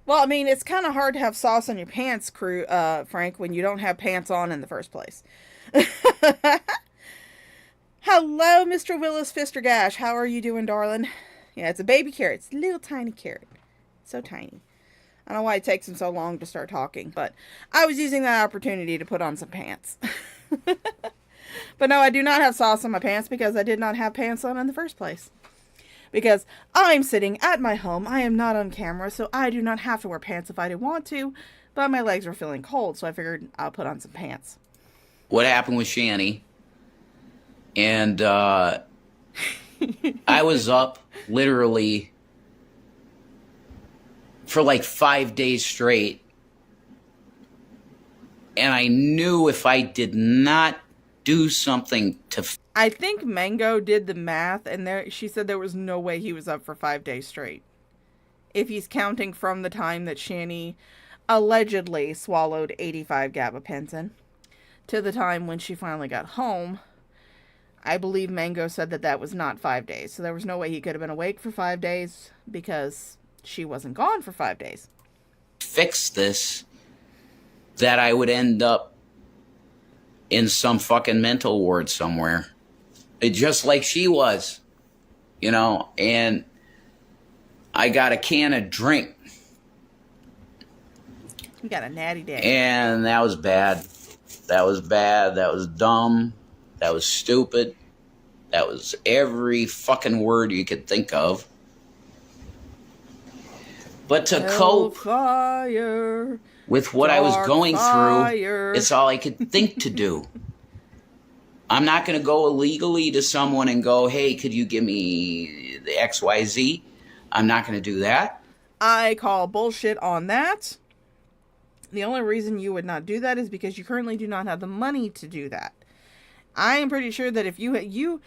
Well, I mean, it's kind of hard to have sauce on your pants, Frank, when you don't have pants on in the first place. Hello, Mr. Willis Fistergash. How are you doing, darling? Yeah, it's a baby carrot. It's a little tiny carrot. So tiny. I don't know why it takes him so long to start talking, but I was using that opportunity to put on some pants. But no, I do not have sauce on my pants because I did not have pants on in the first place. Because I'm sitting at my home, I am not on camera, so I do not have to wear pants if I didn't want to, but my legs were feeling cold, so I figured I'll put on some pants. What happened with Shanny? And I was up literally for like 5 days straight, and I knew if I did not do something to... I think Mango did the math, and she said there was no way he was up for 5 days straight. If he's counting from the time that Shanny allegedly swallowed 85 gabapentin to the time when she finally got home, I believe Mango said that was not 5 days. So there was no way he could have been awake for 5 days because she wasn't gone for 5 days. Fix this, that I would end up in some fucking mental ward somewhere. Just like she was, you know, and I got a can of drink. You got a natty day. And that was bad. That was bad. That was dumb. That was stupid. That was every fucking word you could think of. But to cope with what I was going through, it's all I could think to do. I'm not going to go illegally to someone and go, hey, could you give me the XYZ? I'm not going to do that. I call bullshit on that. The only reason you would not do that is because you currently do not have the money to do that. I am pretty sure that if you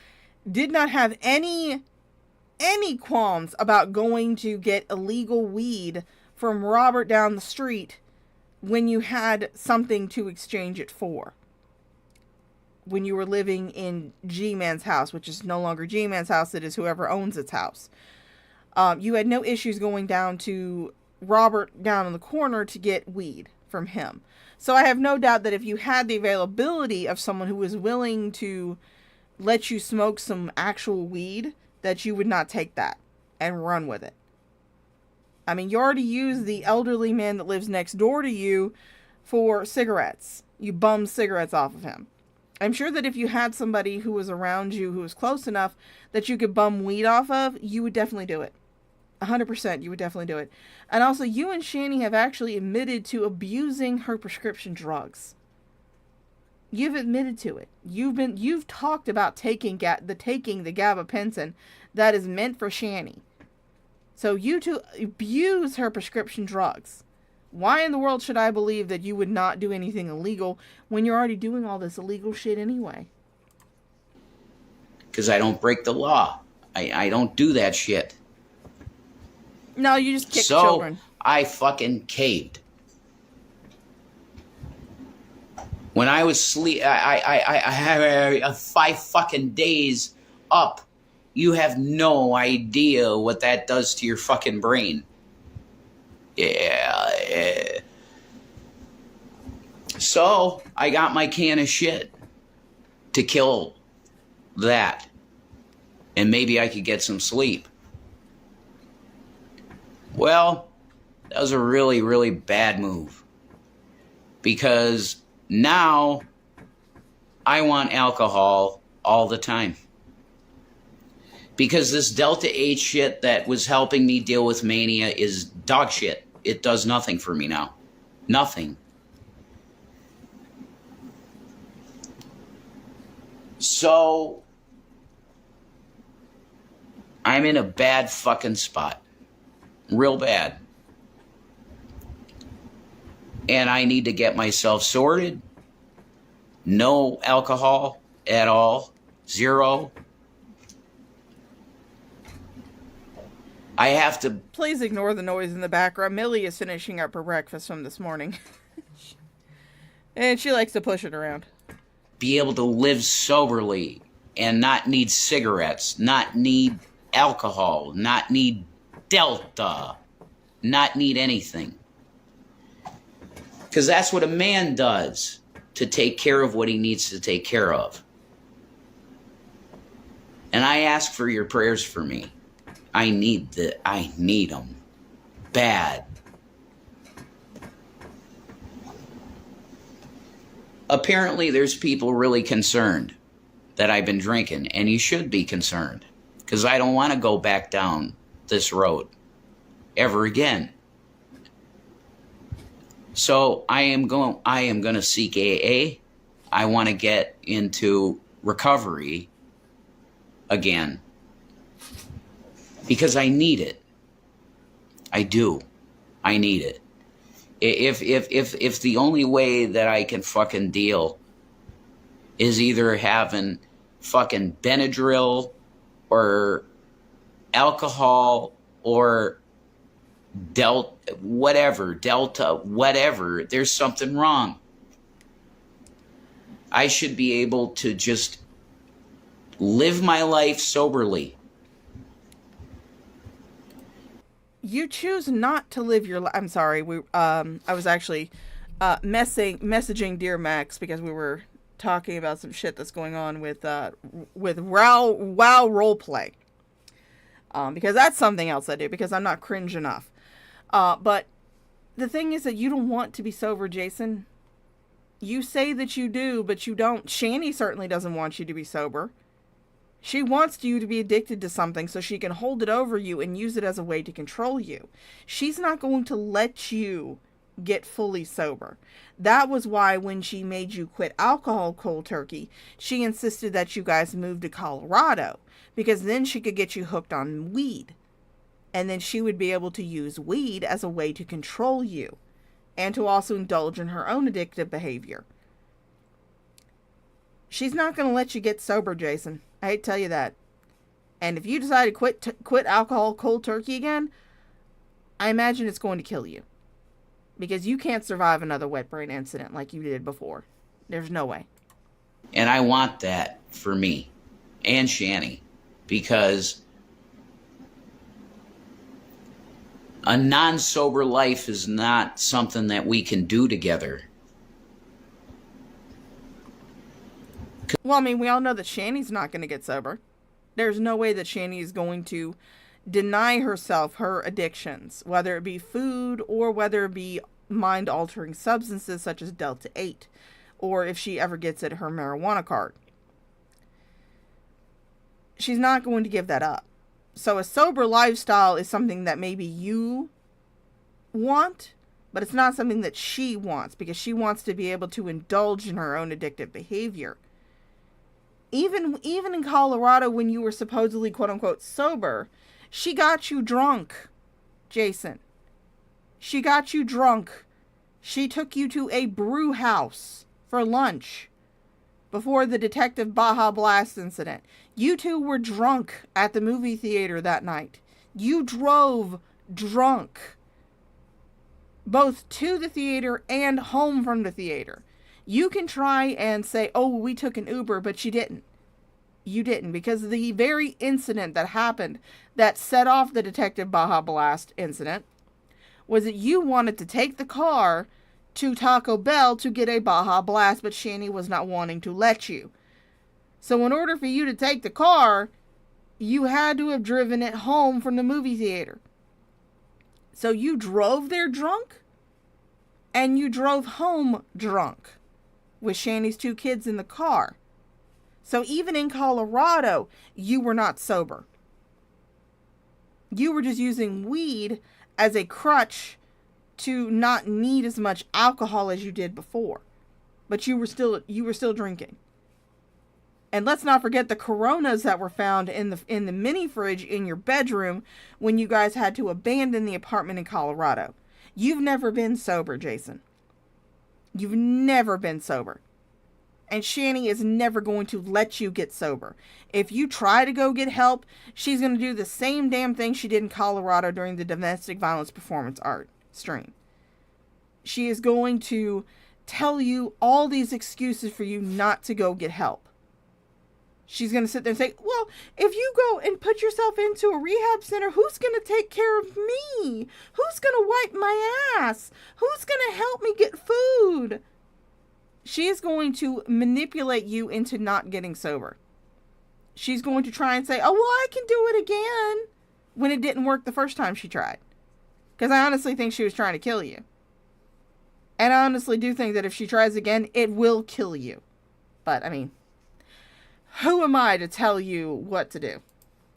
did not have any qualms about going to get illegal weed from Robert down the street when you had something to exchange it for. When you were living in G-Man's house, which is no longer G-Man's house, it is whoever owns its house. You had no issues going down to Robert down in the corner to get weed from him. So I have no doubt that if you had the availability of someone who was willing to let you smoke some actual weed, that you would not take that and run with it. I mean, you already use the elderly man that lives next door to you for cigarettes. You bum cigarettes off of him. I'm sure that if you had somebody who was around you who was close enough that you could bum weed off of, you would definitely do it. 100%, you would definitely do it. And also, you and Shanny have actually admitted to abusing her prescription drugs. You've admitted to it. You've talked about taking the gabapentin that is meant for Shanny. So you two abuse her prescription drugs. Why in the world should I believe that you would not do anything illegal when you're already doing all this illegal shit anyway? Because I don't break the law. I don't do that shit. No, you just kick so children. I fucking caved. When I was I had 5 fucking days up. You have no idea what that does to your fucking brain. Yeah. So I got my can of shit to kill that. And maybe I could get some sleep. Well, that was a really, really bad move. Because now I want alcohol all the time. Because this Delta 8 shit that was helping me deal with mania is dog shit. It does nothing for me now. Nothing. So, I'm in a bad fucking spot. Real bad. And I need to get myself sorted. No alcohol at all. 0. I have to... Please ignore the noise in the background. Millie is finishing up her breakfast from this morning. And she likes to push it around. Be able to live soberly and not need cigarettes, not need alcohol, not need Delta, not need anything. Because that's what a man does to take care of what he needs to take care of. And I ask for your prayers for me. I need them. Bad. Apparently there's people really concerned that I've been drinking, and you should be concerned, because I don't want to go back down this road ever again. So I am going to seek AA. I want to get into recovery again. Because I need it. I do. I need it. If the only way that I can fucking deal is either having fucking Benadryl or alcohol or Delta, whatever, there's something wrong. I should be able to just live my life soberly. You choose not to live your life. I'm sorry. I was actually messaging Dear Max because we were talking about some shit that's going on with WoW roleplay. Because that's something else I do because I'm not cringe enough. But the thing is that you don't want to be sober, Jason. You say that you do, but you don't. Shanny certainly doesn't want you to be sober. She wants you to be addicted to something so she can hold it over you and use it as a way to control you. She's not going to let you get fully sober. That was why when she made you quit alcohol cold turkey, she insisted that you guys move to Colorado, because then she could get you hooked on weed. And then she would be able to use weed as a way to control you and to also indulge in her own addictive behavior. She's not going to let you get sober, Jason. I hate to tell you that. And if you decide to quit alcohol cold turkey again, I imagine it's going to kill you. Because you can't survive another wet brain incident like you did before. There's no way. And I want that for me and Shanny, because a non-sober life is not something that we can do together. Well, I mean, we all know that Shanny's not going to get sober. There's no way that Shanny is going to deny herself her addictions, whether it be food or whether it be mind-altering substances such as Delta 8, or if she ever gets it, her marijuana card. She's not going to give that up. So a sober lifestyle is something that maybe you want, but it's not something that she wants, because she wants to be able to indulge in her own addictive behavior. Even in Colorado, when you were supposedly quote-unquote sober, she got you drunk, Jason. She got you drunk. She took you to a brew house for lunch before the Detective Baja Blast incident. You two were drunk at the movie theater that night. You drove drunk both to the theater and home from the theater. You can try and say, oh, we took an Uber, but you didn't. You didn't, because the very incident that happened that set off the Detective Baja Blast incident was that you wanted to take the car to Taco Bell to get a Baja Blast, but Shanny was not wanting to let you. So in order for you to take the car, you had to have driven it home from the movie theater. So you drove there drunk, and you drove home drunk with Shanny's 2 kids in the car. So even in Colorado, you were not sober. You were just using weed as a crutch to not need as much alcohol as you did before. But you were still drinking. And let's not forget the Coronas that were found in the mini fridge in your bedroom when you guys had to abandon the apartment in Colorado. You've never been sober, Jason. You've never been sober. And Shanny is never going to let you get sober. If you try to go get help, she's going to do the same damn thing she did in Colorado during the domestic violence performance art stream. She is going to tell you all these excuses for you not to go get help. She's going to sit there and say, well, if you go and put yourself into a rehab center, who's going to take care of me? Who's going to wipe my ass? Who's going to help me get food? She is going to manipulate you into not getting sober. She's going to try and say, oh, well, I can do it again, when it didn't work the first time she tried. Because I honestly think she was trying to kill you. And I honestly do think that if she tries again, it will kill you. But, I mean, who am I to tell you what to do?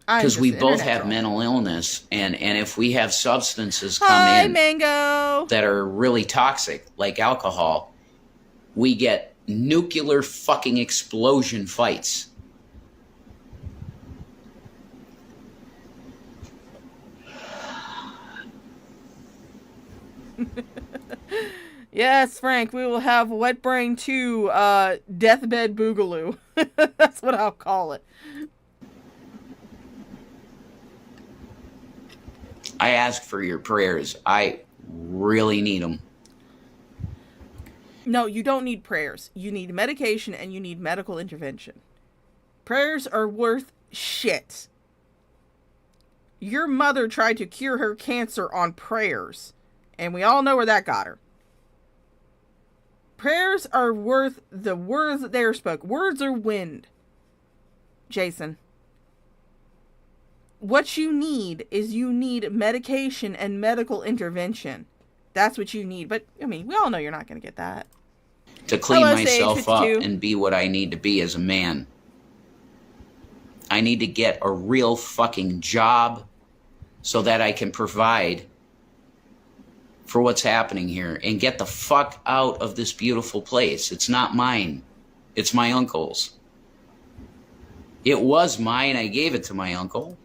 Because we both have mental illness, and if we have substances come in Mango, that are really toxic, like alcohol, we get nuclear fucking explosion fights. Yes, Frank, we will have Wet Brain 2 Deathbed Boogaloo. That's what I'll call it. I ask for your prayers. I really need them. No, you don't need prayers. You need medication and you need medical intervention. Prayers are worth shit. Your mother tried to cure her cancer on prayers, and we all know where that got her. Prayers are worth the words that they are spoke. Words are wind, Jason. What you need is you need medication and medical intervention. That's what you need. But, I mean, we all know you're not going to get that. To clean myself up and be what I need to be as a man. I need to get a real fucking job so that I can provide for what's happening here and get the fuck out of this beautiful place. It's not mine. It's my uncle's. It was mine. I gave it to my uncle.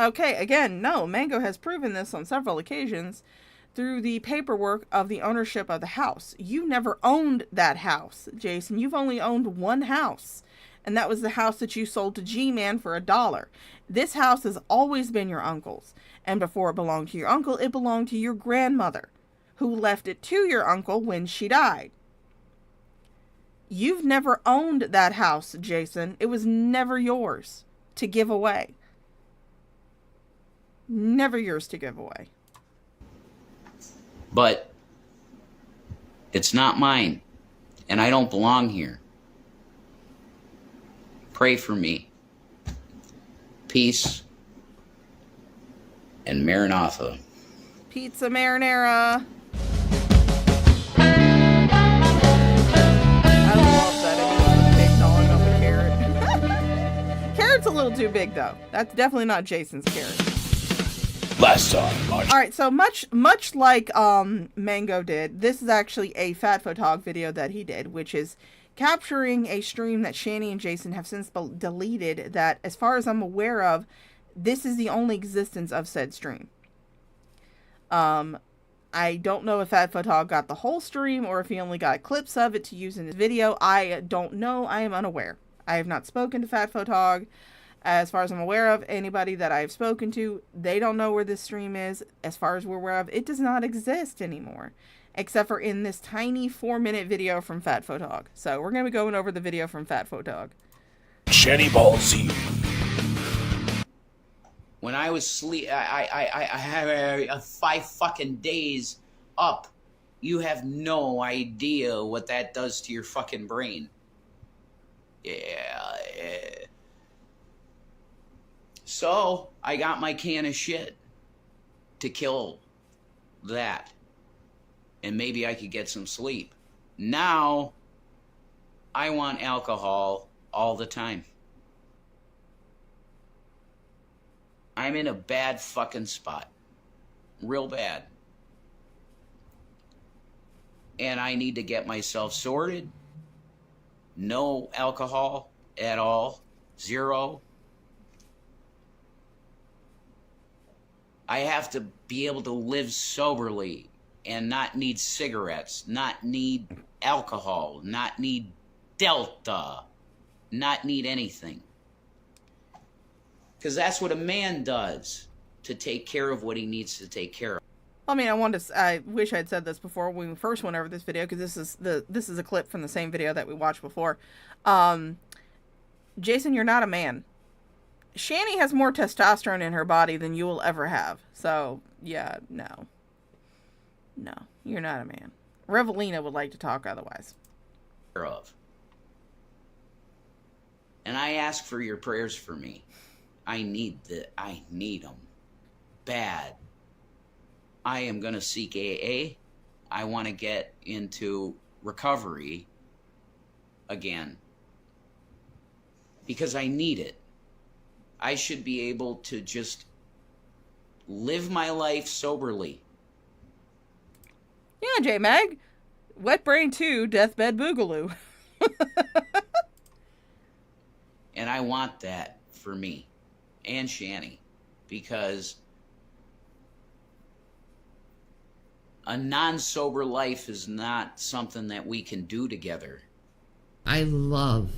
Okay, again, no, Mango has proven this on several occasions through the paperwork of the ownership of the house. You never owned that house, Jason. You've only owned one house, and that was the house that you sold to G-Man for $1. This house has always been your uncle's, and before it belonged to your uncle, it belonged to your grandmother, who left it to your uncle when she died. You've never owned that house, Jason. It was never yours to give away. Never yours to give away. But it's not mine, and I don't belong here. Pray for me. Peace and Maranatha. Pizza marinara. I love that big gnawing of a carrot. Carrot's a little too big, though. That's definitely not Jason's carrot. Last time, All right, so much like Mango did, this is actually a Fat Photog video that he did, which is capturing a stream that Shanny and Jason have since deleted. That, as far as I'm aware of, this is the only existence of said stream. I don't know if Fat Photog got the whole stream or if he only got clips of it to use in his video. I don't know. I am unaware. I have not spoken to Fat Photog. As far as I'm aware of, anybody that I've spoken to, they don't know where this stream is. As far as we're aware of, it does not exist anymore, except for in this tiny 4-minute video from Fat Photog. So we're going to be going over the video from Fat Photog. Shanny Ball Z. When I was I had 5 fucking days up. You have no idea what that does to your fucking brain. Yeah. So, I got my can of shit to kill that. And maybe I could get some sleep. Now, I want alcohol all the time. I'm in a bad fucking spot. Real bad. And I need to get myself sorted. No alcohol at all. 0. I have to be able to live soberly and not need cigarettes, not need alcohol, not need Delta, not need anything. Because that's what a man does to take care of what he needs to take care of. I mean, I wish I'd said this before when we first went over this video, because this is a clip from the same video that we watched before. Jason, you're not a man. Shanny has more testosterone in her body than you will ever have. So, yeah, no. No, you're not a man. Revelina would like to talk otherwise. And I ask for your prayers for me. I need them. Bad. I am going to seek AA. I want to get into recovery again. Because I need it. I should be able to just live my life soberly. Yeah, J-Mag. Wet Brain 2, Deathbed Boogaloo. And I want that for me and Shanny. Because a non-sober life is not something that we can do together. I love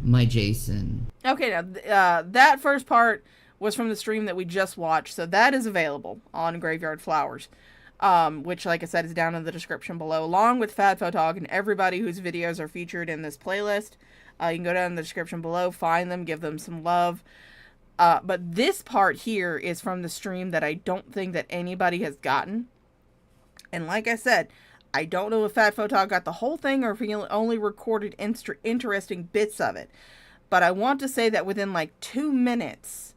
my Jason. Okay, now, that first part was from the stream that we just watched, so that is available on Graveyard Flowers, which, like I said, is down in the description below, along with Fat Photog and everybody whose videos are featured in this playlist. You can go down in the description below, find them, give them some love. But this part here is from the stream that I don't think that anybody has gotten. And like I said, I don't know if Fat Photog got the whole thing or if he only recorded interesting bits of it. But I want to say that within like 2 minutes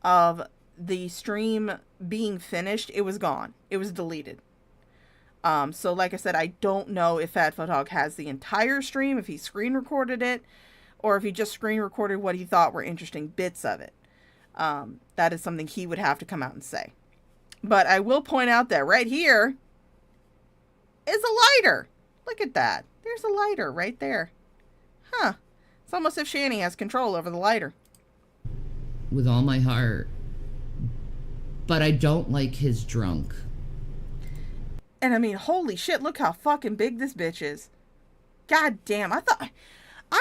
of the stream being finished, it was gone. It was deleted. So like I said, I don't know if Fat Photog has the entire stream, if he screen recorded it, or if he just screen recorded what he thought were interesting bits of it. That is something he would have to come out and say. But I will point out that right here is a lighter. Look at that. There's a lighter right there. Huh. It's almost as if Shanny has control over the lighter. with all my heart. But I don't like his drunk. And I mean, holy shit, look how fucking big this bitch is. God damn, I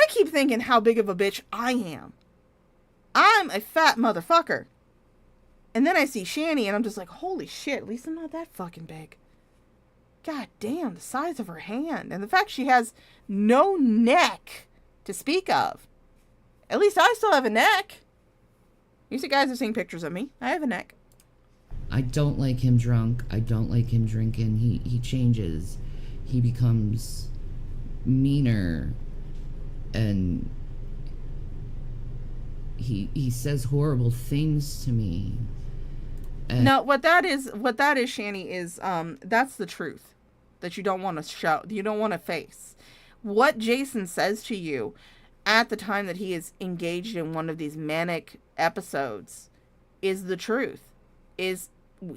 keep thinking how big of a bitch I am. I'm a fat motherfucker. And then I see Shanny and I'm just like, holy shit, at least I'm not that fucking big. God damn, the size of her hand. And the fact she has no neck to speak of. At least I still have a neck. You see, guys have seen pictures of me. I have a neck. I don't like him drunk. I don't like him drinking. He changes. He becomes meaner. And he says horrible things to me. And no, what that is, Shanny, is that's the truth that you don't want to show, you don't want to face. What Jason says to you at the time that he is engaged in one of these manic episodes is the truth, is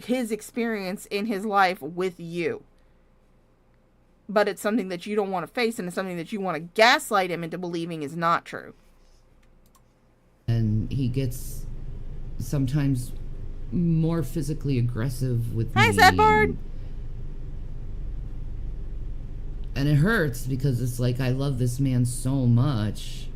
his experience in his life with you. But it's something that you don't want to face, and it's something that you want to gaslight him into believing is not true. And he gets sometimes more physically aggressive with me. Hi, Sadboard! And it hurts because it's like I love this man so much.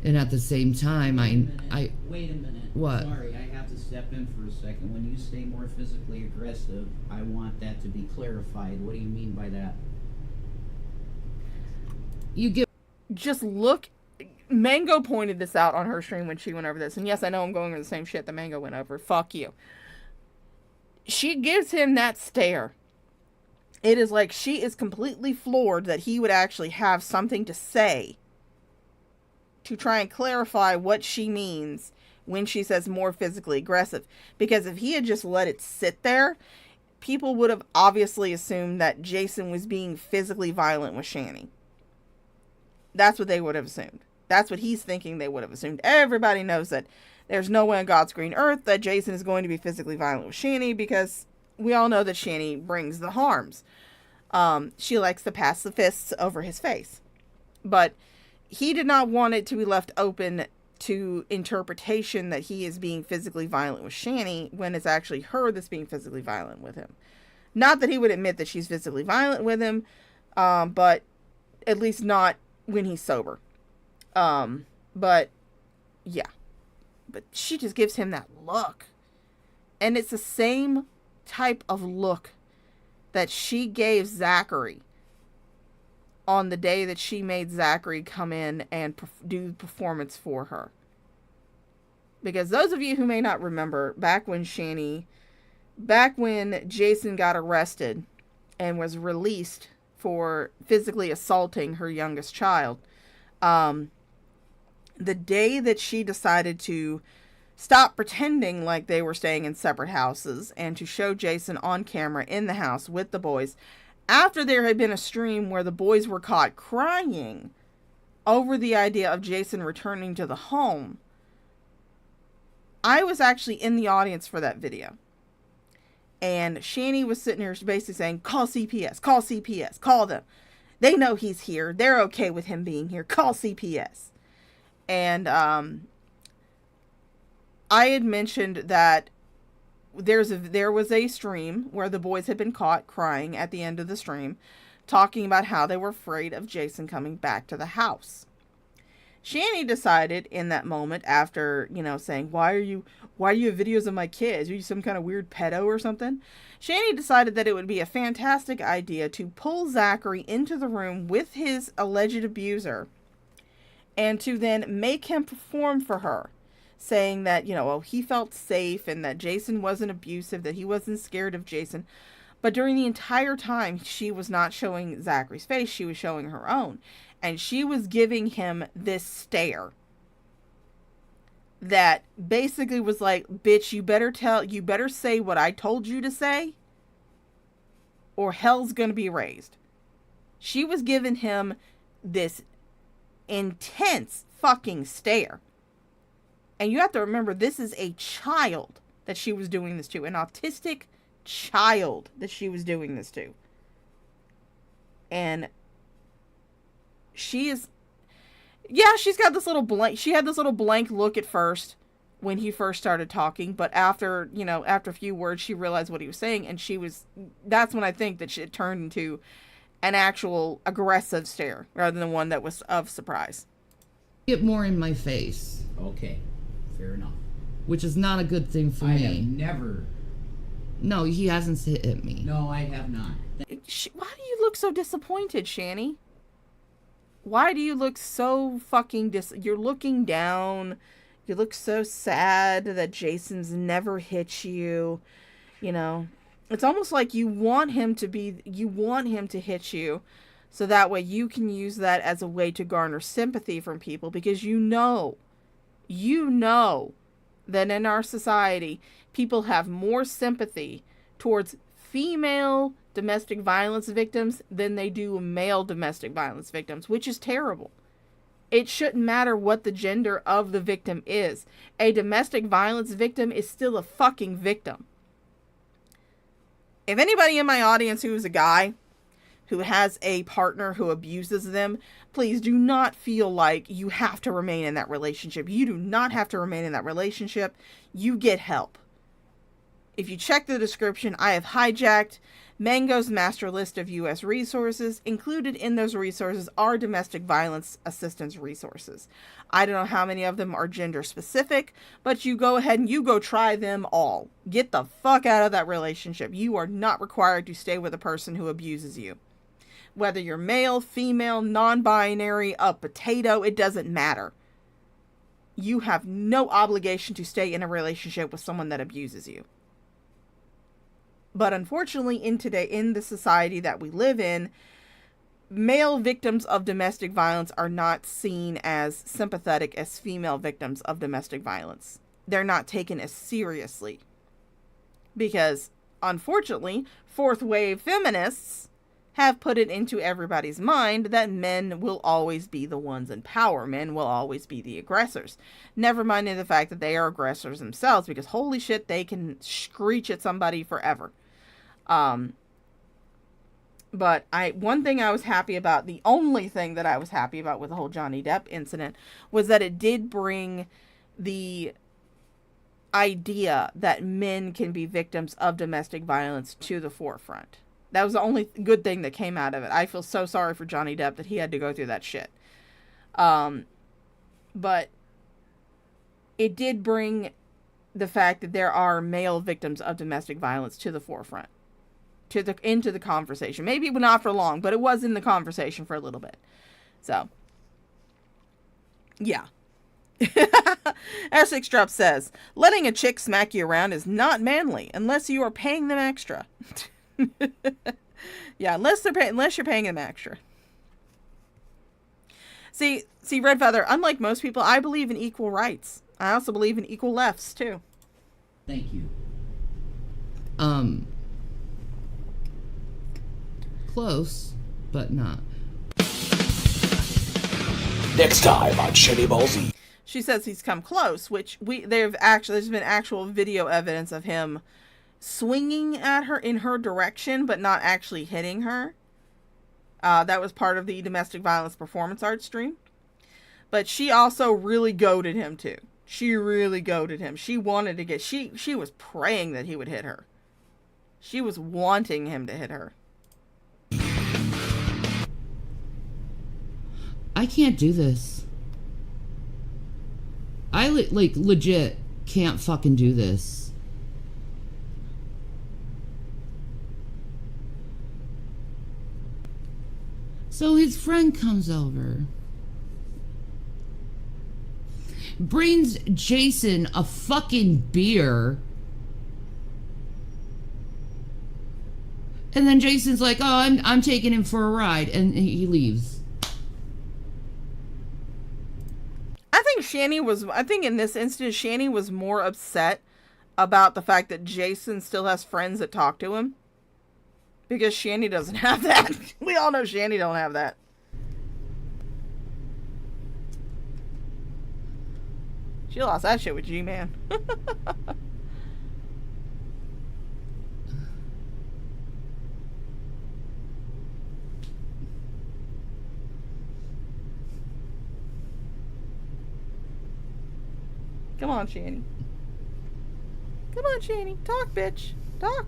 And at the same time, Wait a minute. What? Sorry, I have to step in for a second. When you say more physically aggressive, I want that to be clarified. What do you mean by that? Just look. Mango pointed this out on her stream when she went over this. And yes, I know I'm going over the same shit that Mango went over. Fuck you. She gives him that stare. It is like she is completely floored that he would actually have something to say to try and clarify what she means when she says more physically aggressive. Because if he had just let it sit there, people would have obviously assumed that Jason was being physically violent with Shanny. That's what they would have assumed. That's what he's thinking they would have assumed. Everybody knows that there's no way on God's green earth that Jason is going to be physically violent with Shanny, because we all know that Shanny brings the harms. She likes to pass the fists over his face. But he did not want it to be left open to interpretation that he is being physically violent with Shanny when it's actually her that's being physically violent with him. Not that he would admit that she's physically violent with him, but at least not when he's sober. But yeah. But she just gives him that look. And it's the same type of look that she gave Zachary on the day that she made Zachary come in and do the performance for her. Because those of you who may not remember, back when Jason got arrested and was released for physically assaulting her youngest child, the day that she decided to stop pretending like they were staying in separate houses and to show Jason on camera in the house with the boys, after there had been a stream where the boys were caught crying over the idea of Jason returning to the home, I was actually in the audience for that video. And Shanny was sitting here basically saying, call CPS, call CPS, call them. They know he's here. They're okay with him being here. Call CPS. And I had mentioned that there was a stream where the boys had been caught crying at the end of the stream, talking about how they were afraid of Jason coming back to the house. Shanny decided in that moment, after, saying, why do you have videos of my kids? Are you some kind of weird pedo or something? Shanny decided that it would be a fantastic idea to pull Zachary into the room with his alleged abuser and to then make him perform for her, saying that, he felt safe and that Jason wasn't abusive, that he wasn't scared of Jason. But during the entire time, she was not showing Zachary's face. She was showing her own. And she was giving him this stare that basically was like, bitch, you better say what I told you to say, or hell's gonna be raised. She was giving him this intense fucking stare. And you have to remember, this is a child that she was doing this to. An autistic child that she was doing this to. And she Yeah, she's got this little blank. She had this little blank look at first when he first started talking, but after, you know, after a few words, she realized what he was saying, and that's when I think that it turned into an actual aggressive stare rather than one that was of surprise. Get more in my face. Okay, fair enough. Which is not a good thing for I me. have never. No, he hasn't hit me. No, I have not. Why do you look so disappointed, Shanny? Why do you look so fucking you're looking down. You look so sad that Jason's never hit you. You know, it's almost like you want him to hit you so that way you can use that as a way to garner sympathy from people, because you know that in our society, people have more sympathy towards female domestic violence victims than they do male domestic violence victims, which is terrible. It shouldn't matter what the gender of the victim is. A domestic violence victim is still a fucking victim. If anybody in my audience who is a guy who has a partner who abuses them, please do not feel like you have to remain in that relationship. You do not have to remain in that relationship. You get help. If you check the description, I have hijacked Mango's master list of U.S. resources. Included in those resources are domestic violence assistance resources. I don't know how many of them are gender specific, but you go ahead and you go try them all. Get the fuck out of that relationship. You are not required to stay with a person who abuses you. Whether you're male, female, non-binary, a potato, it doesn't matter. You have no obligation to stay in a relationship with someone that abuses you. But unfortunately, in the society that we live in, male victims of domestic violence are not seen as sympathetic as female victims of domestic violence. They're not taken as seriously. Because, unfortunately, fourth wave feminists have put it into everybody's mind that men will always be the ones in power. Men will always be the aggressors. Never minding the fact that they are aggressors themselves, because holy shit, they can screech at somebody forever. But one thing I was happy about, the only thing that I was happy about with the whole Johnny Depp incident, was that it did bring the idea that men can be victims of domestic violence to the forefront. That was the only good thing that came out of it. I feel so sorry for Johnny Depp that he had to go through that shit. But it did bring the fact that there are male victims of domestic violence to the forefront. Into the conversation. Maybe not for long, but it was in the conversation for a little bit. So, yeah. Essex Drop says, letting a chick smack you around is not manly unless you are paying them extra. Yeah, unless you're paying them extra. See, Red Feather, unlike most people, I believe in equal rights. I also believe in equal lefts, too. Thank you. Close, but not. Next time on Shitty Ballsy. She says he's come close, which there's been actual video evidence of him swinging at her in her direction, but not actually hitting her. That was part of the domestic violence performance art stream. But she also really goaded him too. She really goaded him. She wanted to get, she was praying that he would hit her. She was wanting him to hit her. I can't do this. I legit can't fucking do this. So his friend comes over, brings Jason a fucking beer, and then Jason's like, "Oh, I'm taking him for a ride," and he leaves. I think in this instance, Shanny was more upset about the fact that Jason still has friends that talk to him. Because Shanny doesn't have that. We all know Shanny don't have that. She lost that shit with G-Man. Come on, Shanny. Come on, Shanny. Talk, bitch. Talk.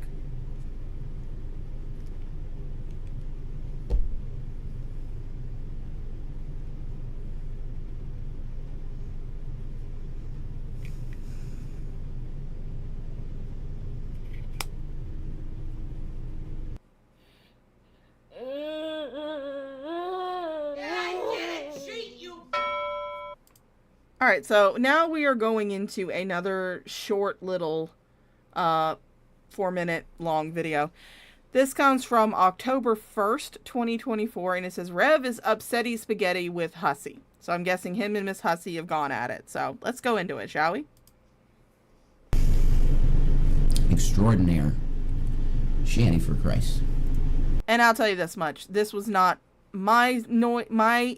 Alright, so now we are going into another short little 4-minute long video. This comes from October 1st, 2024, and it says, Rev is upsetty spaghetti with Hussy. So I'm guessing him and Miss Hussy have gone at it. So let's go into it, shall we? Extraordinaire. Shanny, for Christ. And I'll tell you this much. This was not my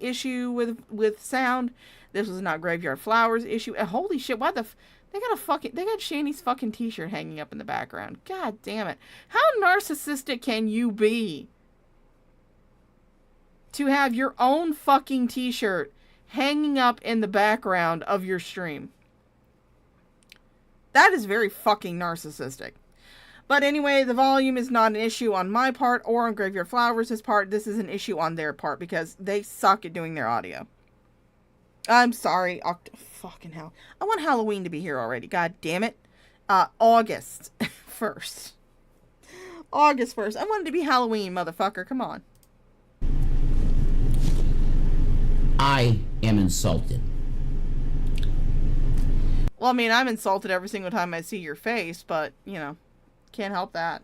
issue with sound. This was not Graveyard Flowers' issue. And holy shit, why the they got Shanny's fucking t-shirt hanging up in the background. God damn it. How narcissistic can you be to have your own fucking t-shirt hanging up in the background of your stream? That is very fucking narcissistic. But anyway, the volume is not an issue on my part or on Graveyard Flowers' part. This is an issue on their part because they suck at doing their audio. I'm sorry. Fucking hell. I want Halloween to be here already. God damn it. August 1st. August 1st. I want it to be Halloween, motherfucker. Come on. I am insulted. Well, I mean, I'm insulted every single time I see your face, but, you know, can't help that.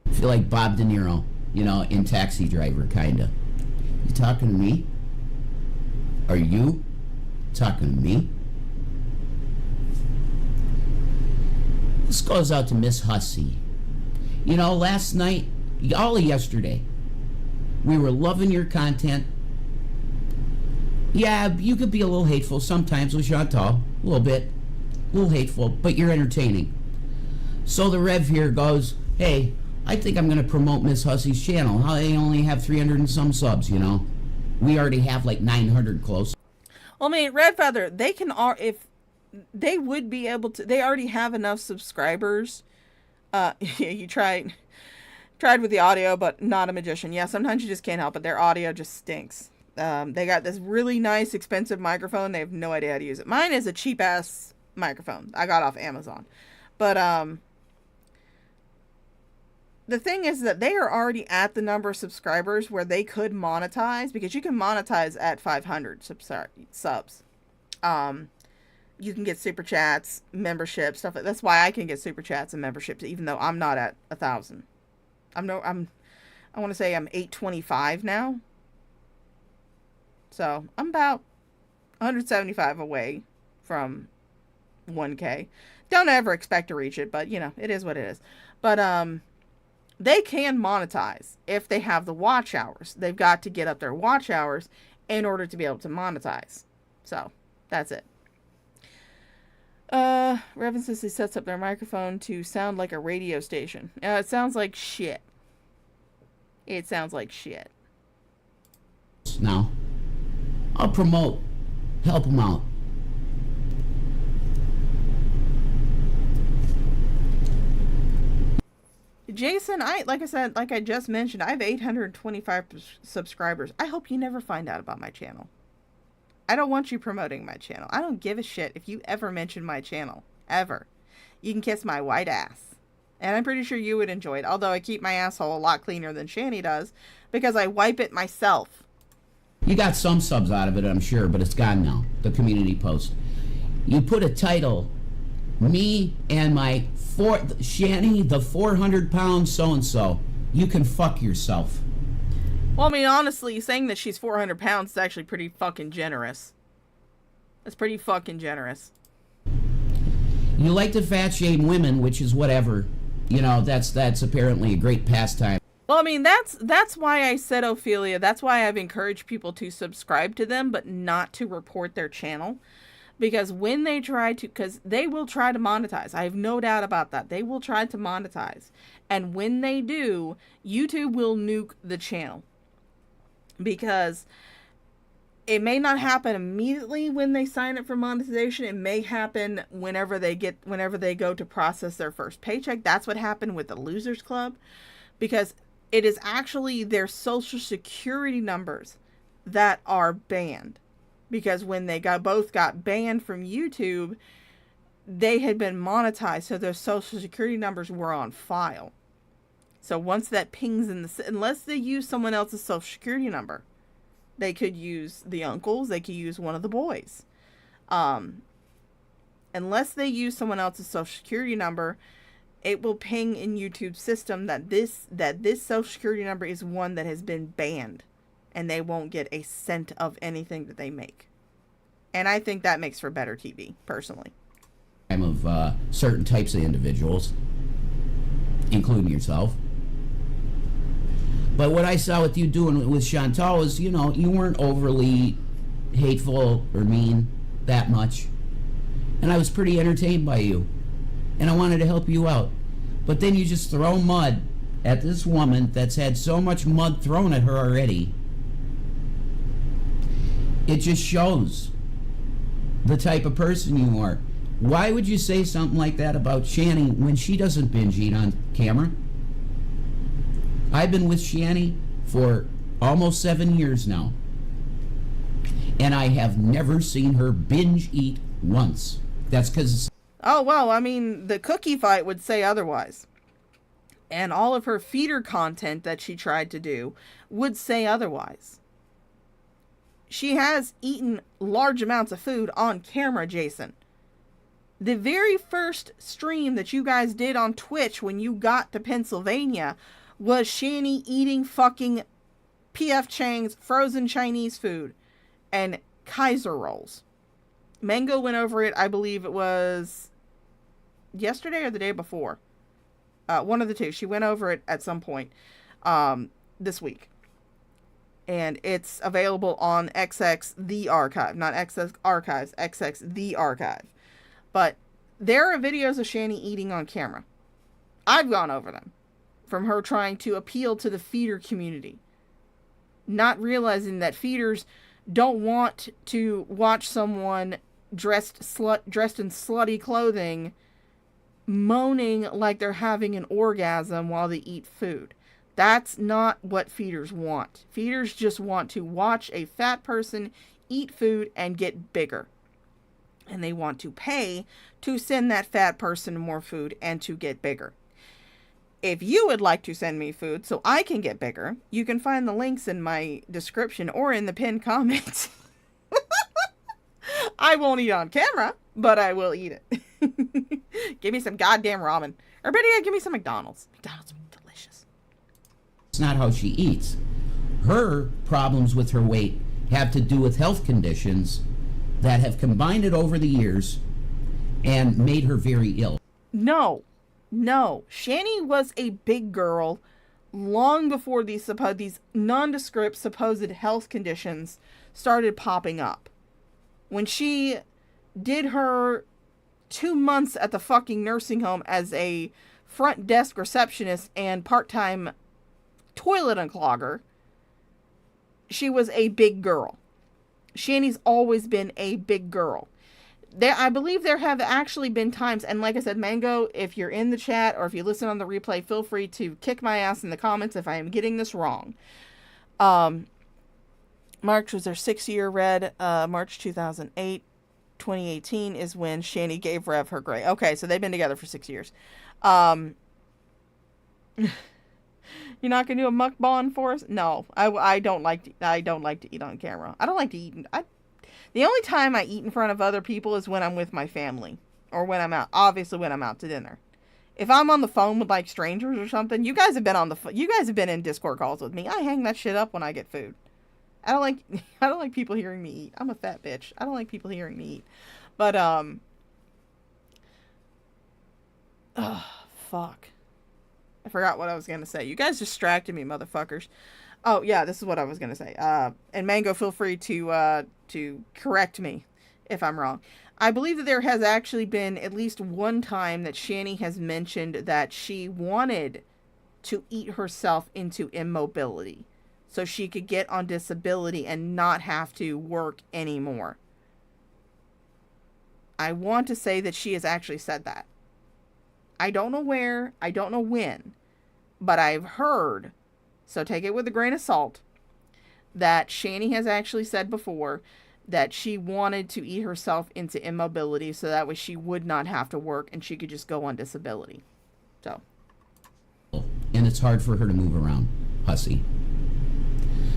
I feel like Bob De Niro, you know, in Taxi Driver, kinda. You talking to me? Are you talking to me? This goes out to Miss Hussy. You know, last night, all of yesterday, we were loving your content. Yeah, you could be a little hateful sometimes with Chantal. A little bit. A little hateful, but you're entertaining. So the Rev here goes, hey, I think I'm going to promote Miss Hussy's channel. How they only have 300 and some subs, you know? We already have like 900 close. Well, I mean, Red Feather, they can, if they would be able to, they already have enough subscribers. You tried with the audio, but not a magician. Yeah, sometimes you just can't help it. Their audio just stinks. They got this really nice, expensive microphone. They have no idea how to use it. Mine is a cheap-ass microphone I got off Amazon. But, the thing is that they are already at the number of subscribers where they could monetize, because you can monetize at 500 subs. You can get super chats, memberships, stuff like that. That's why I can get super chats and memberships, even though I'm not at 1,000. I want to say I'm 825 now. So I'm about 175 away from 1K. Don't ever expect to reach it, but you know, it is what it is. But, they can monetize if they have the watch hours. They've got to get up their watch hours in order to be able to monetize. So, that's it. Revan says he sets up their microphone to sound like a radio station. It sounds like shit. It sounds like shit. Now, I'll promote. Help them out. Jason, like I just mentioned, I have 825 subscribers. I hope you never find out about my channel. I don't want you promoting my channel. I don't give a shit if you ever mention my channel. Ever. You can kiss my white ass. And I'm pretty sure you would enjoy it. Although I keep my asshole a lot cleaner than Shanny does, because I wipe it myself. You got some subs out of it, I'm sure, but it's gone now. The community post. You put a title, me and my Shanny, the 400-pound so-and-so. You can fuck yourself. Well, I mean, honestly, saying that she's 400 pounds is actually pretty fucking generous. That's pretty fucking generous. You like to fat shame women, which is whatever. You know, that's apparently a great pastime. Well, I mean, that's why I said Ophelia. That's why I've encouraged people to subscribe to them, but not to report their channel. Because when they try to, because they will try to monetize. I have no doubt about that. They will try to monetize. And when they do, YouTube will nuke the channel. Because It may not happen immediately when they sign up for monetization. It may happen whenever they go to process their first paycheck. That's what happened with the Losers Club, because it is actually their social security numbers that are banned. Because when they both got banned from YouTube, they had been monetized, so their social security numbers were on file. So once that pings unless they use someone else's social security number, they could use the uncles, they could use one of the boys. Unless they use someone else's social security number, it will ping in YouTube's system that this social security number is one that has been banned, and they won't get a cent of anything that they make. And I think that makes for better TV, personally. Of certain types of individuals, including yourself. But what I saw with you doing with Chantal is, you know, you weren't overly hateful or mean that much. And I was pretty entertained by you. And I wanted to help you out. But then you just throw mud at this woman that's had so much mud thrown at her already. It just shows the type of person you are. Why would you say something like that about Shanny when she doesn't binge eat on camera? I've been with Shanny for almost 7 years now, and I have never seen her binge eat once. That's because... Oh, well, I mean, the cookie fight would say otherwise. And all of her feeder content that she tried to do would say otherwise. She has eaten large amounts of food on camera, Jason. The very first stream that you guys did on Twitch when you got to Pennsylvania was Shanny eating fucking P.F. Chang's frozen Chinese food and Kaiser rolls. Mango went over it, I believe it was yesterday or the day before. One of the two. She went over it at some point this week. And it's available on XX The Archive. Not XX Archives, XX The Archive. But there are videos of Shanny eating on camera. I've gone over them. From her trying to appeal to the feeder community. Not realizing that feeders don't want to watch someone dressed in slutty clothing moaning like they're having an orgasm while they eat food. That's not what feeders want. Feeders just want to watch a fat person eat food and get bigger. And they want to pay to send that fat person more food and to get bigger. If you would like to send me food so I can get bigger, you can find the links in my description or in the pinned comments. I won't eat on camera, but I will eat it. Give me some goddamn ramen. Or better yet, give me some McDonald's. McDonald's are delicious. It's not how she eats. Her problems with her weight have to do with health conditions that have combined it over the years and made her very ill. No. Shanny was a big girl long before these nondescript supposed health conditions started popping up. When she did her 2 months at the fucking nursing home as a front desk receptionist and part-time toilet unclogger, she was a big girl. Shanny's always been a big girl. I believe there have actually been times, and like I said, Mango, if you're in the chat or if you listen on the replay, feel free to kick my ass in the comments if I am getting this wrong. March was their 6-year red. March 2008. 2018 is when Shanny gave Rev her grade. Okay, so they've been together for 6 years. You're not gonna do a mukbang for us? No, I don't like to eat on camera. I don't like to eat. The only time I eat in front of other people is when I'm with my family or when I'm out. Obviously, when I'm out to dinner. If I'm on the phone with like strangers or something, you guys have been in Discord calls with me. I hang that shit up when I get food. I don't like people hearing me eat. I'm a fat bitch. I don't like people hearing me eat. But fuck. I forgot what I was gonna say. You guys distracted me, motherfuckers. Oh yeah, this is what I was gonna say. And Mango, feel free to correct me if I'm wrong. I believe that there has actually been at least one time that Shanny has mentioned that she wanted to eat herself into immobility. so she could get on disability and not have to work anymore. I want to say that she has actually said that. I don't know where, I don't know when, but I've heard, so take it with a grain of salt, that Shanny has actually said before that she wanted to eat herself into immobility so that way she would not have to work and she could just go on disability. So. And it's hard for her to move around, hussy.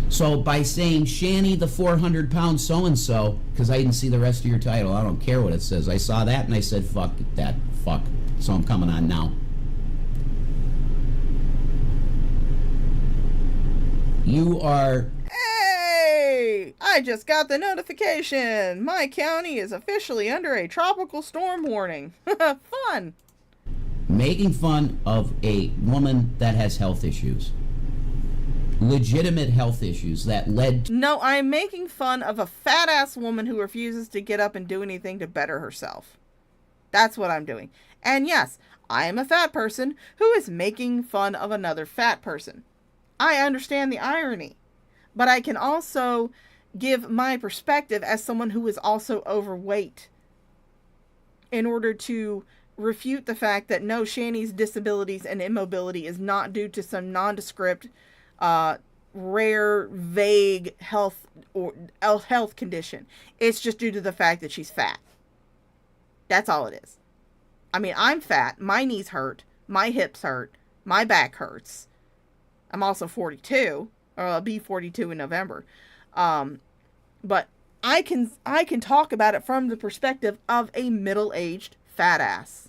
So by saying Shanny the 400-pound so-and-so, because I didn't see the rest of your title, I don't care what it says. I saw that and I said, fuck that, fuck. So I'm coming on now. You are... Hey! I just got the notification! My county is officially under a tropical storm warning. Fun! making fun of a woman that has health issues. Legitimate health issues that led to... No, I'm making fun of a fat-ass woman who refuses to get up and do anything to better herself. That's what I'm doing. And yes, I am a fat person who is making fun of another fat person. I understand the irony, but I can also give my perspective as someone who is also overweight in order to refute the fact that no, Shanny's disabilities and immobility is not due to some nondescript, rare, vague health condition. It's just due to the fact that she's fat. That's all it is. I mean, I'm fat. My knees hurt. My hips hurt. My back hurts. I'm also 42, or I'll be 42 in November. But I can talk about it from the perspective of a middle-aged fat ass.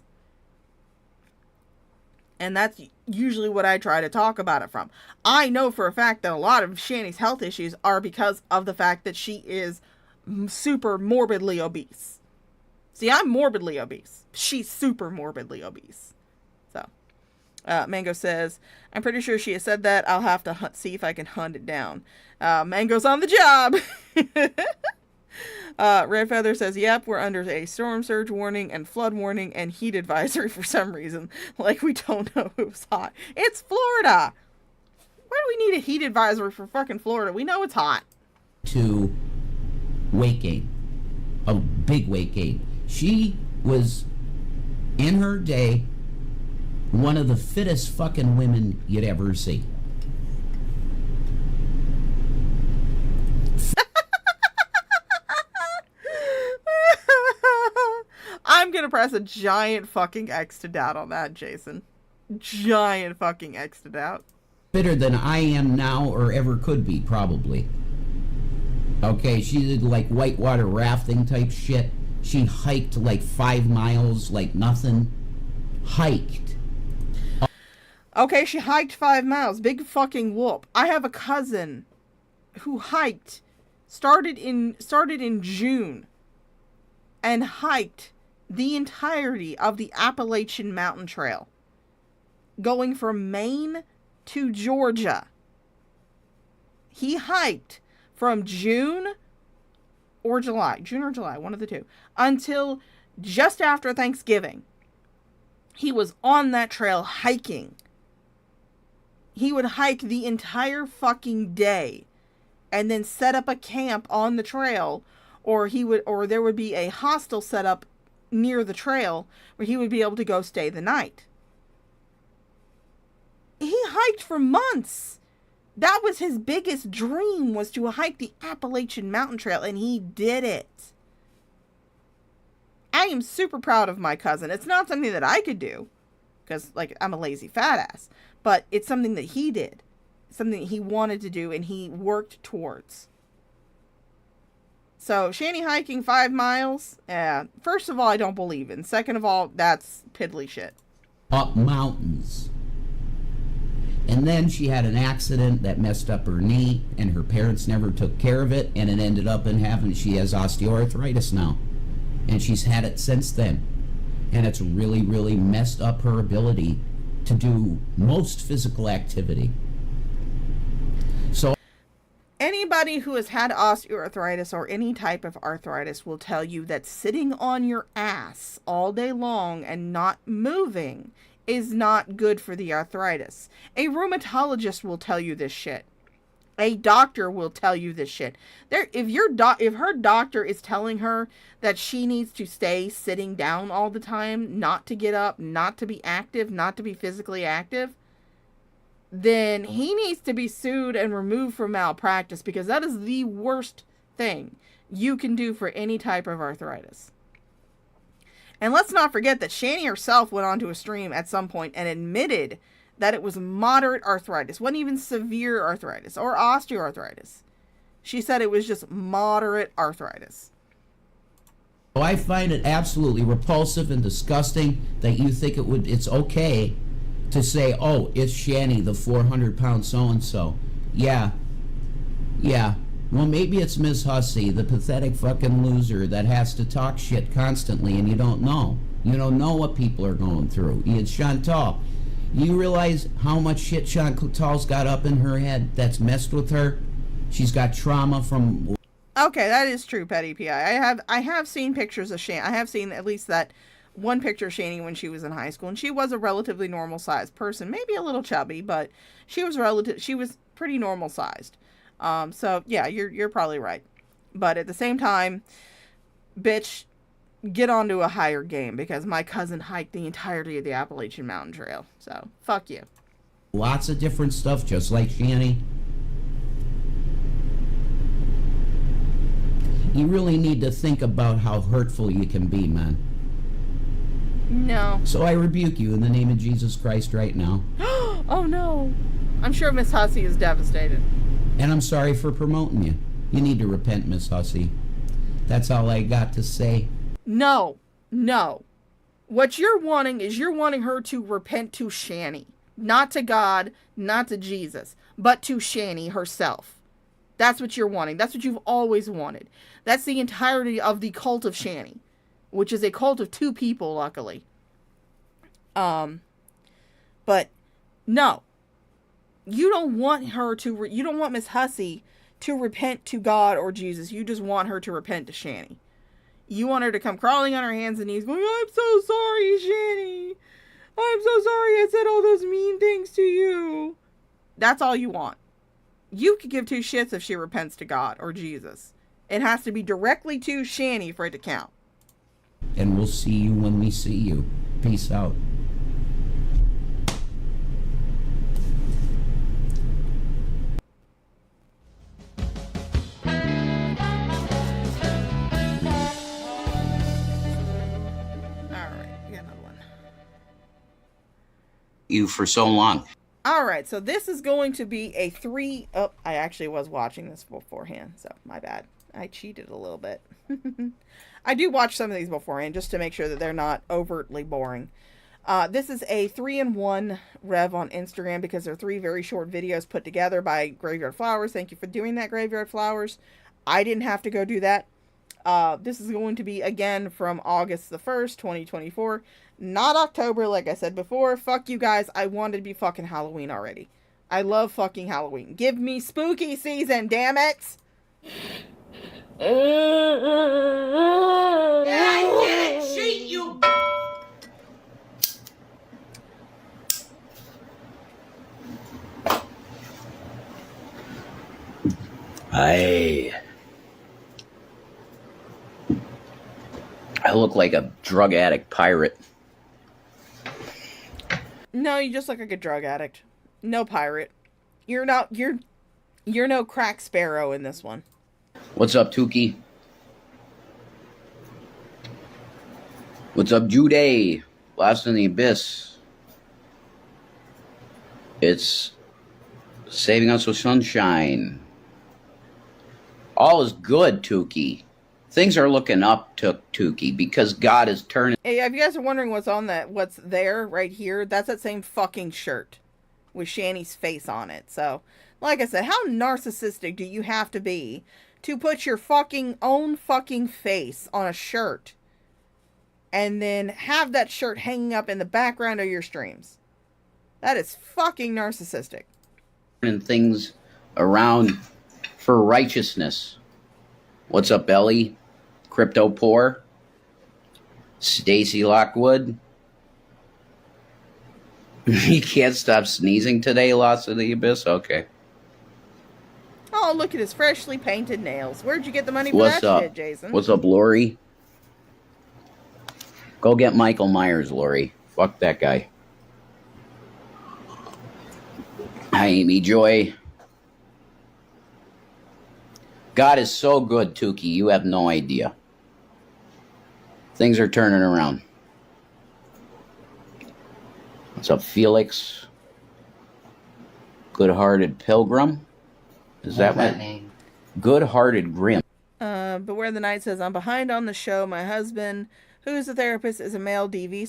And that's usually what I try to talk about it from. I know for a fact that a lot of Shanny's health issues are because of the fact that she is super morbidly obese. See, I'm morbidly obese. She's super morbidly obese. So, Mango says, I'm pretty sure she has said that. I'll have to see if I can hunt it down. Mango's on the job. Red Feather says, yep, we're under a storm surge warning and flood warning and heat advisory for some reason. Like we don't know who's hot. It's Florida. Why do we need a heat advisory for fucking Florida? We know it's hot. To weight gain. A big weight gain. She was, in her day, one of the fittest fucking women you'd ever see. I'm gonna press a giant fucking X to doubt on that, Jason. Giant fucking X to doubt. Fitter than I am now or ever could be, probably. Okay, she did like whitewater rafting type shit. She hiked like 5 miles like nothing. Hiked. Okay, she hiked 5 miles. Big fucking whoop. I have a cousin who hiked, started in June, and hiked the entirety of the Appalachian Mountain Trail, going from Maine to Georgia. He hiked from June or July, one of the two, until just after Thanksgiving. He was on that trail hiking. He would hike the entire fucking day and then set up a camp on the trail, or there would be a hostel set up near the trail where he would be able to go stay the night. He hiked for months. That was his biggest dream, was to hike the Appalachian Mountain Trail, and he did it. I am super proud of my cousin. It's not something that I could do, because, like, I'm a lazy fat ass, but it's something that he did. Something that he wanted to do, and he worked towards. So, Shanny hiking 5 miles, first of all, I don't believe in. Second of all, that's piddly shit. Up mountains. And then she had an accident that messed up her knee, and her parents never took care of it, and it ended up in she has osteoarthritis now. And she's had it since then. And it's really, really messed up her ability to do most physical activity. So anybody who has had osteoarthritis or any type of arthritis will tell you that sitting on your ass all day long and not moving is not good for the arthritis. A rheumatologist will tell you this shit. A doctor will tell you this shit. If her doctor is telling her that she needs to stay sitting down all the time, not to get up, not to be active, not to be physically active, then he needs to be sued and removed from malpractice, because that is the worst thing you can do for any type of arthritis. And let's not forget that Shanny herself went onto a stream at some point and admitted that it was moderate arthritis. Wasn't even severe arthritis or osteoarthritis. She said it was just moderate arthritis. I find it absolutely repulsive and disgusting that you think it's okay to say, oh, it's Shanny, the 400-pound so-and-so. Yeah. Well, maybe it's Ms. Hussey, the pathetic fucking loser that has to talk shit constantly, and you don't know. You don't know what people are going through. It's Chantal. You realize how much shit Chantal's got up in her head that's messed with her? She's got trauma from... Okay, that is true, Petty PI. I have seen pictures of Shanny. I have seen at least that one picture of Shanny when she was in high school, and she was a relatively normal-sized person. Maybe a little chubby, but she was pretty normal-sized. So, yeah, you're probably right. But at the same time, bitch, get onto a higher game, because my cousin hiked the entirety of the Appalachian Mountain Trail. So, fuck you. Lots of different stuff, just like Shanny. You really need to think about how hurtful you can be, man. No. So I rebuke you in the name of Jesus Christ right now. Oh, no. I'm sure Miss Hussey is devastated. And I'm sorry for promoting you. You need to repent, Miss Hussey. That's all I got to say. No. What you're wanting is you're wanting her to repent to Shanny. Not to God, not to Jesus, but to Shanny herself. That's what you're wanting. That's what you've always wanted. That's the entirety of the cult of Shanny, which is a cult of 2 people, luckily. But no. You don't want her to, you don't want Miss Hussey to repent to God or Jesus. You just want her to repent to Shanny. You want her to come crawling on her hands and knees going, I'm so sorry, Shanny. I'm so sorry I said all those mean things to you. That's all you want. You could give 2 shits if she repents to God or Jesus. It has to be directly to Shanny for it to count. And we'll see you when we see you. Peace out. You for so long. Alright, so this is going to be a 3... Oh, I actually was watching this beforehand, so my bad. I cheated a little bit. I do watch some of these beforehand just to make sure that they're not overtly boring. This is a 3-in-1 rev on Instagram because they're 3 very short videos put together by Graveyard Flowers. Thank you for doing that, Graveyard Flowers. I didn't have to go do that. This is going to be, again, from August the 1st, 2024. Not October, like I said before. Fuck you guys. I wanted to be fucking Halloween already. I love fucking Halloween. Give me spooky season, damn it! I didn't cheat you! I look like a drug addict pirate. No, you just look like a drug addict. No pirate. You're no crack sparrow in this one. What's up, Tukey? What's up, Jude? Lost in the Abyss. It's saving us with sunshine. All is good, Tukey. Things are looking up to Tukey because God is turning. Hey, if you guys are wondering what's there right here, that's that same fucking shirt with Shanny's face on it. So, like I said, how narcissistic do you have to be to put your fucking own fucking face on a shirt and then have that shirt hanging up in the background of your streams? That is fucking narcissistic. Turning things around for righteousness. What's up, Ellie? Crypto Poor? Stacy Lockwood? You can't stop sneezing today, Lost in the Abyss? Okay. Oh, look at his freshly painted nails. Where'd you get the money for What's that up? shit, Jason? What's up, Lori? Go get Michael Myers, Lori. Fuck that guy. Hi, Amy Joy. God is so good, Tukey. You have no idea. Things are turning around. What's up, Felix? Good-hearted Pilgrim? Is that what? name? Good-hearted Grim. Beware the Night says, I'm behind on the show. My husband, who is a therapist, is a male DV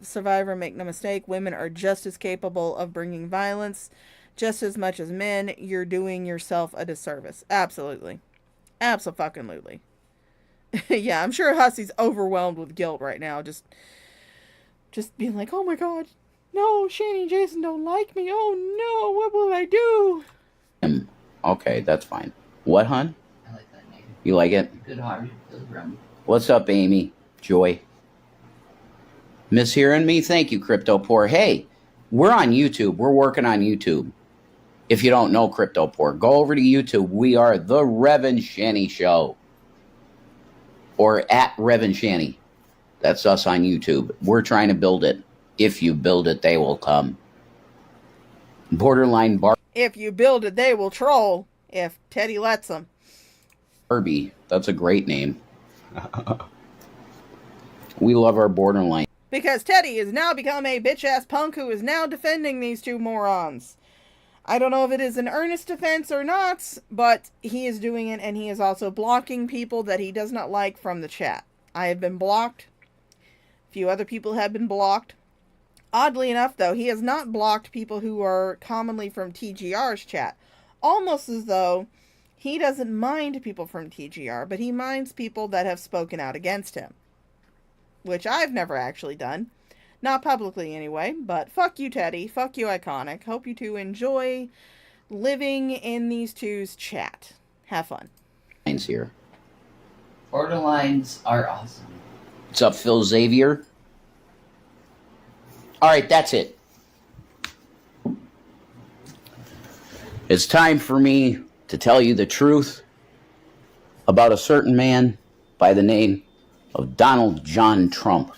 survivor. Make no mistake, women are just as capable of bringing violence just as much as men. You're doing yourself a disservice. Absolutely. Abso-fucking-lutely. Yeah, I'm sure Hussey's overwhelmed with guilt right now. Just being like, oh my god, no, Shanny and Jason don't like me. Oh no, what will I do? Okay, that's fine. What, hon? I like that name. You like it? Good-hearted Pilgrim. What's up, Amy? Joy? Miss hearing me? Thank you, Crypto Poor. Hey, we're on YouTube. We're working on YouTube. If you don't know Crypto Poor, go over to YouTube. We are The Rev and Shanny Show. Or at Rev and Shanny. That's us on YouTube. We're trying to build it. If you build it, they will come. Borderline If you build it, they will troll. If Teddy lets them. Barbie. That's a great name. We love our Borderline. Because Teddy has now become a bitch-ass punk who is now defending these two morons. I don't know if it is an earnest defense or not, but he is doing it, and he is also blocking people that he does not like from the chat. I have been blocked. A few other people have been blocked. Oddly enough, though, he has not blocked people who are commonly from TGR's chat. Almost as though he doesn't mind people from TGR, but he minds people that have spoken out against him. Which I've never actually done. Not publicly anyway, but fuck you, Teddy. Fuck you, Iconic. Hope you two enjoy living in these two's chat. Have fun. Here. Borderlines are awesome. What's up, Phil Xavier? All right, that's it. It's time for me to tell you the truth about a certain man by the name of Donald John Trump.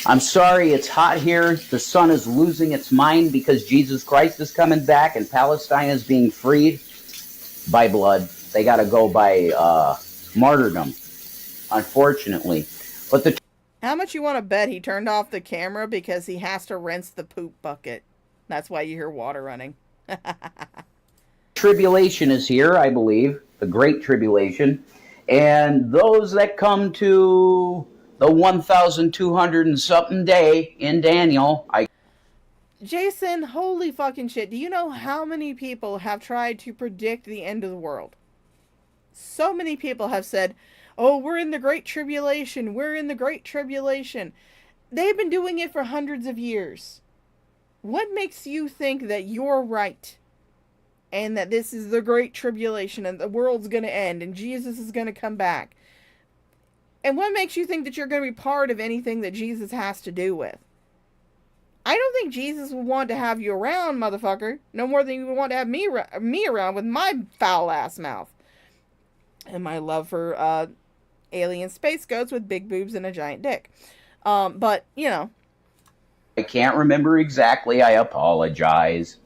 I'm sorry, it's hot here. The sun is losing its mind because Jesus Christ is coming back and Palestine is being freed by blood. They got to go by martyrdom, unfortunately. But the How much you want to bet he turned off the camera because he has to rinse the poop bucket? That's why you hear water running. tribulation is here, I believe, the Great Tribulation. And those that come to the 1,200 and something day in Daniel, Jason, holy fucking shit. Do you know how many people have tried to predict the end of the world? So many people have said, oh, we're in the Great Tribulation. We're in the Great Tribulation. They've been doing it for hundreds of years. What makes you think that you're right? And that this is the Great Tribulation and the world's going to end and Jesus is going to come back? And what makes you think that you're going to be part of anything that Jesus has to do with? I don't think Jesus would want to have you around, motherfucker. No more than you would want to have me around with my foul-ass mouth. And my love for alien space goats with big boobs and a giant dick. But, you know. I can't remember exactly. I apologize.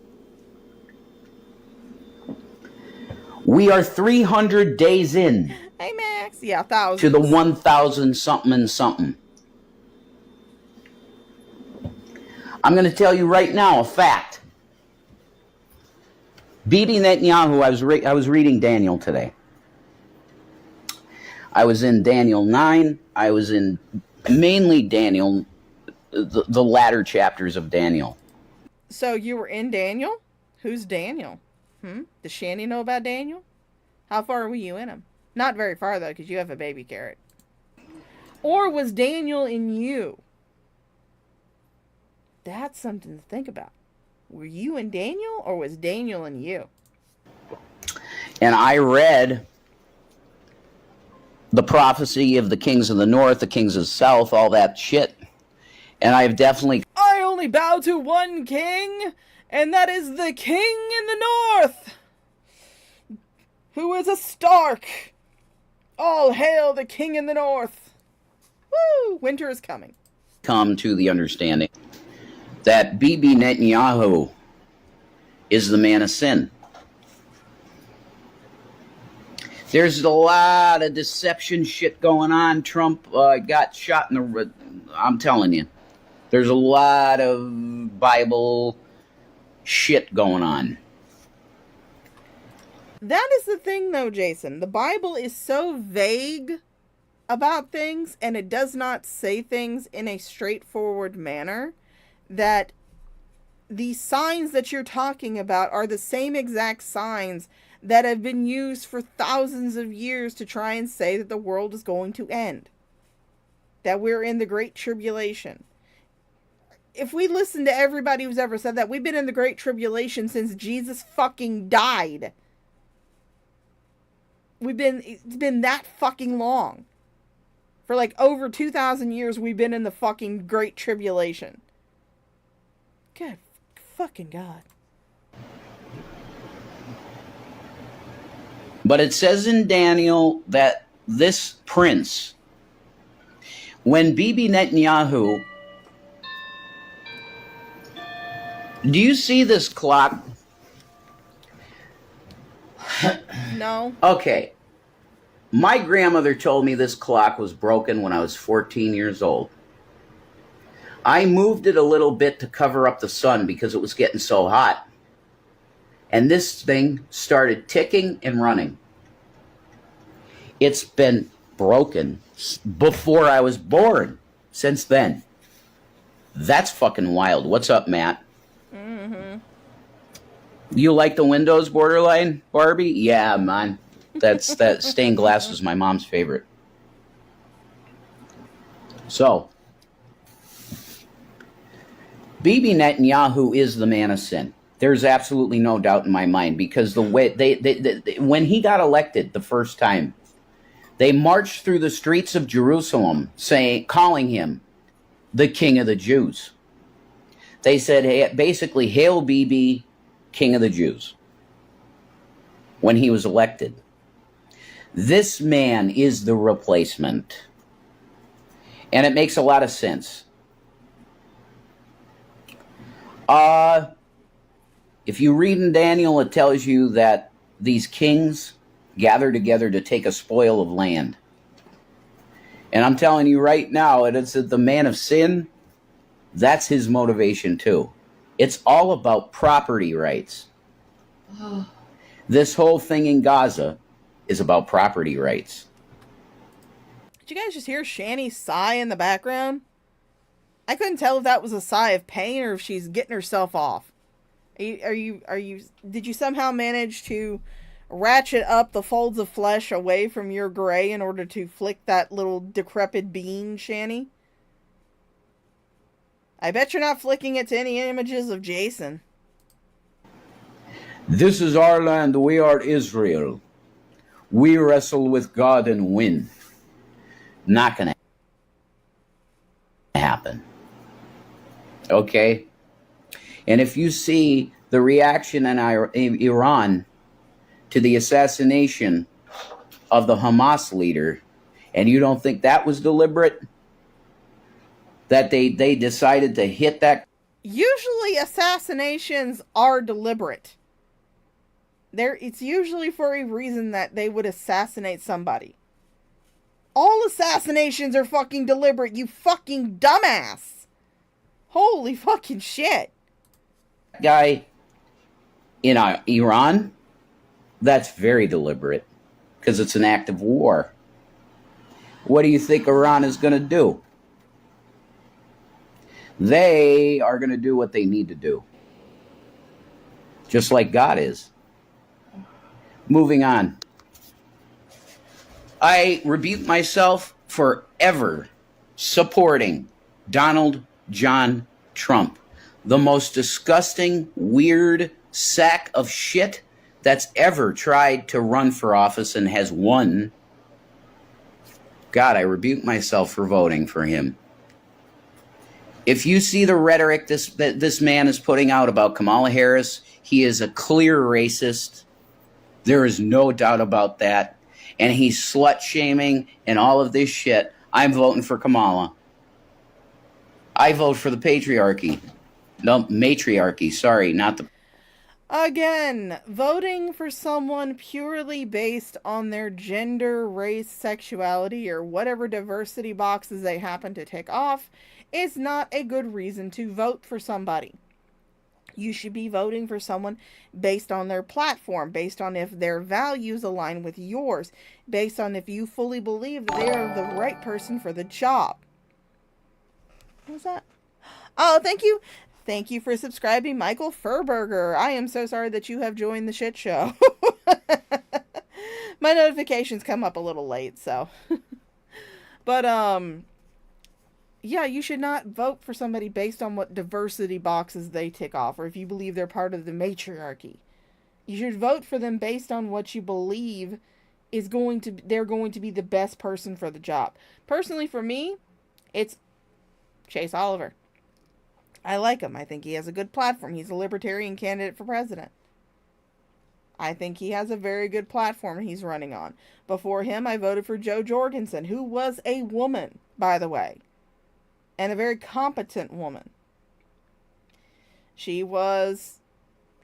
We are 300 days in. Hey, Max. Yeah, thousands. To the 1,000 something and something. I'm going to tell you right now a fact. Bibi Netanyahu, I was reading Daniel today. I was in Daniel 9. I was in mainly Daniel, the latter chapters of Daniel. So you were in Daniel? Who's Daniel? Does Shanny know about Daniel? How far were you in him? Not very far, though, because you have a baby carrot. Or was Daniel in you? That's something to think about. Were you in Daniel, or was Daniel in you? And I read the prophecy of the kings of the north, the kings of the south, all that shit. And I have definitely... I only bow to one king, and that is the king in the north! who is a Stark. All hail the king in the north. Woo! Winter is coming. Come to the understanding that Bibi Netanyahu is the man of sin. There's a lot of deception shit going on. Trump got shot in the... I'm telling you. There's a lot of Bible shit going on. That is the thing, though, Jason. The Bible is so vague about things, and it does not say things in a straightforward manner, that the signs that you're talking about are the same exact signs that have been used for thousands of years to try and say that the world is going to end. That we're in the Great Tribulation. If we listen to everybody who's ever said that, we've been in the Great Tribulation since Jesus fucking died. It's been that fucking long. For like over 2,000 years, we've been in the fucking Great Tribulation. Good fucking God. But it says in Daniel that this prince, when Bibi Netanyahu, do you see this clock? No. Okay. My grandmother told me this clock was broken when I was 14 years old. I moved it a little bit to cover up the sun because it was getting so hot. And this thing started ticking and running. It's been broken before I was born since then. That's fucking wild. What's up, Matt? Mm-hmm. You like the Windows borderline, Barbie? Yeah, man. That stained glass was my mom's favorite. So, Bibi Netanyahu is the man of sin. There's absolutely no doubt in my mind, because the way when he got elected the first time, they marched through the streets of Jerusalem calling him the King of the Jews. They said, hey, basically, Hail Bibi, King of the Jews, when he was elected. This man is the replacement. And it makes a lot of sense. If you read in Daniel, it tells you that these kings gather together to take a spoil of land. And I'm telling you right now, it's the man of sin. That's his motivation too. It's all about property rights. This whole thing in Gaza is about property rights. Did you guys just hear Shanny's sigh in the background? I couldn't tell if that was a sigh of pain or if she's getting herself off. Did you somehow manage to ratchet up the folds of flesh away from your gray in order to flick that little decrepit bean, Shanny? I bet you're not flicking it to any images of Jason. This is our land. We are Israel. We wrestle with God and win. Not going to happen. Okay? And if you see the reaction in Iran to the assassination of the Hamas leader, and you don't think that was deliberate? That they decided to hit that? Usually assassinations are deliberate. It's usually for a reason that they would assassinate somebody. All assassinations are fucking deliberate, you fucking dumbass. Holy fucking shit. Guy in Iran, that's very deliberate, because it's an act of war. What do you think Iran is going to do? They are going to do what they need to do. Just like God is. Moving on. I rebuke myself for ever supporting Donald John Trump, the most disgusting, weird sack of shit that's ever tried to run for office and has won. God, I rebuke myself for voting for him. If you see the rhetoric this man is putting out about Kamala Harris, he is a clear racist. There is no doubt about that. And he's slut-shaming and all of this shit. I'm voting for Kamala. I vote for the patriarchy. No, matriarchy, sorry, not the... Again, voting for someone purely based on their gender, race, sexuality, or whatever diversity boxes they happen to tick off is not a good reason to vote for somebody. You should be voting for someone based on their platform, based on if their values align with yours, based on if you fully believe that they are the right person for the job. What was that? Oh, thank you. Thank you for subscribing, Michael Furberger. I am so sorry that you have joined the shit show. My notifications come up a little late, so. But, yeah, you should not vote for somebody based on what diversity boxes they tick off, or if you believe they're part of the matriarchy. You should vote for them based on what you believe is they're going to be the best person for the job. Personally, for me, it's Chase Oliver. I like him. I think he has a good platform. He's a libertarian candidate for president. I think he has a very good platform he's running on. Before him, I voted for Jo Jorgensen, who was a woman, by the way. And a very competent woman.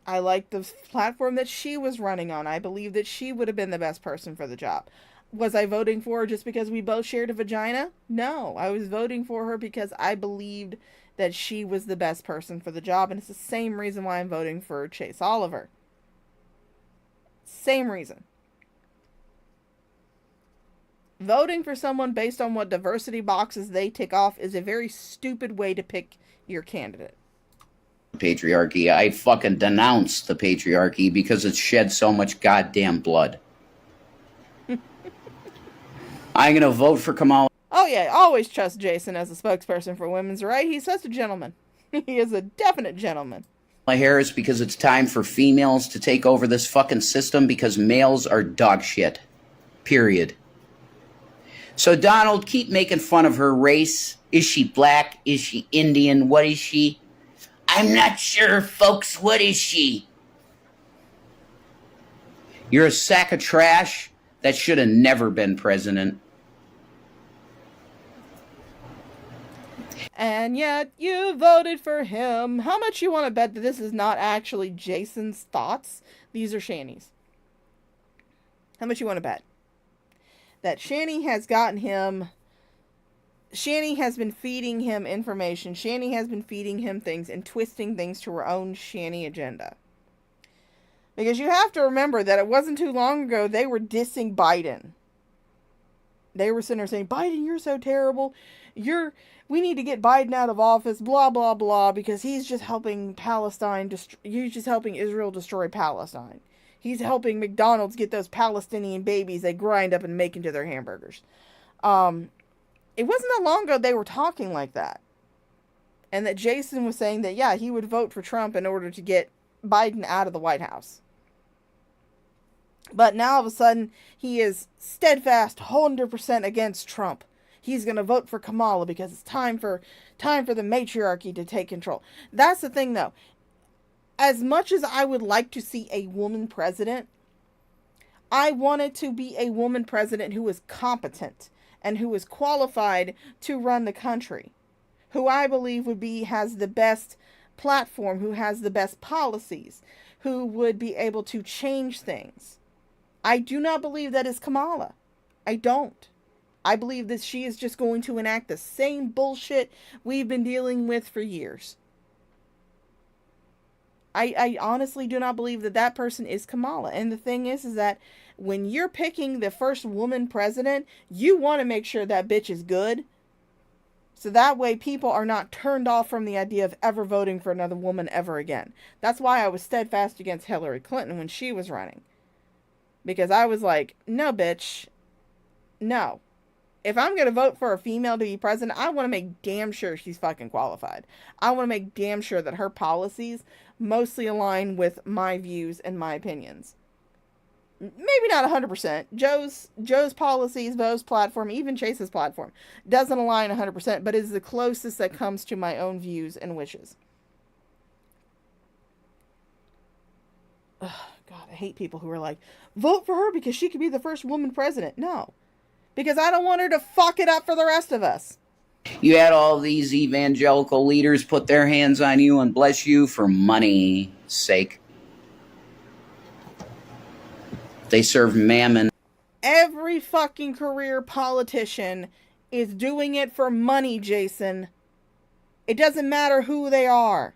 I liked the platform that she was running on. I believe that she would have been the best person for the job. Was I voting for her just because we both shared a vagina? No, I was voting for her because I believed that she was the best person for the job, and it's the same reason why I'm voting for Chase Oliver. Same reason. Voting for someone based on what diversity boxes they tick off is a very stupid way to pick your candidate. Patriarchy. I fucking denounce the patriarchy because it's shed so much goddamn blood. I'm gonna vote for Kamala. Oh yeah, always trust Jason as a spokesperson for women's rights. He's such a gentleman. He is a definite gentleman. Harris because it's time for females to take over this fucking system because males are dog shit. Period. So Donald, keep making fun of her race. Is she black? Is she Indian? What is she? I'm not sure, folks. What is she? You're a sack of trash that should have never been president. And yet you voted for him. How much you want to bet that this is not actually Jason's thoughts? These are Shanny's. How much you want to bet? That Shanny has gotten him... Shanny has been feeding him information. Shanny has been feeding him things and twisting things to her own Shanny agenda. Because you have to remember that it wasn't too long ago they were dissing Biden. They were sitting there saying, Biden, you're so terrible. We need to get Biden out of office, blah, blah, blah, because he's just helping he's just helping Israel destroy Palestine. He's helping McDonald's get those Palestinian babies they grind up and make into their hamburgers. It wasn't that long ago they were talking like that. And that Jason was saying that, yeah, he would vote for Trump in order to get Biden out of the White House. But now all of a sudden, he is steadfast 100% against Trump. He's going to vote for Kamala because it's time for the matriarchy to take control. That's the thing, though. As much as I would like to see a woman president, I want it to be a woman president who is competent and who is qualified to run the country, who I believe has the best platform, who has the best policies, who would be able to change things. I do not believe that is Kamala. I don't. I believe that she is just going to enact the same bullshit we've been dealing with for years. I honestly do not believe that that person is Kamala. And the thing is that when you're picking the first woman president, you want to make sure that bitch is good. So that way people are not turned off from the idea of ever voting for another woman ever again. That's why I was steadfast against Hillary Clinton when she was running. Because I was like, no, bitch. No. If I'm going to vote for a female to be president, I want to make damn sure she's fucking qualified. I want to make damn sure that her policies mostly align with my views and my opinions. Maybe not 100%. Joe's policies, Bo's platform, even Chase's platform, doesn't align 100%, but is the closest that comes to my own views and wishes. Ugh, God, hate people who are like, vote for her because she could be the first woman president. No, because I don't want her to fuck it up for the rest of us. You had all these evangelical leaders put their hands on you and bless you for money's sake. They serve mammon. Every fucking career politician is doing it for money, Jason. It doesn't matter who they are.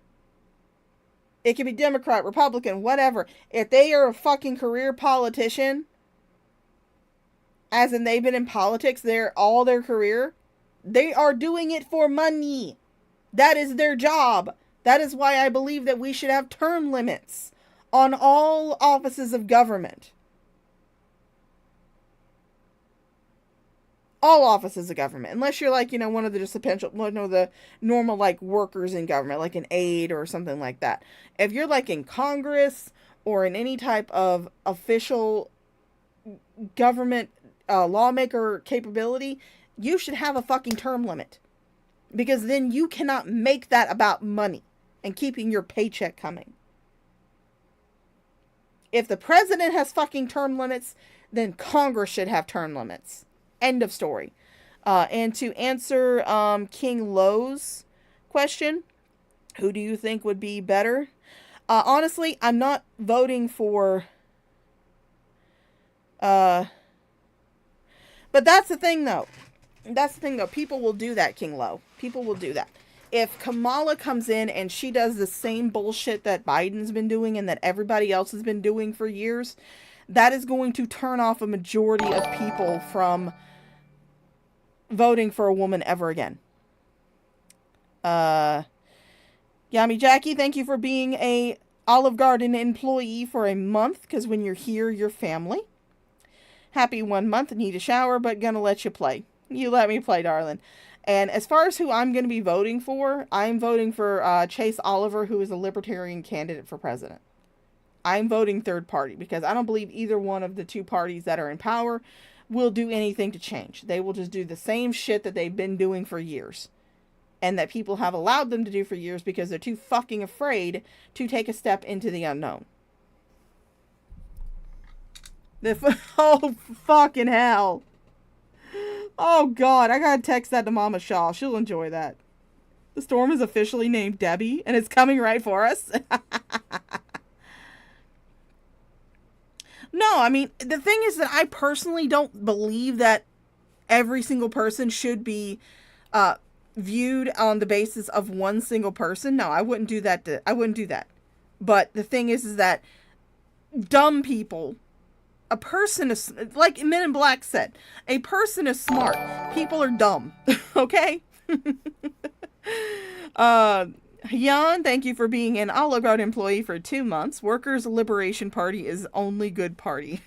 It can be Democrat, Republican, whatever. If they are a fucking career politician, as in they've been in politics all their career, they are doing it for money. That is their job. That is why I believe that we should have term limits on all offices of government. All offices of government. Unless you're like, one of the just the normal like workers in government, like an aide or something like that. If you're like in Congress or in any type of official government lawmaker capability, you should have a fucking term limit. Because then you cannot make that about money and keeping your paycheck coming. If the president has fucking term limits, then Congress should have term limits. End of story. And to answer King Lowe's question, who do you think would be better? Honestly, I'm not voting for... But that's the thing, though. People will do that, King Lowe. People will do that. If Kamala comes in and she does the same bullshit that Biden's been doing and that everybody else has been doing for years, that is going to turn off a majority of people from voting for a woman ever again. Yami Jackie, thank you for being a Olive Garden employee for a month, because when you're here, you're family. Happy 1 month, need a shower, but gonna let you play. You let me play, darling. And as far as who I'm going to be voting for, I'm voting for Chase Oliver, who is a libertarian candidate for president. I'm voting third party because I don't believe either one of the two parties that are in power will do anything to change. They will just do the same shit that they've been doing for years. And that people have allowed them to do for years because they're too fucking afraid to take a step into the unknown. Oh, fucking hell. Oh, God, I gotta text that to Mama Shaw. She'll enjoy that. The storm is officially named Debbie, and it's coming right for us. No, I mean, the thing is that I personally don't believe that every single person should be viewed on the basis of one single person. No, I wouldn't do that. I wouldn't do that. But the thing is that dumb people... A person is, like Men in Black said, a person is smart. People are dumb. Okay? Jan, thank you for being an Olive Garden employee for 2 months. Workers' Liberation Party is only good party.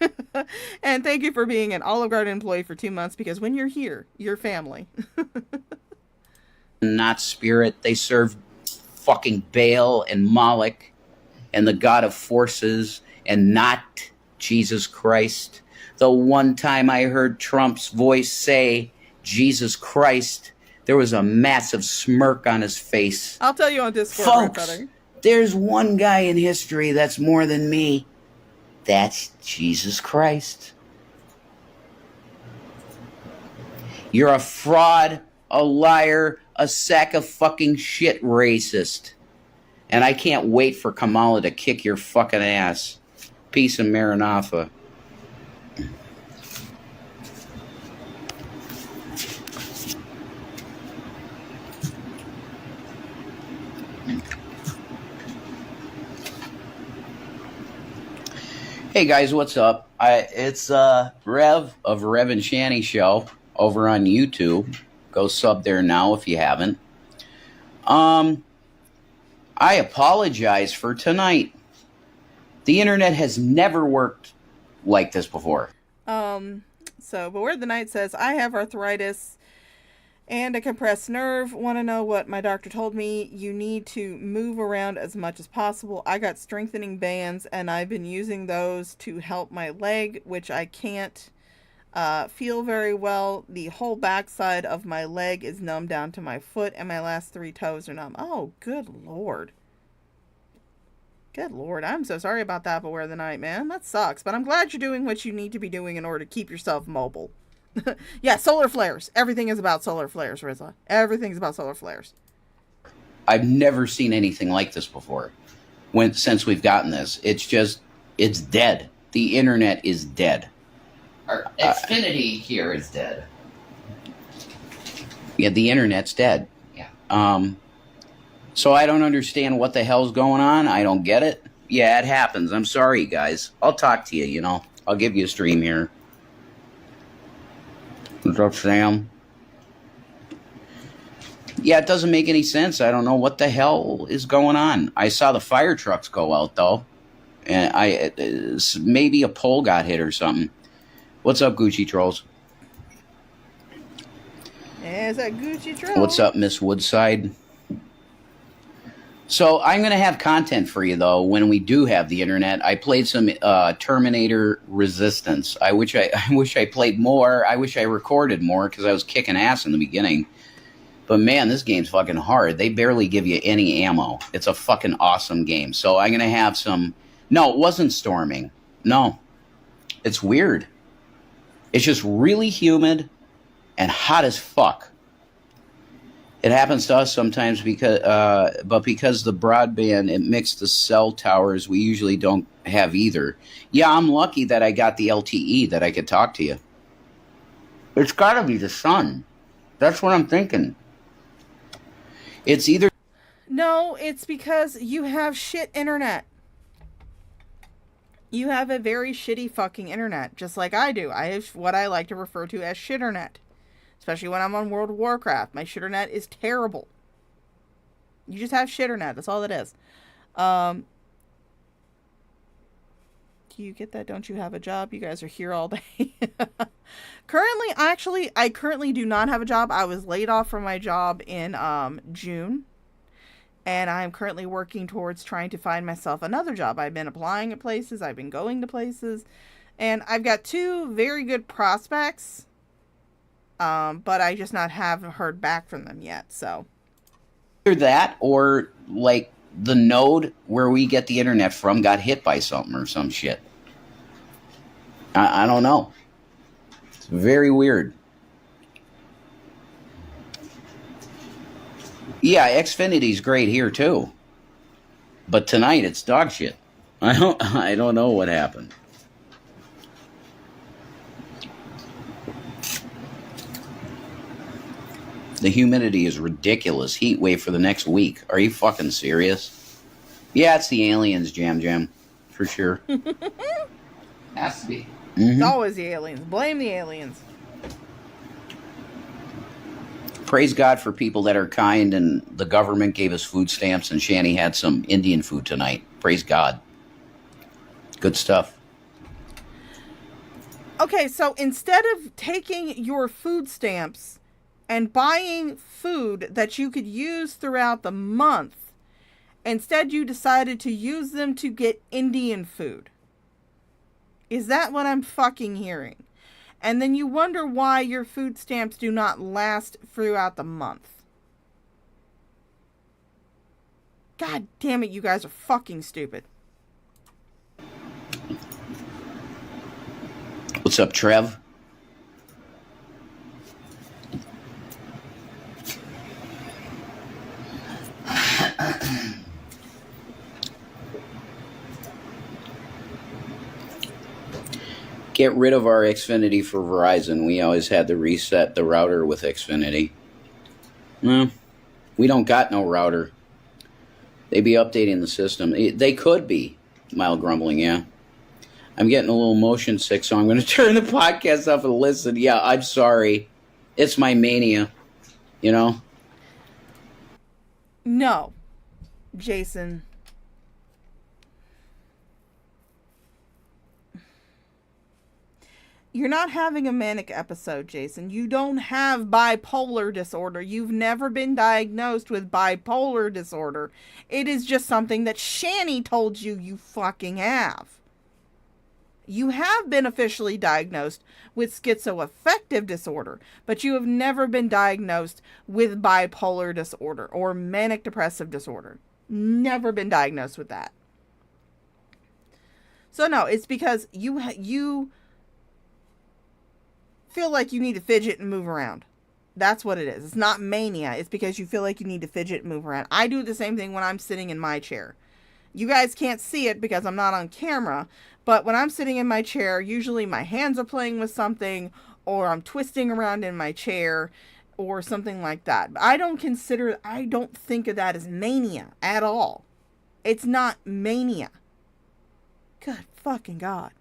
And thank you for being an Olive Garden employee for 2 months, because when you're here, you're family. Not spirit. They serve fucking Baal and Moloch and the god of forces, and not Jesus Christ. The one time I heard Trump's voice say Jesus Christ, there was a massive smirk on his face. I'll tell you on Discord, Folks, brother. There's one guy in history that's more than me. That's Jesus Christ. You're a fraud, a liar, a sack of fucking shit racist. And I can't wait for Kamala to kick your fucking ass. Peace and Maranatha. Hey guys, what's up? It's Rev of Rev and Shanny Show over on YouTube. Go sub there now if you haven't. I apologize for tonight. The internet has never worked like this before. But Where the Night says, I have arthritis and a compressed nerve. Want to know what my doctor told me? You need to move around as much as possible. I got strengthening bands, and I've been using those to help my leg, which I can't feel very well. The whole backside of my leg is numb down to my foot, and my last 3 toes are numb. Oh, good Lord. Good Lord, I'm so sorry about that, Beware the Night, man. That sucks, but I'm glad you're doing what you need to be doing in order to keep yourself mobile. Yeah, solar flares. Everything is about solar flares, Rizla. Everything's about solar flares. I've never seen anything like this before. Since we've gotten this, it's dead. The internet is dead. Our Xfinity here is dead. Yeah, the internet's dead. Yeah. So I don't understand what the hell's going on. I don't get it. Yeah, it happens. I'm sorry, guys. I'll talk to you, you know. I'll give you a stream here. What's up, Sam? Yeah, it doesn't make any sense. I don't know what the hell is going on. I saw the fire trucks go out, though. And maybe a pole got hit or something. What's up, Gucci Trolls? Is that Gucci Troll? What's up, Miss Woodside? So I'm going to have content for you, though, when we do have the internet. I played some Terminator Resistance. I wish I played more. I wish I recorded more because I was kicking ass in the beginning. But, man, this game's fucking hard. They barely give you any ammo. It's a fucking awesome game. So I'm going to have some... No, it wasn't storming. No. It's weird. It's just really humid and hot as fuck. It happens to us sometimes because the broadband, it mixed the cell towers, we usually don't have either. Yeah, I'm lucky that I got the LTE that I could talk to you. It's gotta be the sun. That's what I'm thinking. It's either... No, it's because you have shit internet. You have a very shitty fucking internet, just like I do. I have what I like to refer to as shitternet. Especially when I'm on World of Warcraft. My shitternet is terrible. You just have shitternet. That's all it is. Do you get that? Don't you have a job? You guys are here all day. I currently do not have a job. I was laid off from my job in June. And I'm currently working towards trying to find myself another job. I've been applying at places. I've been going to places. And I've got 2 very good prospects. But I just not have heard back from them yet, so. Either that or, like, the node where we get the internet from got hit by something or some shit. I don't know. It's very weird. Yeah, Xfinity's great here, too. But tonight, it's dog shit. I don't know what happened. The humidity is ridiculous. Heat wave for the next week. Are you fucking serious? Yeah, it's the aliens, Jam. For sure. Has to be. Mm-hmm. It's always the aliens. Blame the aliens. Praise God for people that are kind, and the government gave us food stamps, and Shanny had some Indian food tonight. Praise God. Good stuff. Okay, so instead of taking your food stamps and buying food that you could use throughout the month, instead you decided to use them to get Indian food. Is that what I'm fucking hearing? And then you wonder why your food stamps do not last throughout the month. God damn it, you guys are fucking stupid. What's up, Trev? Get rid of our Xfinity for Verizon. We always had to reset the router with Xfinity. No, we don't got no router. They be updating the system. They could be. Mild grumbling, yeah. I'm getting a little motion sick, so I'm going to turn the podcast up and listen. Yeah, I'm sorry. It's my mania, you know? No, Jason. You're not having a manic episode, Jason. You don't have bipolar disorder. You've never been diagnosed with bipolar disorder. It is just something that Shanny told you you fucking have. You have been officially diagnosed with schizoaffective disorder, but you have never been diagnosed with bipolar disorder or manic depressive disorder. Never been diagnosed with that. So no, it's because you feel like you need to fidget and move around. That's what it is. It's not mania. It's because you feel like you need to fidget and move around. I do the same thing when I'm sitting in my chair. You guys can't see it because I'm not on camera, but when I'm sitting in my chair, usually my hands are playing with something, or I'm twisting around in my chair, or something like that. I don't think of that as mania at all. It's not mania. Good fucking God.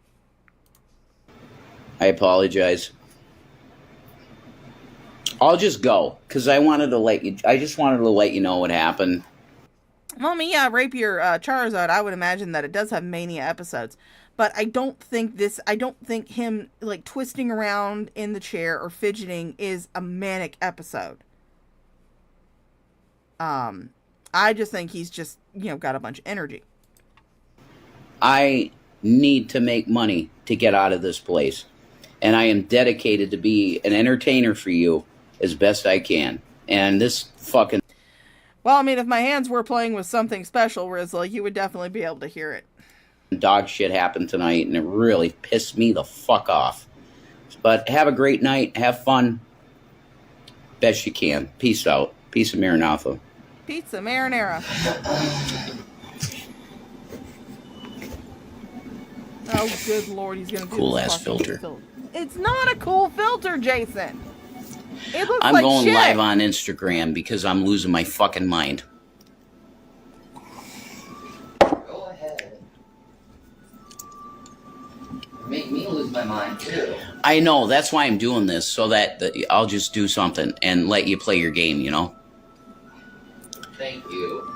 I apologize. I'll just go because I just wanted to let you know what happened. Well, I mean, yeah, Rapier Charizard, I would imagine that it does have mania episodes, but I don't think him like twisting around in the chair or fidgeting is a manic episode. I just think he's just, got a bunch of energy. I need to make money to get out of this place. And I am dedicated to be an entertainer for you as best I can. And this fucking... Well, I mean, if my hands were playing with something special, Rizzle, you would definitely be able to hear it. dog shit happened tonight, and it really pissed me the fuck off. But have a great night. Have fun. Best you can. Peace out. Peace of Maranatha. Pizza marinara. Oh, good Lord, he's gonna do Cool this ass fucking filter. It's not a cool filter, Jason. It looks I'm like going shit. live on Instagram because I'm losing my fucking mind. Go ahead. Make me lose my mind, too. I know, that's why I'm doing this, so that I'll just do something and let you play your game, you know? Thank you.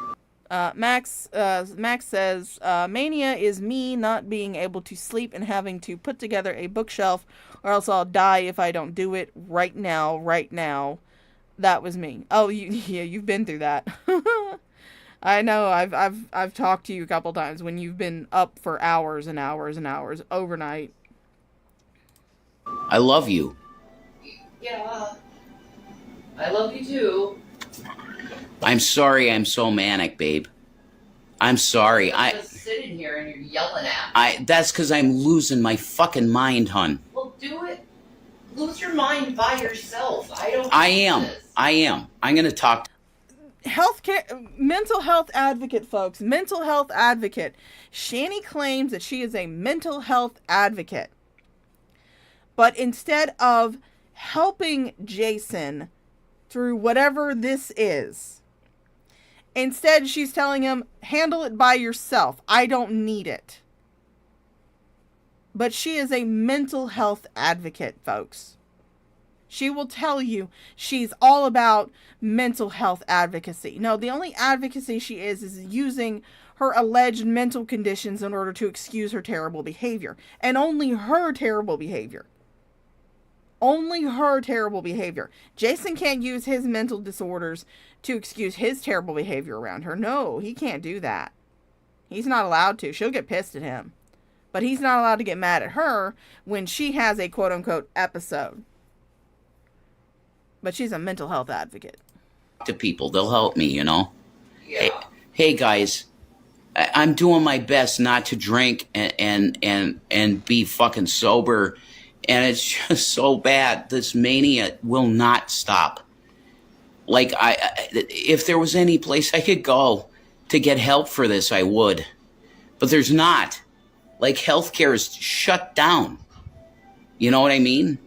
Max says, mania is me not being able to sleep and having to put together a bookshelf, or else I'll die if I don't do it right now. That was me. Oh, you've been through that. I know. I've talked to you a couple times when you've been up for hours and hours and hours overnight. I love you. Yeah. I love you too. I'm sorry I'm so manic, babe. I'm sorry. I'm just sitting here and you're yelling at me. That's because I'm losing my fucking mind, hun. Well, do it. Lose your mind by yourself. I am. I'm going to talk. Mental health advocate, folks. Mental health advocate. Shanny claims that she is a mental health advocate. But instead of helping Jason through whatever this is, instead she's telling him, handle it by yourself. I don't need it. But she is a mental health advocate, folks. She will tell you she's all about mental health advocacy. No, the only advocacy she is using her alleged mental conditions in order to excuse her terrible behavior. And only her terrible behavior. Only her terrible behavior. Jason can't use his mental disorders to excuse his terrible behavior around her. No, he can't do that. He's not allowed to. She'll get pissed at him. But he's not allowed to get mad at her when she has a quote-unquote episode. But she's a mental health advocate. To people, they'll help me, you know? Yeah. Hey guys, I'm doing my best not to drink and be fucking sober. And it's just so bad. This mania will not stop. Like, if there was any place I could go to get help for this, I would. But there's not. Like, healthcare is shut down. You know what I mean?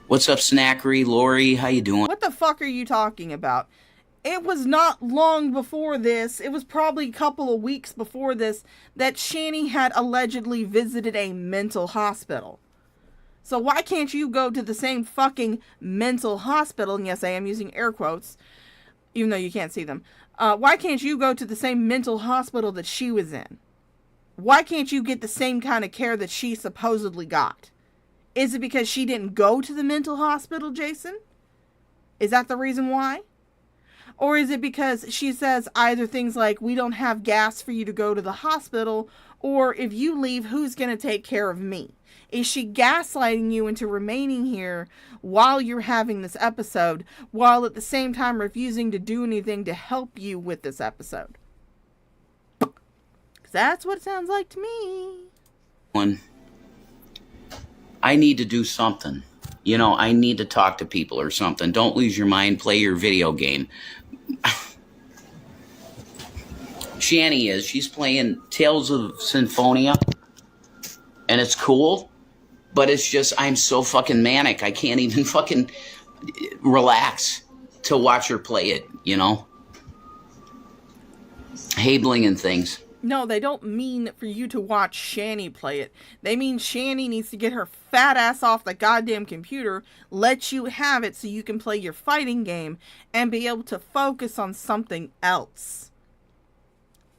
What's up, Snackery? Lori, how you doing? What the fuck are you talking about? It was not long before this, it was probably a couple of weeks before this, that Shanny had allegedly visited a mental hospital. So why can't you go to the same fucking mental hospital, and yes, I am using air quotes, even though you can't see them. Why can't you go to the same mental hospital that she was in? Why can't you get the same kind of care that she supposedly got? Is it because she didn't go to the mental hospital, Jason? Is that the reason why? Or is it because she says either things like, we don't have gas for you to go to the hospital, or if you leave, who's going to take care of me? Is she gaslighting you into remaining here while you're having this episode, while at the same time refusing to do anything to help you with this episode? Because That's what it sounds like to me. I need to do something. You know, I need to talk to people or something. Don't lose your mind. Play your video game. Shanny she's playing Tales of Symphonia, and it's cool, but it's just, I'm so fucking manic. I can't even fucking relax to watch her play it, you know? Habling and things. No, they don't mean for you to watch Shanny play it. They mean Shanny needs to get her fat ass off the goddamn computer, let you have it so you can play your fighting game and be able to focus on something else.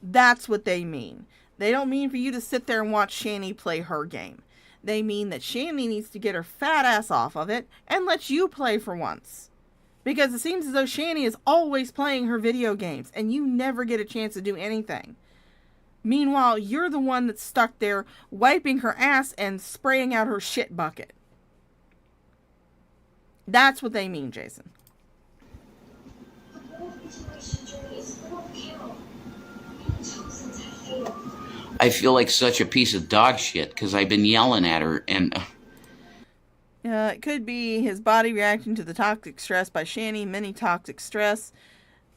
That's what they mean. They don't mean for you to sit there and watch Shanny play her game. They mean that Shanny needs to get her fat ass off of it and let you play for once. Because it seems as though Shanny is always playing her video games and you never get a chance to do anything. Meanwhile, you're the one that's stuck there wiping her ass and spraying out her shit bucket. That's what they mean, Jason. I feel like such a piece of dog shit because I've been yelling at her and... It could be his body reacting to the toxic stress by Shanny. Mainly toxic stress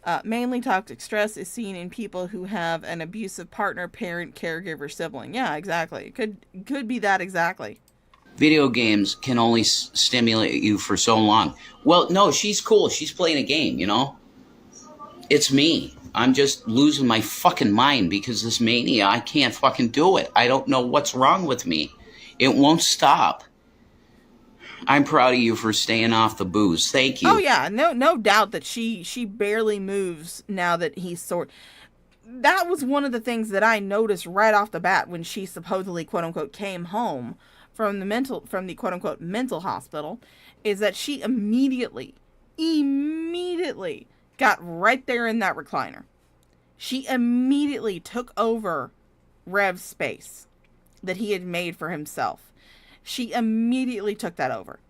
is seen in people who have an abusive partner, parent, caregiver, sibling. Yeah, exactly. It could be that exactly. Video games can only stimulate you for so long. Well, no, she's cool. She's playing a game, you know? It's me. I'm just losing my fucking mind because this mania, I can't fucking do it. I don't know what's wrong with me. It won't stop. I'm proud of you for staying off the booze. Thank you. Oh yeah, no doubt that she barely moves now that he's That was one of the things that I noticed right off the bat when she supposedly quote unquote came home from the quote unquote mental hospital, is that she immediately got right there in that recliner. She immediately took over Rev's space that he had made for himself. She immediately took that over.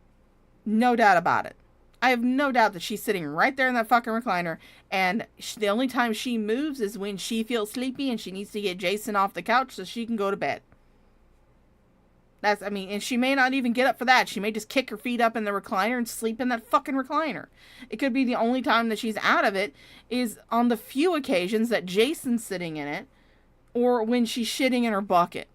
No doubt about it. I have no doubt that she's sitting right there in that fucking recliner, and the only time she moves is when she feels sleepy and she needs to get Jason off the couch so she can go to bed. And she may not even get up for that. She may just kick her feet up in the recliner and sleep in that fucking recliner. It could be the only time that she's out of it is on the few occasions that Jason's sitting in it, or when she's shitting in her bucket.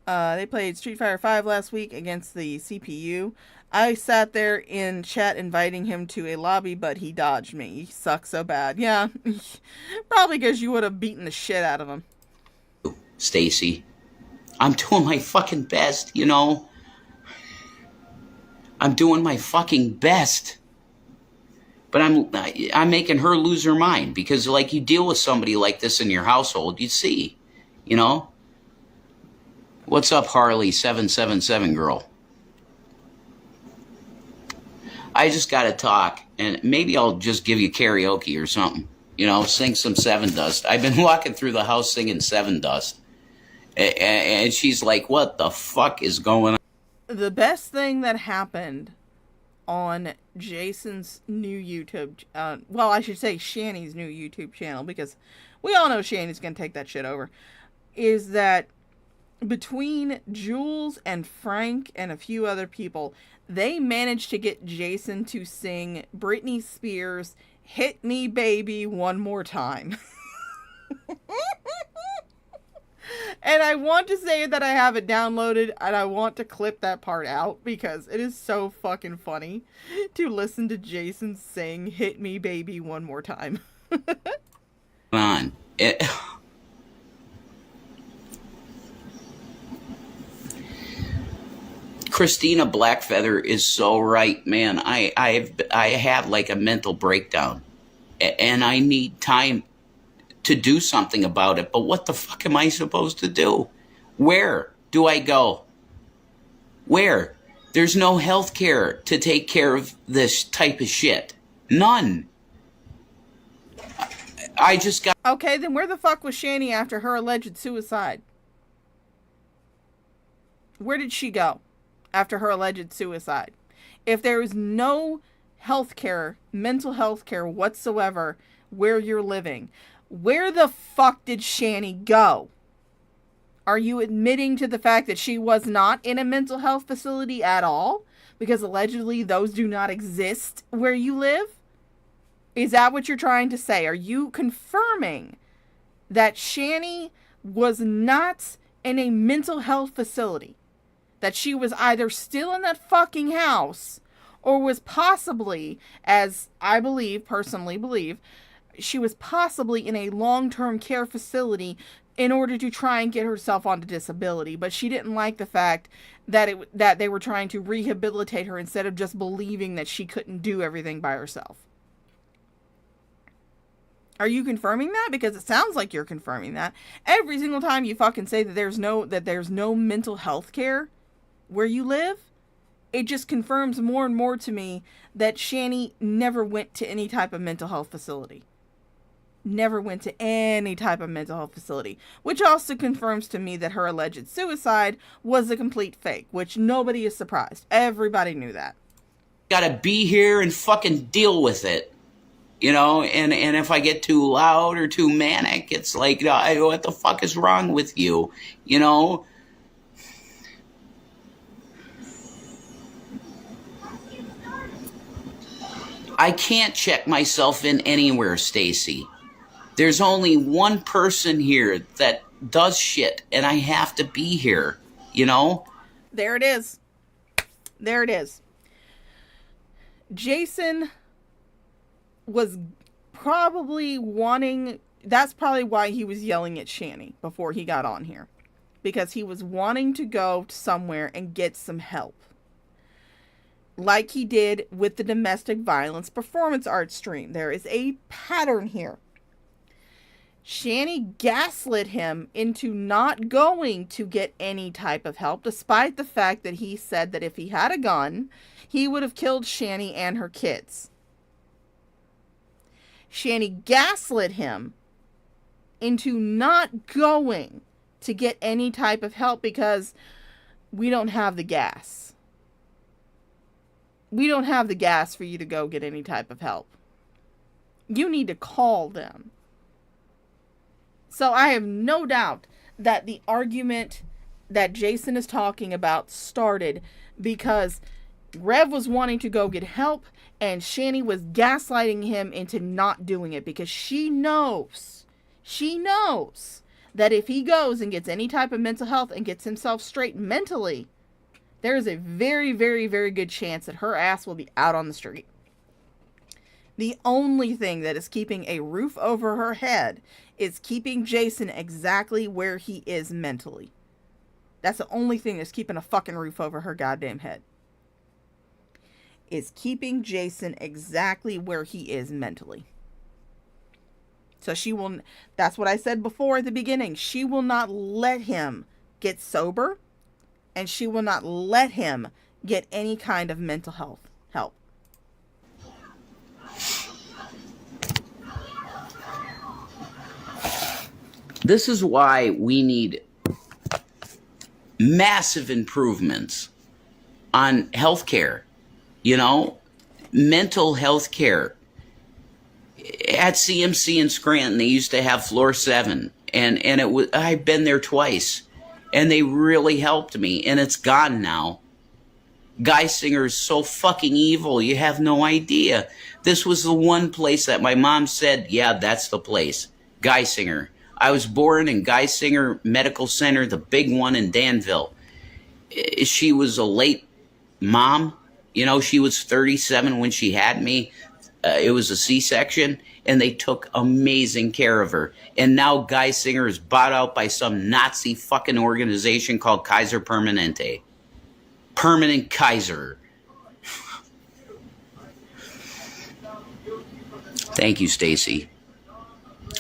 They played Street Fighter V last week against the CPU. I sat there in chat inviting him to a lobby, but he dodged me. He sucks so bad. Yeah, probably because you would have beaten the shit out of him. Stacy, I'm doing my fucking best, you know? I'm doing my fucking best. But I'm making her lose her mind because, like, you deal with somebody like this in your household, you see, you know? What's up, Harley 777 girl? I just gotta talk, and maybe I'll just give you karaoke or something. You know, sing some Seven Dust. I've been walking through the house singing Seven Dust. And she's like, what the fuck is going on? The best thing that happened on Jason's new YouTube, well, I should say Shanny's new YouTube channel, because we all know Shanny's gonna take that shit over, is that between Jules and Frank and a few other people, they managed to get Jason to sing Britney Spears' Hit Me Baby One More Time. And I want to say that I have it downloaded and I want to clip that part out because it is so fucking funny to listen to Jason sing Hit Me Baby One More Time. Christina Blackfeather is so right, man. I have like a mental breakdown, and I need time to do something about it. But what the fuck am I supposed to do? Where do I go? Where? There's no health care to take care of this type of shit. None. I just got... Okay, then where the fuck was Shanny after her alleged suicide? Where did she go after her alleged suicide? If there is no health care, mental health care whatsoever, where you're living. Where the fuck did Shanny go? Are you admitting to the fact that she was not in a mental health facility at all? Because allegedly those do not exist where you live? Is that what you're trying to say? Are you confirming that Shanny was not in a mental health facility? That she was either still in that fucking house or was possibly, as I believe, personally believe, she was possibly in a long-term care facility in order to try and get herself onto disability, but she didn't like the fact that they were trying to rehabilitate her instead of just believing that she couldn't do everything by herself. Are you confirming that? Because it sounds like you're confirming that. Every single time you fucking say that there's no mental health care where you live, it just confirms more and more to me that Shanny never went to any type of mental health facility. Never went to any type of mental health facility, which also confirms to me that her alleged suicide was a complete fake, which nobody is surprised. Everybody knew that. Gotta be here and fucking deal with it. You know, and if I get too loud or too manic, it's like, what the fuck is wrong with you? You know? I can't check myself in anywhere, Stacy. There's only one person here that does shit, and I have to be here, you know? There it is. There it is. Jason was probably wanting... That's probably why he was yelling at Shanny before he got on here. Because he was wanting to go somewhere and get some help. Like he did with the domestic violence performance art stream. There is a pattern here. Shanny gaslit him into not going to get any type of help, despite the fact that he said that if he had a gun, he would have killed Shanny and her kids. Shanny gaslit him into not going to get any type of help because we don't have the gas. We don't have the gas for you to go get any type of help. You need to call them. So I have no doubt that the argument that Jason is talking about started because Rev was wanting to go get help and Shanny was gaslighting him into not doing it because she knows that if he goes and gets any type of mental health and gets himself straight mentally, there is a very, very, very good chance that her ass will be out on the street. The only thing that is keeping a roof over her head is keeping Jason exactly where he is mentally. That's the only thing that's keeping a fucking roof over her goddamn head. Is keeping Jason exactly where he is mentally. So she will, that's what I said before at the beginning. She will not let him get sober. And she will not let him get any kind of mental health help. This is why we need massive improvements on healthcare. You know, mental health care. At CMC in Scranton, they used to have floor 7. And it was, I've been there twice. And they really helped me. And it's gone now. Geisinger is so fucking evil. You have no idea. This was the one place that my mom said, yeah, that's the place. Geisinger. I was born in Geisinger Medical Center, the big one in Danville. She was a late mom. You know, she was 37 when she had me. It was a C-section, and they took amazing care of her. And now Geisinger is bought out by some Nazi fucking organization called Kaiser Permanente. Permanent Kaiser. Thank you, Stacy.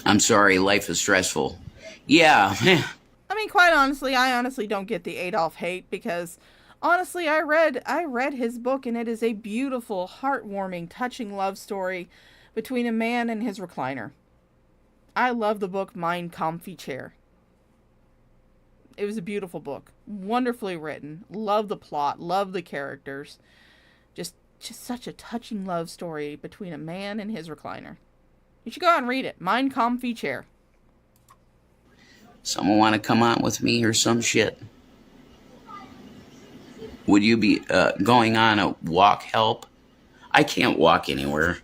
I'm sorry, life is stressful. Yeah. I mean, quite honestly, I honestly don't get the Adolf hate because honestly, I read his book and it is a beautiful, heartwarming, touching love story between a man and his recliner. I love the book Mein Comfy Chair. It was a beautiful book, wonderfully written. Love the plot, love the characters. Just such a touching love story between a man and his recliner. You should go out and read it. Mein Kampf chair. Someone want to come on with me or some shit? Would you be going on a walk help? I can't walk anywhere.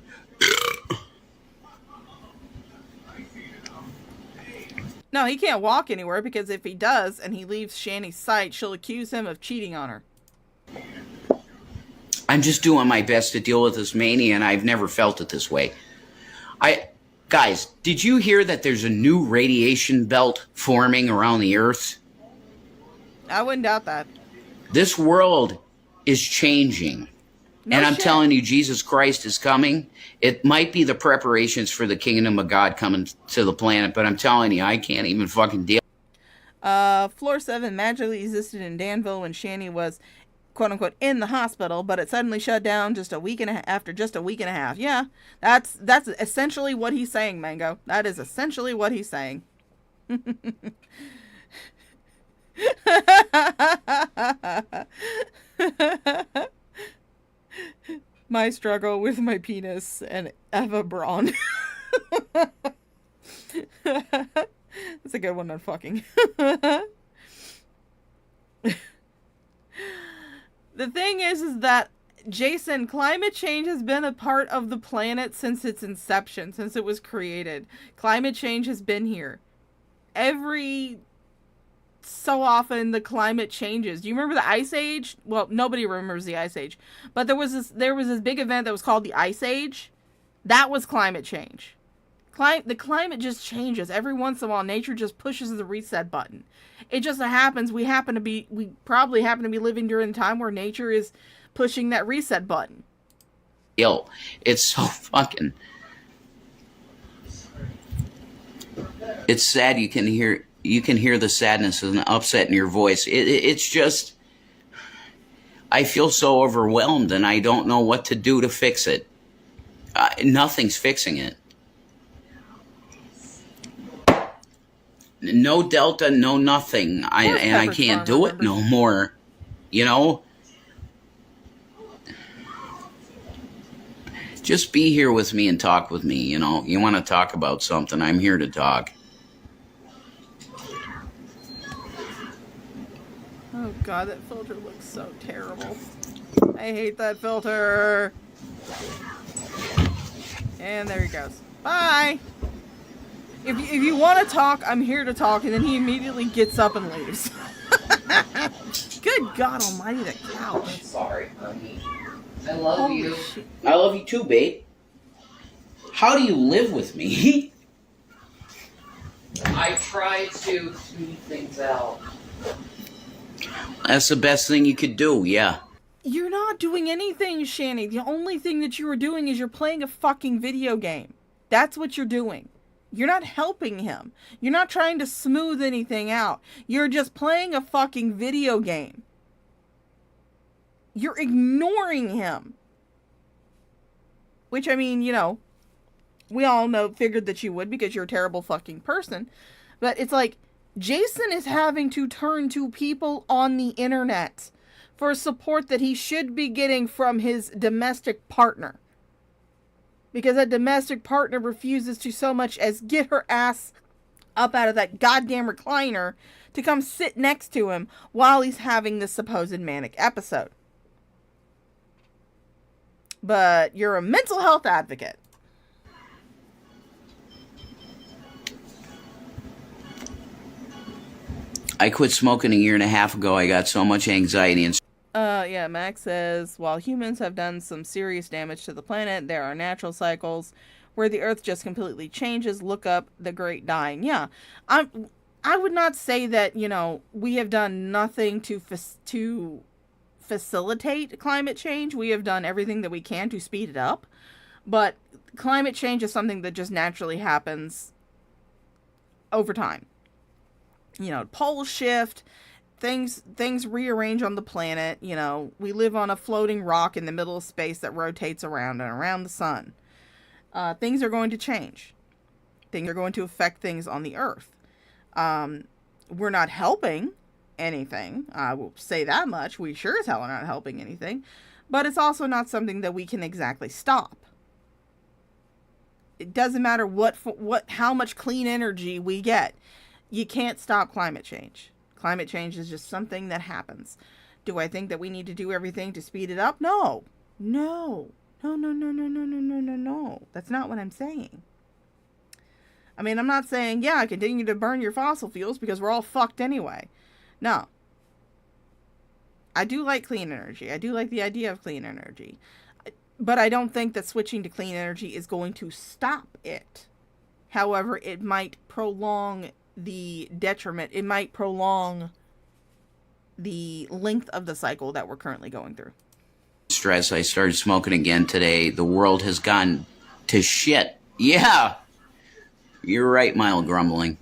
No, he can't walk anywhere because if he does and he leaves Shanny's sight, she'll accuse him of cheating on her. I'm just doing my best to deal with this mania, and I've never felt it this way. Guys, did you hear that there's a new radiation belt forming around the Earth? I wouldn't doubt that. This world is changing. No and I'm shit. telling you, Jesus Christ is coming. It might be the preparations for the kingdom of God coming to the planet, but I'm telling you, I can't even fucking deal. Floor 7 magically existed in Danville when Shanny was, quote unquote, in the hospital, but it suddenly shut down after just a week and a half. Yeah, that's essentially what he's saying, Mango. That is essentially what he's saying. My struggle with my penis and Eva Braun. That's a good one on fucking. The thing is that, Jason, climate change has been a part of the planet since its inception, since it was created. Climate change has been here. Every so often the climate changes. Do you remember the Ice Age? Well, nobody remembers the Ice Age, but there was this big event that was called the Ice Age. That was climate change. The climate just changes every once in a while. Nature just pushes the reset button. It just happens we probably happen to be living during a time where nature is pushing that reset button. It's so fucking. It's sad. You can hear the sadness and the upset in your voice. It's just, I feel so overwhelmed and I don't know what to do to fix it. Nothing's fixing it. No Delta, no nothing. And I can't do it no more. You know? Just be here with me and talk with me, you know? You want to talk about something, I'm here to talk. Oh god, that filter looks so terrible. I hate that filter. And there he goes. Bye! If you want to talk, I'm here to talk, and then he immediately gets up and leaves. Good God almighty, the couch. I'm sorry, honey. I love Holy you. shit. I love you too, babe. How do you live with me? I try to smooth things out. That's the best thing you could do, yeah. You're not doing anything, Shanny. The only thing that you are doing is you're playing a fucking video game. That's what you're doing. You're not helping him. You're not trying to smooth anything out. You're just playing a fucking video game. You're ignoring him. Which, I mean, you know, we all figured that you would because you're a terrible fucking person. But it's like, Jason is having to turn to people on the internet for support that he should be getting from his domestic partner. Because that domestic partner refuses to so much as get her ass up out of that goddamn recliner to come sit next to him while he's having this supposed manic episode. But you're a mental health advocate. I quit smoking a year and a half ago. I got so much anxiety and... Yeah, Max says, while humans have done some serious damage to the planet, there are natural cycles where the Earth just completely changes. Look up the Great Dying. Yeah, I would not say that, you know, we have done nothing to facilitate climate change. We have done everything that we can to speed it up. But climate change is something that just naturally happens over time. You know, poles shift, things rearrange on the planet. You know, we live on a floating rock in the middle of space that rotates around and around the sun. Things are going to change. Things are going to affect things on the Earth. We're not helping anything. I will say that much. We sure as hell are not helping anything. But it's also not something that we can exactly stop. It doesn't matter how much clean energy we get. You can't stop climate change. Climate change is just something that happens. Do I think that we need to do everything to speed it up? No. No. No, no, no, no, no, no, no, no, no. That's not what I'm saying. I mean, I'm not saying, yeah, continue to burn your fossil fuels because we're all fucked anyway. No. I do like clean energy. I do like the idea of clean energy. But I don't think that switching to clean energy is going to stop it. However, it might prolong the detriment. It might prolong the length of the cycle that we're currently going through. Stress. I started smoking again today. The world has gone to shit. Yeah. You're right, mild grumbling.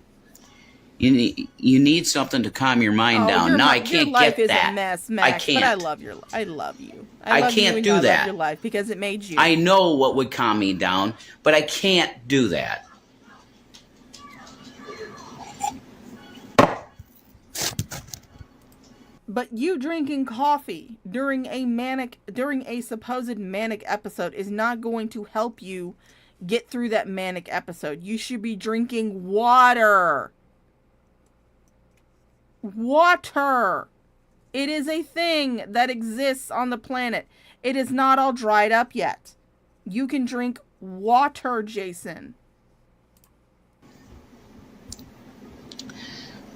You need something to calm your mind down. No, I can't your life get is that. A mess, Max, I can't. But I love you. I love you can't do that. I love your life because it made you. I know what would calm me down, but I can't do that. But you drinking coffee during a supposed manic episode is not going to help you get through that manic episode. You should be drinking water. Water. It is a thing that exists on the planet. It is not all dried up yet. You can drink water, Jason.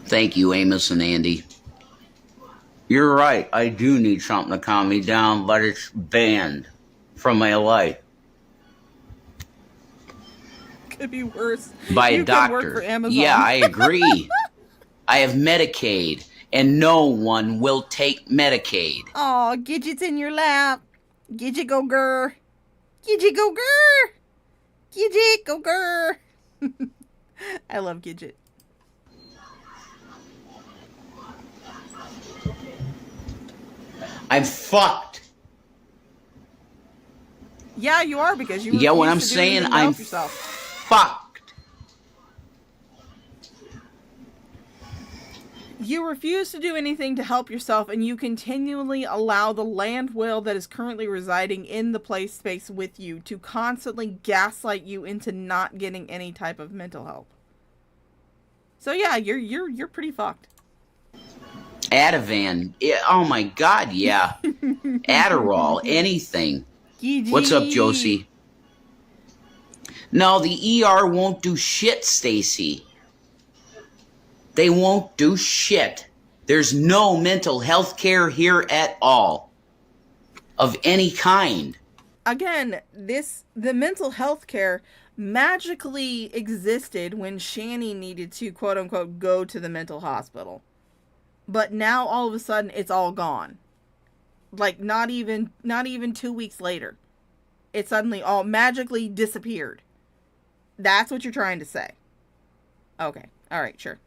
Thank you, Amos and Andy. You're right. I do need something to calm me down, but it's banned from my life. Could be worse. By a You could doctor. work for Amazon. Yeah, I agree. I have Medicaid, and no one will take Medicaid. Aw, Gidget's in your lap. Gidget, go grr. Gidget, go grr. Gidget, go grr. I love Gidget. I'm fucked. Yeah, you are because you. Yeah, what I'm refuse to do saying, anything to I'm help yourself. fucked. You refuse to do anything to help yourself, and you continually allow the land whale that is currently residing in the play space with you to constantly gaslight you into not getting any type of mental help. So yeah, you're pretty fucked. Ativan. Oh my God, yeah. Adderall, anything. What's up, Josie? No, the ER won't do shit, Stacy. They won't do shit. There's no mental health care here at all. Of any kind. Again, the mental health care magically existed when Shanny needed to, quote unquote, go to the mental hospital. But now all of a sudden it's all gone. Like not even 2 weeks later. It suddenly all magically disappeared. That's what you're trying to say. Okay. All right, sure.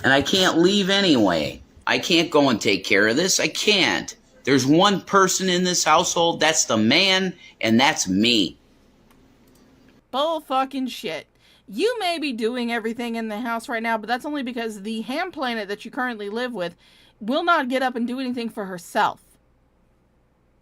And I can't leave anyway. I can't go and take care of this. I can't. There's one person in this household. That's the man, and that's me. Bull fucking shit. You may be doing everything in the house right now, but that's only because the ham planet that you currently live with will not get up and do anything for herself.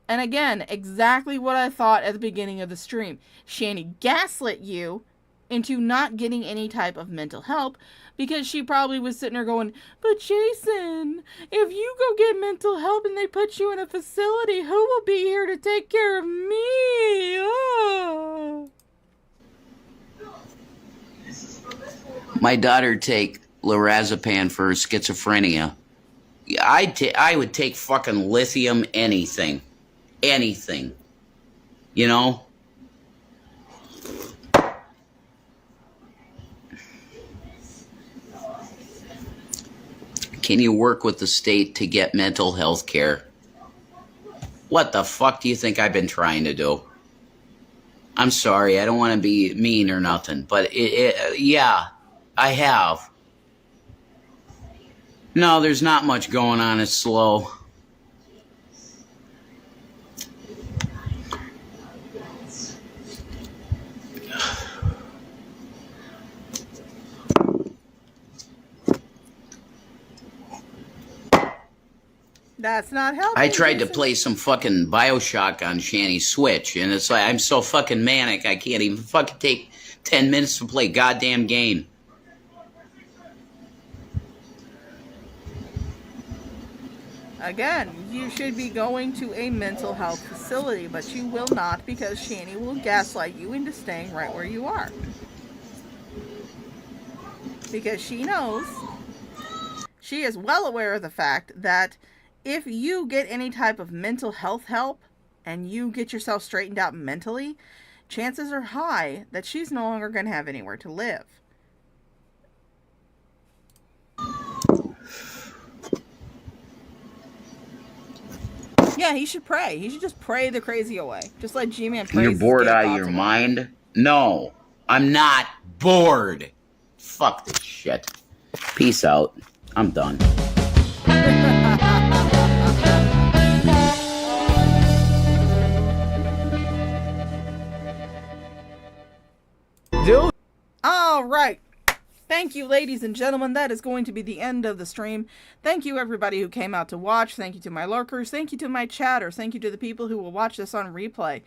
And again, exactly what I thought at the beginning of the stream. Shanny gaslit you into not getting any type of mental help because she probably was sitting there going, but Jason, if you go get mental help and they put you in a facility, who will be here to take care of me? Oh. My daughter take lorazepam for her schizophrenia. I would take fucking lithium, anything. Anything. You know? Can you work with the state to get mental health care? What the fuck do you think I've been trying to do? I'm sorry, I don't want to be mean or nothing, but yeah, I have. No, there's not much going on. It's slow. That's not helping. I tried to play some fucking Bioshock on Shanny's Switch, and it's like I'm so fucking manic I can't even fucking take 10 minutes to play a goddamn game. Again, you should be going to a mental health facility, but you will not because Shanny will gaslight you into staying right where you are. Because she knows, she is well aware of the fact that if you get any type of mental health help and you get yourself straightened out mentally, chances are high that she's no longer going to have anywhere to live. Yeah, he should pray. He should just pray the crazy away. Just like G-Man prays. You're bored out of your mind? No, I'm not bored. Fuck this shit. Peace out. I'm done. Dude. All right. Thank you, ladies and gentlemen. That is going to be the end of the stream. Thank you, everybody who came out to watch. Thank you to my lurkers. Thank you to my chatters. Thank you to the people who will watch this on replay.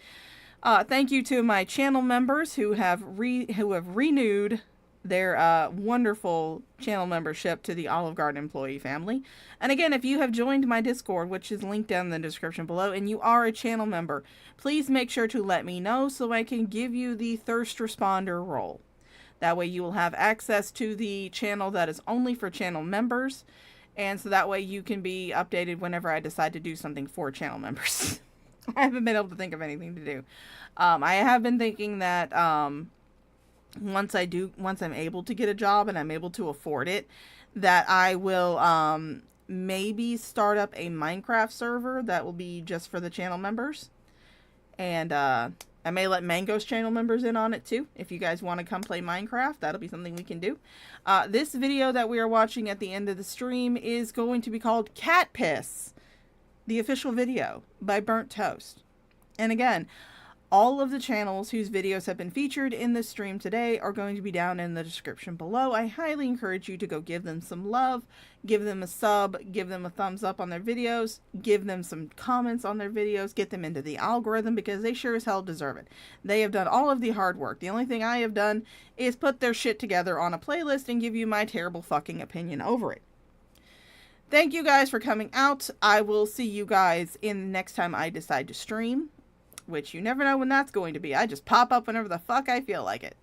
Thank you to my channel members who have renewed their wonderful channel membership to the Olive Garden employee family. And again, if you have joined my Discord, which is linked down in the description below, and you are a channel member, please make sure to let me know so I can give you the thirst responder role. That way you will have access to the channel that is only for channel members, and so that way you can be updated whenever I decide to do something for channel members. I haven't been able to think of anything to do. I have been thinking that once I'm able to get a job and I'm able to afford it, that I will maybe start up a Minecraft server that will be just for the channel members. And I may let Mango's channel members in on it too. If you guys want to come play Minecraft, that'll be something we can do. This video that we are watching at the end of the stream is going to be called Cat Piss, the official video by Burnt Toast. And again, all of the channels whose videos have been featured in this stream today are going to be down in the description below. I highly encourage you to go give them some love, give them a sub, give them a thumbs up on their videos, give them some comments on their videos, get them into the algorithm because they sure as hell deserve it. They have done all of the hard work. The only thing I have done is put their shit together on a playlist and give you my terrible fucking opinion over it. Thank you guys for coming out. I will see you guys in the next time I decide to stream, which you never know when that's going to be. I just pop up whenever the fuck I feel like it.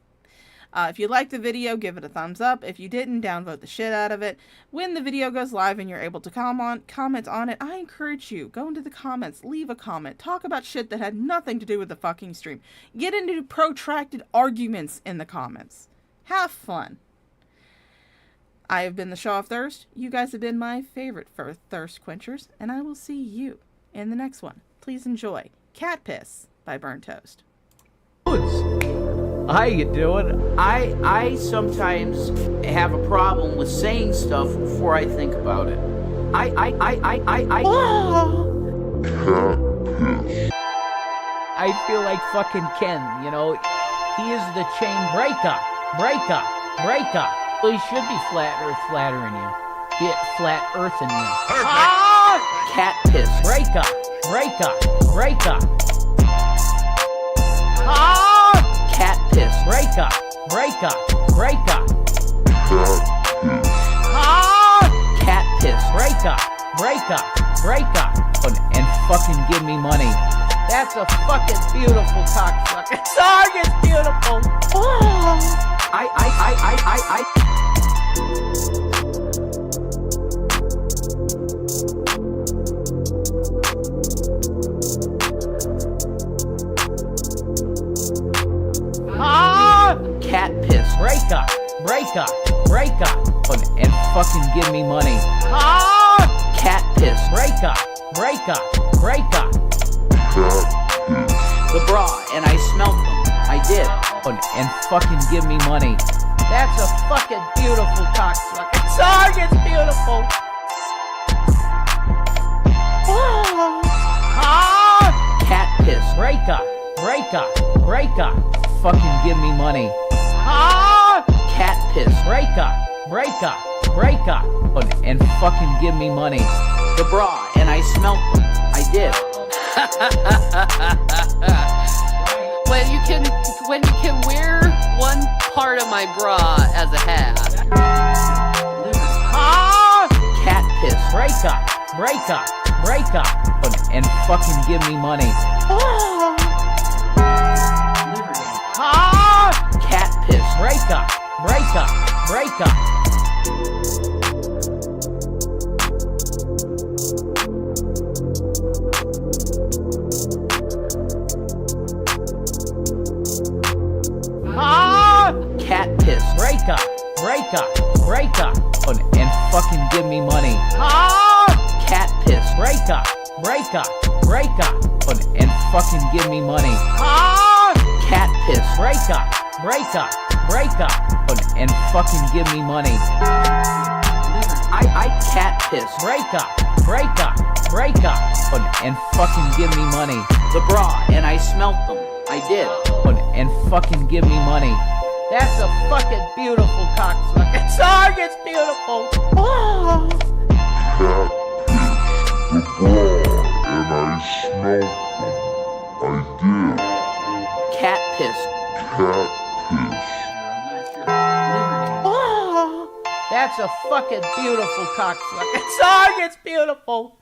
If you liked the video, give it a thumbs up. If you didn't, downvote the shit out of it. When the video goes live and you're able to comment on it, I encourage you, go into the comments, leave a comment, talk about shit that had nothing to do with the fucking stream. Get into protracted arguments in the comments. Have fun. I have been the Shaw of Thirst. You guys have been my favorite thirst quenchers, and I will see you in the next one. Please enjoy Cat Piss by Burnt Toast. How you doing? I sometimes have a problem with saying stuff before I think about it. I feel like fucking Ken, you know. He is the chain breaker. Well, he should be flattering you. Get flat earthing you. Ah! Cat piss. Breaker. Ah! Cat piss. Breaker. Ah! Cat piss. Breaker. And fucking give me money. That's a fucking beautiful cocksucker. Song is beautiful. Oh. Cat piss. Breaker. And fucking give me money. Cat piss. Breaker. The bra, and I smelt them. I did. And fucking give me money. That's a fucking beautiful cocksucker. Song is beautiful. Cat piss. Breaker. Fucking give me money. Cat piss. Breaker. And fucking give me money. The bra, and I smelt them. I did. when you can wear one part of my bra as a hat. Cat piss. Break up, break up, break up, and fucking give me money. Cat piss. Break up, break up, break up. Cat piss. Break up, break up, break up, and fucking give me money. Cat piss. Break up, break up, break up, and fucking give me money. Cat piss. Break up, break up, break up, and fucking give me money. I cat piss. Break up, break up, break up, and fucking give me money. The bra, and I smelt them. I did. And fucking give me money. That's a fucking beautiful cocksucking song. It's beautiful. Cat piss. That's a fucking beautiful cocksucking song. It's beautiful.